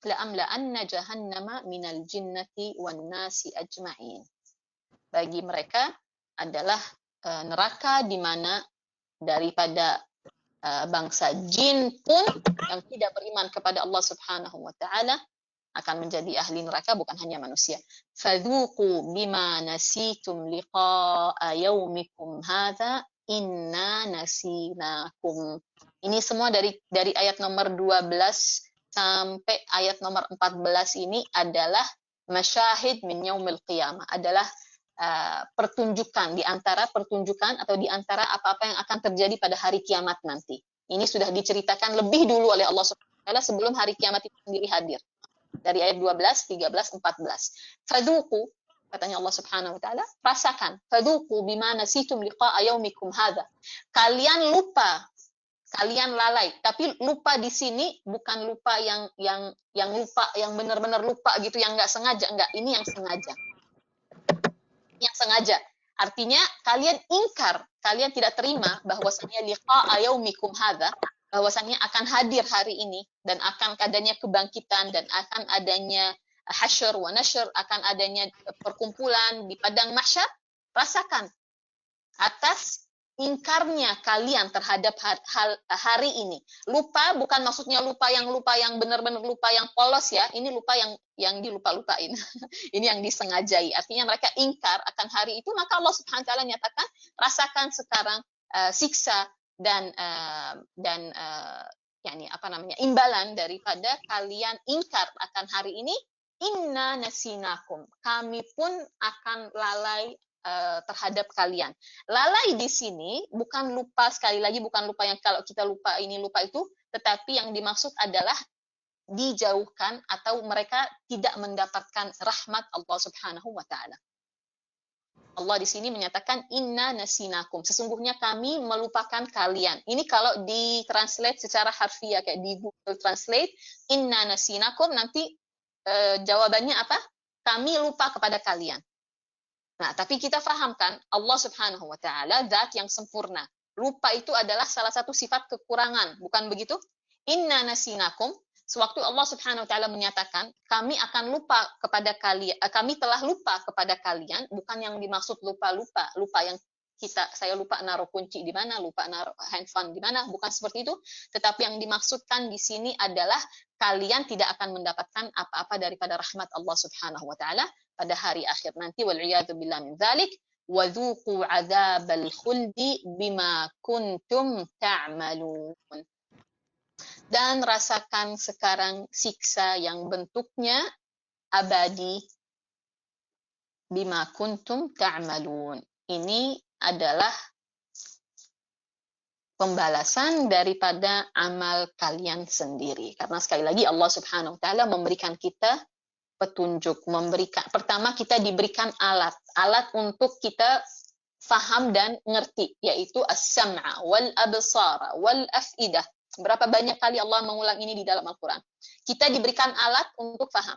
la'amla'anna jahannama minal jinnati wan nasi ajma'in. Bagi mereka adalah neraka di mana daripada bangsa jin pun yang tidak beriman kepada Allah Subhanahu wa taala akan menjadi ahli neraka, bukan hanya manusia. Fadzuqu bima nasitum liqa'a yaumikum hadza inna nasinakum. Ini semua dari ayat nomor 12 sampai ayat nomor 14 ini adalah masyahid min yaumil qiyamah, adalah pertunjukan di antara apa-apa yang akan terjadi pada hari kiamat nanti. Ini sudah diceritakan lebih dulu oleh Allah Subhanahu wa taala sebelum hari kiamat itu sendiri hadir. Dari ayat 12, 13, 14. Fadzuqu, katanya Allah Subhanahu wa taala, rasakan. Fadzuqu bima nasitum liqa'a yaumikum hadza. Kalian lupa, kalian lalai. Tapi lupa di sini bukan lupa yang lupa yang benar-benar lupa gitu, yang enggak sengaja, enggak. Ini yang sengaja. Yang sengaja. Artinya kalian ingkar, kalian tidak terima bahwasanya liqa'a yaumikum hadza, bahwasanya akan hadir hari ini dan akan adanya kebangkitan dan akan adanya hasyr wa nasyr, akan adanya perkumpulan di padang mahsyar. Rasakan atas ingkarnya kalian terhadap hari ini. Lupa bukan maksudnya lupa yang benar-benar lupa yang polos ya. Ini lupa yang dilupa-lupain. Ini yang disengajai. Artinya mereka ingkar akan hari itu, maka Allah Subhanahu wa taala nyatakan, rasakan sekarang siksa dan imbalan daripada kalian ingkar akan hari ini. Inna nasinakum, kami pun akan lalai terhadap kalian. Lalai di sini bukan lupa, sekali lagi bukan lupa yang kalau kita lupa ini lupa itu, tetapi yang dimaksud adalah dijauhkan atau mereka tidak mendapatkan rahmat Allah Subhanahu wa taala. Allah di sini menyatakan inna nasinakum, sesungguhnya kami melupakan kalian. Ini kalau ditranslate secara harfiah kayak di Google Translate, inna nasinakum, nanti jawabannya apa? Kami lupa kepada kalian. Nah, tapi kita fahamkan Allah Subhanahu wa taala zat yang sempurna. Lupa itu adalah salah satu sifat kekurangan, bukan begitu? Inna nasinakum, sewaktu Allah Subhanahu wa taala menyatakan kami akan lupa kepada kalian, kami telah lupa kepada kalian, bukan yang dimaksud lupa yang saya lupa naruh kunci di mana, lupa naruh handphone di mana, bukan seperti itu, tetapi yang dimaksudkan di sini adalah kalian tidak akan mendapatkan apa-apa daripada rahmat Allah Subhanahu wa taala pada hari akhir nanti. Wal iyadu billah min dzalik. Wa dzuqu 'adzabal khuldi bima kuntum ta'malun. Dan rasakan sekarang siksa yang bentuknya abadi, bima kuntum ta'malun. Ini adalah pembalasan daripada amal kalian sendiri. Karena sekali lagi Allah Subhanahu wa taala memberikan kita petunjuk, pertama kita diberikan alat untuk kita faham dan ngerti, yaitu as-sam'a wal absara wal af'idah. Berapa banyak kali Allah mengulang ini di dalam Al-Qur'an. Kita diberikan alat untuk faham.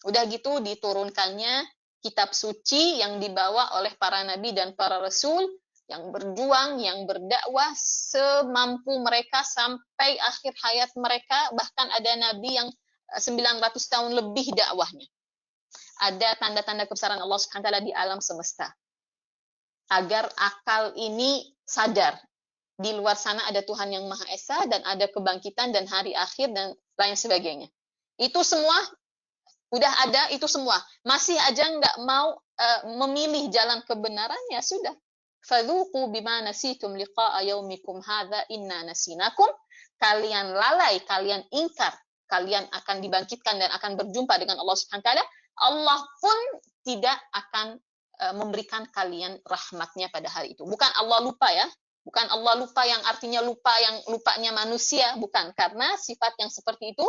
Udah gitu diturunkannya kitab suci yang dibawa oleh para nabi dan para rasul yang berjuang, yang berdakwah semampu mereka sampai akhir hayat mereka. Bahkan ada nabi yang 900 tahun lebih dakwahnya. Ada tanda-tanda kebesaran Allah Subhanahu wa taala di alam semesta. Agar akal ini sadar di luar sana ada Tuhan yang Maha Esa dan ada kebangkitan dan hari akhir dan lain sebagainya. Itu semua udah ada, itu semua. Masih aja nggak mau memilih jalan kebenaran, ya sudah. Fadzuqu bima nasitum liqa'a yaumikum hadza inna nasinakum. Kalian lalai, kalian ingkar, kalian akan dibangkitkan dan akan berjumpa dengan Allah Subhanahu wa taala. Allah pun tidak akan memberikan kalian rahmatnya pada hari itu. Bukan Allah lupa ya, bukan Allah lupa yang artinya lupa yang lupanya manusia, bukan, karena sifat yang seperti itu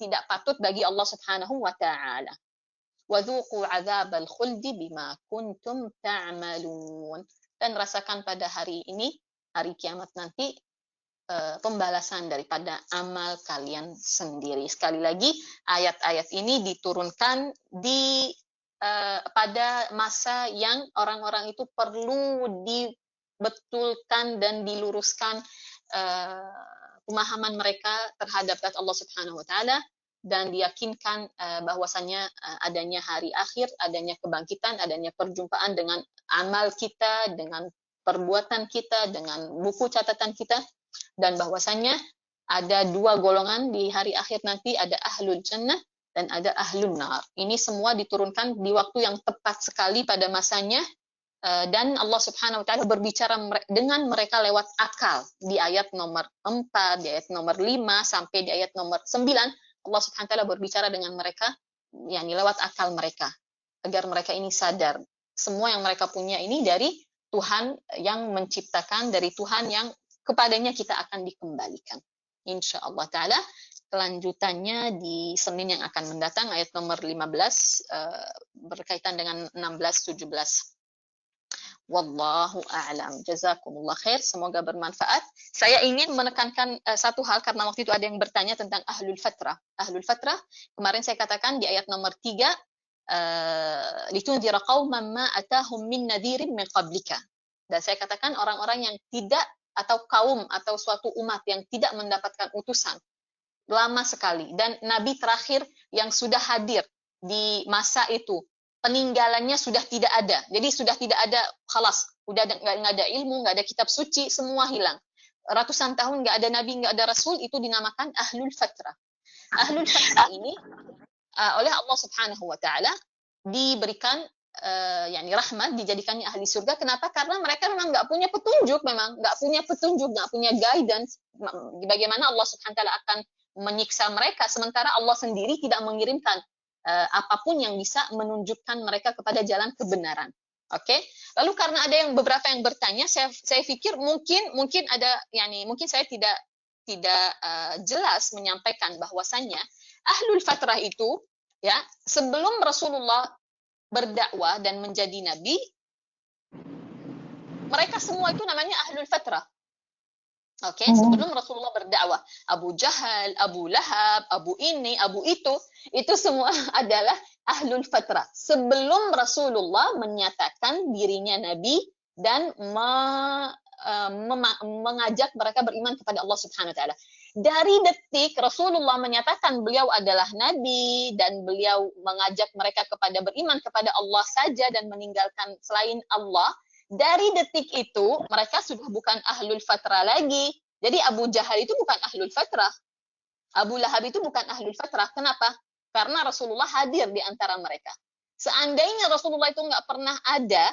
tidak patut bagi Allah Subhanahu wa taala. Wa dzuqu 'adzabal khuldi bima kuntum ta'malun. Dan rasakan pada hari ini, hari kiamat nanti, pembalasan daripada amal kalian sendiri. Sekali lagi, ayat-ayat ini diturunkan di pada masa yang orang-orang itu perlu dibetulkan dan diluruskan pemahaman mereka terhadap zat Allah Subhanahu wa taala, dan diyakinkan bahwasannya adanya hari akhir, adanya kebangkitan, adanya perjumpaan dengan amal kita, dengan perbuatan kita, dengan buku catatan kita, dan bahwasannya ada dua golongan di hari akhir nanti, ada ahlul jannah dan ada ahlun nar. Ini semua diturunkan di waktu yang tepat sekali pada masanya, dan Allah Subhanahu wa taala berbicara dengan mereka lewat akal. Di ayat nomor 4, di ayat nomor 5 sampai di ayat nomor 9, Allah Subhanahu wa taala berbicara dengan mereka yakni lewat akal mereka, agar mereka ini sadar semua yang mereka punya ini dari Tuhan yang menciptakan, dari Tuhan yang kepadanya kita akan dikembalikan. Insyaallah taala. Kelanjutannya di Senin yang akan mendatang, ayat nomor 15 berkaitan dengan 16-17. Wallahu a'lam. Jazakumullah khair. Semoga bermanfaat. Saya ingin menekankan satu hal, karena waktu itu ada yang bertanya tentang ahlul fatrah. Ahlul fatrah, kemarin saya katakan di ayat nomor 3, litunzira qauman ma atahum min nadhirin min qablika. Dan saya katakan orang-orang yang tidak, atau kaum atau suatu umat yang tidak mendapatkan utusan lama sekali, dan nabi terakhir yang sudah hadir di masa itu peninggalannya sudah tidak ada. Jadi sudah tidak ada, khalas, udah nggak ada ilmu, nggak ada kitab suci, semua hilang. Ratusan tahun nggak ada nabi, nggak ada rasul, itu dinamakan ahlul fatrah. Ahlul fatrah ini oleh Allah Subhanahu wa taala diberikan yakni rahmat, dijadikannya ahli surga. Kenapa? Karena mereka memang nggak punya petunjuk, nggak punya guidance. Bagaimana Allah Subhanahu wa taala akan menyiksa mereka, sementara Allah sendiri tidak mengirimkan apapun yang bisa menunjukkan mereka kepada jalan kebenaran. Oke. Lalu karena ada beberapa yang bertanya, saya pikir mungkin ada, mungkin saya tidak jelas menyampaikan bahwasannya ahlul fatrah itu, ya, sebelum Rasulullah berdakwah dan menjadi nabi, mereka semua itu namanya ahlul fatrah. Oke, sebelum Rasulullah berdakwah, Abu Jahal, Abu Lahab, Abu ini, Abu itu semua adalah ahlul fatrah. Sebelum Rasulullah menyatakan dirinya nabi dan mengajak mereka beriman kepada Allah Subhanahu wa taala. Dari detik Rasulullah menyatakan beliau adalah nabi dan beliau mengajak mereka kepada beriman kepada Allah saja dan meninggalkan selain Allah, dari detik itu mereka sudah bukan ahlul fatrah lagi. Jadi Abu Jahal itu bukan ahlul fatrah. Abu Lahab itu bukan ahlul fatrah. Kenapa? Karena Rasulullah hadir di antara mereka. Seandainya Rasulullah itu nggak pernah ada,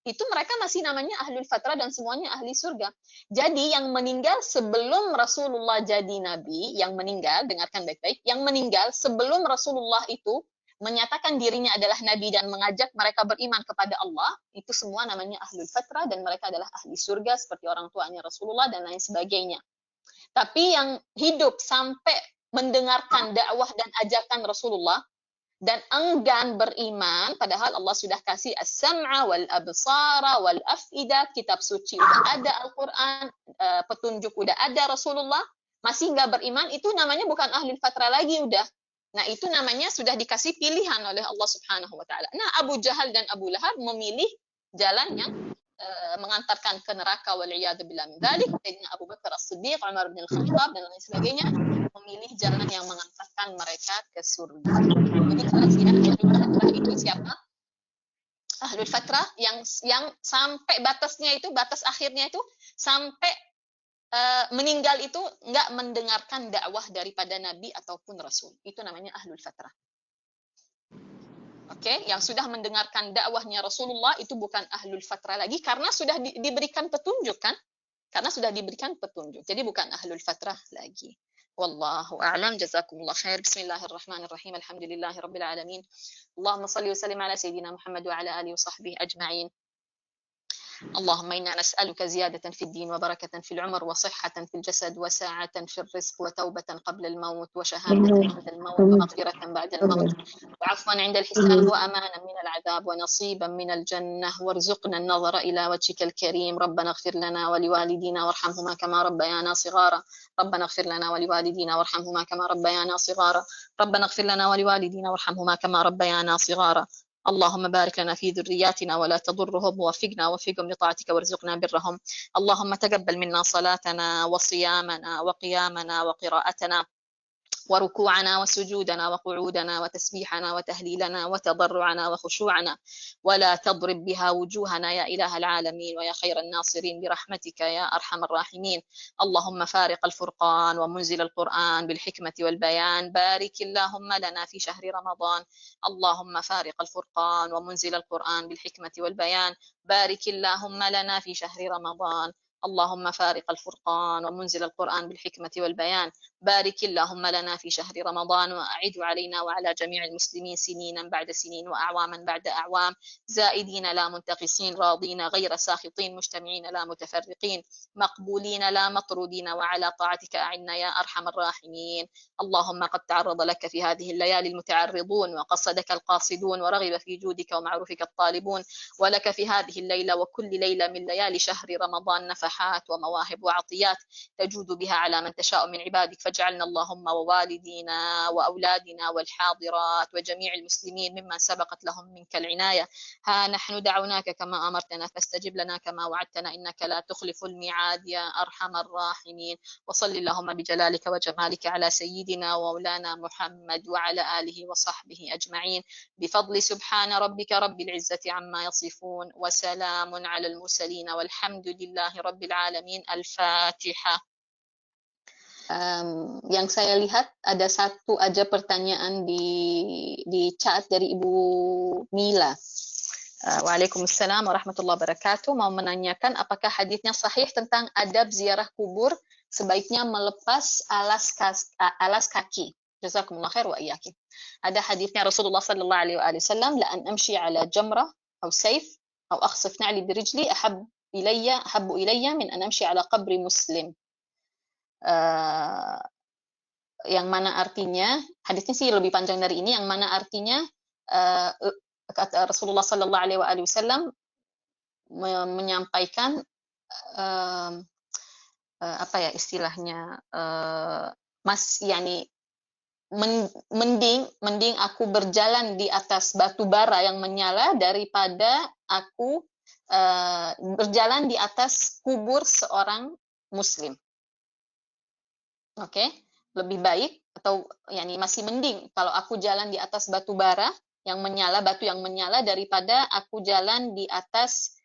itu mereka masih namanya ahlul fatrah dan semuanya ahli surga. Jadi yang meninggal sebelum Rasulullah jadi nabi, yang meninggal, dengarkan baik-baik, yang meninggal sebelum Rasulullah itu menyatakan dirinya adalah nabi dan mengajak mereka beriman kepada Allah, itu semua namanya ahlul fatrah dan mereka adalah ahli surga seperti orang tuanya Rasulullah dan lain sebagainya. Tapi yang hidup sampai mendengarkan dakwah dan ajakan Rasulullah dan enggan beriman, padahal Allah sudah kasih as-sam'a wal absara wal af'idah, kitab suci udah ada, Al-Quran, petunjuk udah ada, Rasulullah masih nggak beriman, itu namanya bukan ahlul fatrah lagi udah. Nah, itu namanya sudah dikasih pilihan oleh Allah Subhanahu wa taala. Nah, Abu Jahal dan Abu Lahab memilih jalan yang mengantarkan ke neraka, wal'iyadu billah min dzalik. Sayyidina Abu Bakar As-Siddiq, Umar bin Al-Khattab dan lain sebagainya memilih jalan yang mengantarkan mereka ke surga. Jadi jelas ya, ahlul fatrah itu siapa? Ahlul fatrah yang sampai batasnya itu, batas akhirnya itu sampai meninggal itu nggak mendengarkan dakwah daripada Nabi ataupun Rasul. Itu namanya ahlul fatrah. Oke, yang sudah mendengarkan dakwahnya Rasulullah itu bukan ahlul fatrah lagi, karena sudah diberikan petunjuk kan? Karena sudah diberikan petunjuk. Jadi bukan ahlul fatrah lagi. والله أعلم. جزاكم الله خير. بسم الله الرحمن الرحيم. الحمد لله رب العالمين. اللهم صل وسلم على سيدنا محمد وعلى آله وصحبه أجمعين. اللهم إنا نسألك زيادة في الدين وبركة في العمر وصحة في الجسد وساعة في الرزق وتوبة قبل الموت وشهادة عند الموت ومغفرة بعد الموت وعفوا عند الحساب وأمانا من العذاب ونصيبا من الجنة، وارزقنا النظر إلى وجهك الكريم. ربنا اغفر لنا ولوالدينا وارحمهما كما ربيانا صغارا. ربنا اغفر لنا ولوالدينا وارحمهما كما ربيانا صغارا. ربنا اغفر لنا ولوالدينا وارحمهما كما ربيانا صغارا. اللهم بارك لنا في ذرياتنا ولا تضرهم، ووفقنا ووفقهم لطاعتك وارزقنا برهم. اللهم تقبل منا صلاتنا وصيامنا وقيامنا وقراءتنا وركوعنا وسجودنا وقعودنا وتسبيحنا وتهليلنا وتضرعنا وخشوعنا، ولا تضرب بها وجوهنا يا إله العالمين ويا خير الناصرين برحمتك يا أرحم الراحمين. اللهم فارق الفرقان ومنزل القرآن بالحكمة والبيان، بارك اللهم لنا في شهر رمضان. اللهم فارق الفرقان ومنزل القرآن بالحكمة والبيان، بارك اللهم لنا في شهر رمضان. اللهم فارق الفرقان ومنزل القرآن بالحكمة والبيان، بارك اللهم لنا في شهر رمضان، وأعد علينا وعلى جميع المسلمين سنينا بعد سنين وأعواما بعد أعوام، زائدين لا منتقصين، راضين غير ساخطين، مجتمعين لا متفرقين، مقبولين لا مطرودين، وعلى طاعتك أعنا يا أرحم الراحمين. اللهم قد تعرض لك في هذه الليالي المتعرضون، وقصدك القاصدون، ورغب في جودك ومعروفك الطالبون، ولك في هذه الليلة وكل ليلة من ليالي شهر رمضان نفحات ومواهب وعطيات تجود بها على من تشاء من عبادك، فاجعلنا اللهم ووالدينا وأولادنا والحاضرات وجميع المسلمين ممن سبقت لهم منك العناية. ها نحن دعوناك كما أمرتنا فاستجب لنا كما وعدتنا، إنك لا تخلف الميعاد يا أرحم الراحمين. وصل اللهم بجلالك وجمالك على سيدنا ومولانا محمد وعلى آله وصحبه أجمعين، بفضل سبحان ربك رب العزة عما يصفون، وسلام على المرسلين، والحمد لله رب العالمين. الفاتحة. Yang saya lihat ada satu aja pertanyaan di chat dari Ibu Mila. Waalaikumsalam warahmatullahi wabarakatuh. Mau menanyakan apakah hadisnya sahih tentang adab ziarah kubur sebaiknya melepas alas kaki. Jazakumullah khair wa iyyakum. Ada hadisnya Rasulullah sallallahu alaihi wasallam, la an amshi ala jamrah atau sayf atau akhsif na'li bi rijli ahabbu ilayya min an amshi ala qabri muslim. Yang mana artinya, hadisnya sih lebih panjang dari ini, yang mana artinya kata Rasulullah sallallahu alaihi wasallam menyampaikan apa ya istilahnya, mending aku berjalan di atas batu bara yang menyala daripada aku berjalan di atas kubur seorang muslim. Oke, lebih baik atau masih mending kalau aku jalan di atas batu bara yang menyala, batu yang menyala, daripada aku jalan di atas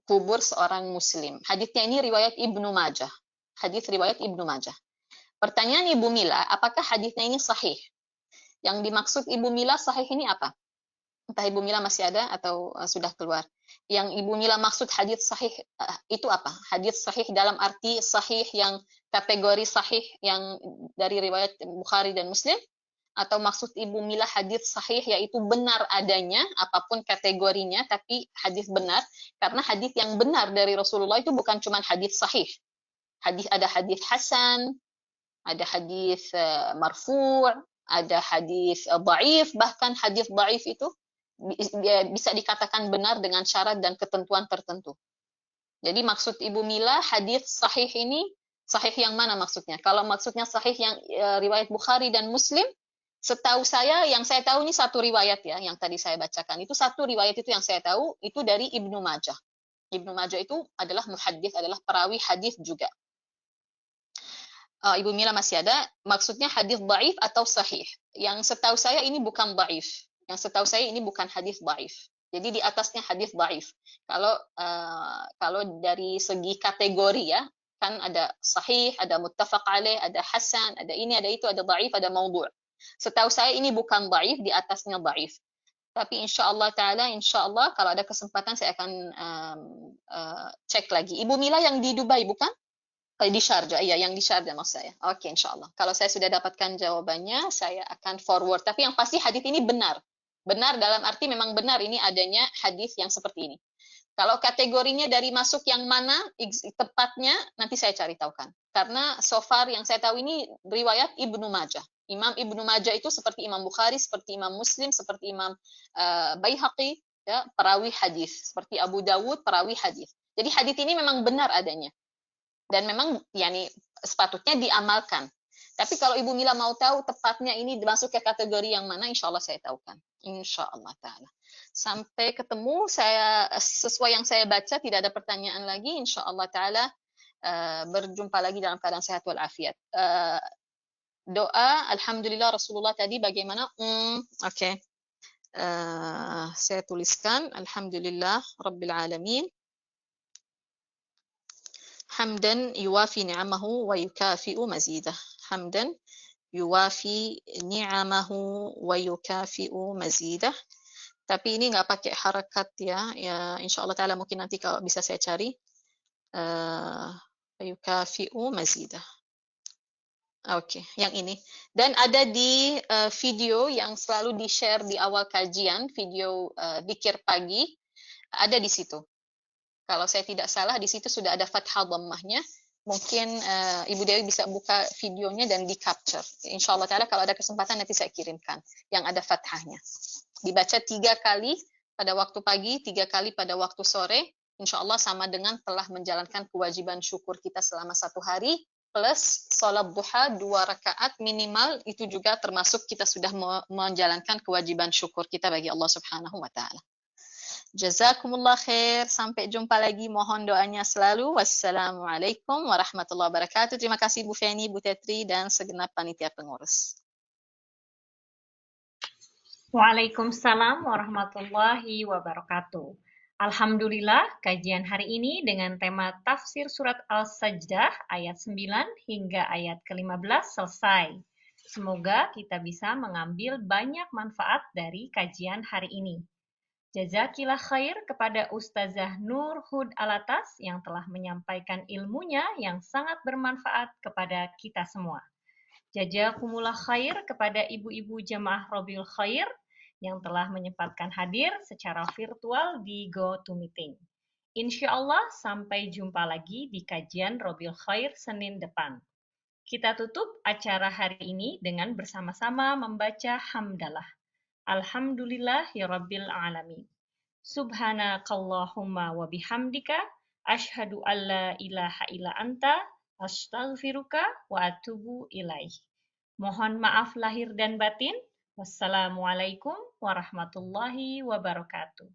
kubur seorang muslim. Hadisnya ini riwayat Ibnu Majah. Hadis riwayat Ibnu Majah. Pertanyaan Ibu Mila, apakah hadisnya ini sahih? Yang dimaksud Ibu Mila sahih ini apa? Entah Ibu Mila masih ada atau sudah keluar. Yang Ibu Mila maksud hadis sahih itu apa? Hadis sahih dalam arti sahih yang kategori sahih yang dari riwayat Bukhari dan Muslim, atau maksud Ibu Mila hadis sahih yaitu benar adanya apapun kategorinya tapi hadis benar? Karena hadis yang benar dari Rasulullah itu bukan cuma hadis sahih. Ada hadis hasan, ada hadis marfu', ada hadis dhaif, bahkan hadis dhaif itu bisa dikatakan benar dengan syarat dan ketentuan tertentu. Jadi maksud Ibu Mila hadis sahih ini sahih yang mana maksudnya? Kalau maksudnya sahih yang riwayat Bukhari dan Muslim, setahu saya, yang saya tahu ini satu riwayat ya, yang tadi saya bacakan itu satu riwayat itu yang saya tahu itu dari Ibnu Majah. Ibnu Majah itu adalah muhaddits, adalah perawi hadis juga. Ibu Mila masih ada, maksudnya hadis dhaif atau sahih? Yang setahu saya ini bukan dhaif. Yang setahu saya ini bukan hadis dhaif. Jadi di atasnya hadis dhaif. Kalau dari segi kategori ya, kan ada sahih, ada muttafaq alaih, ada hasan, ada ini, ada itu, ada dhaif, ada maudhu'. Setahu saya ini bukan dhaif, di atasnya dhaif. Tapi insyaallah taala, insyaallah kalau ada kesempatan saya akan cek lagi. Ibu Mila yang di Dubai bukan? Di Sharjah, iya yang di Sharjah maksud saya. Oke, insyaallah. Kalau saya sudah dapatkan jawabannya, saya akan forward. Tapi yang pasti hadis ini benar. Benar dalam arti memang benar ini adanya hadis yang seperti ini. Kalau kategorinya dari masuk yang mana tepatnya nanti saya cari tahukan. Karena so far yang saya tahu ini riwayat Ibnu Majah. Imam Ibnu Majah itu seperti Imam Bukhari, seperti Imam Muslim, seperti Imam Baihaqi, ya, perawi hadis. Seperti Abu Dawud, perawi hadis. Jadi hadis ini memang benar adanya. Dan memang yani sepatutnya diamalkan. Tapi kalau Ibu Mila mau tahu tepatnya ini masuk ke kategori yang mana, insya Allah saya tahukan. Insya Allah ta'ala. Sampai ketemu, saya sesuai yang saya baca, tidak ada pertanyaan lagi. Insya Allah ta'ala berjumpa lagi dalam keadaan sehat walafiat. Doa, Alhamdulillah Rasulullah tadi bagaimana? Oke. Saya tuliskan, Alhamdulillah Rabbil Alamin. Hamdan yuwafi ni'amahu wa yukafi'u mazidah. Hamdan yuwafi ni'amahu wa yukafi'u mazidah. Tapi ini nggak pakai harakat ya. Insya Allah ta'ala mungkin nanti kalau bisa saya cari. Wa yukafi'u mazidah. Oke, yang ini. Dan ada di video yang selalu di-share di awal kajian, video dzikir pagi, ada di situ. Kalau saya tidak salah, di situ sudah ada fathah dhammahnya. Mungkin Ibu Dewi bisa buka videonya dan di-capture. Insya Allah ta'ala kalau ada kesempatan nanti saya kirimkan yang ada fathahnya. Dibaca 3 kali pada waktu pagi, 3 kali pada waktu sore. Insya Allah sama dengan telah menjalankan kewajiban syukur kita selama 1 hari. Plus sholat duha 2 rakaat minimal, itu juga termasuk kita sudah menjalankan kewajiban syukur kita bagi Allah Subhanahu wa ta'ala. Jazakumullah khair. Sampai jumpa lagi. Mohon doanya selalu. Wassalamualaikum warahmatullahi wabarakatuh. Terima kasih Bu Feni, Bu Tetri, dan segenap panitia pengurus. Waalaikumsalam warahmatullahi wabarakatuh. Alhamdulillah, kajian hari ini dengan tema tafsir surat Al-Sajdah ayat 9 hingga ayat ke-15 selesai. Semoga kita bisa mengambil banyak manfaat dari kajian hari ini. Jazakillah khair kepada Ustazah Nur Hud Alatas yang telah menyampaikan ilmunya yang sangat bermanfaat kepada kita semua. Jazakumullah khair kepada ibu-ibu jamaah Robiul Khair yang telah menyempatkan hadir secara virtual di GoToMeeting. Insya Allah sampai jumpa lagi di kajian Robiul Khair Senin depan. Kita tutup acara hari ini dengan bersama-sama membaca hamdalah. Alhamdulillahirabbil alamin. Subhanakallahumma wa bihamdika asyhadu alla ilaha illa anta astaghfiruka wa atubu ilaih. Mohon maaf lahir dan batin. Wassalamualaikum warahmatullahi wabarakatuh.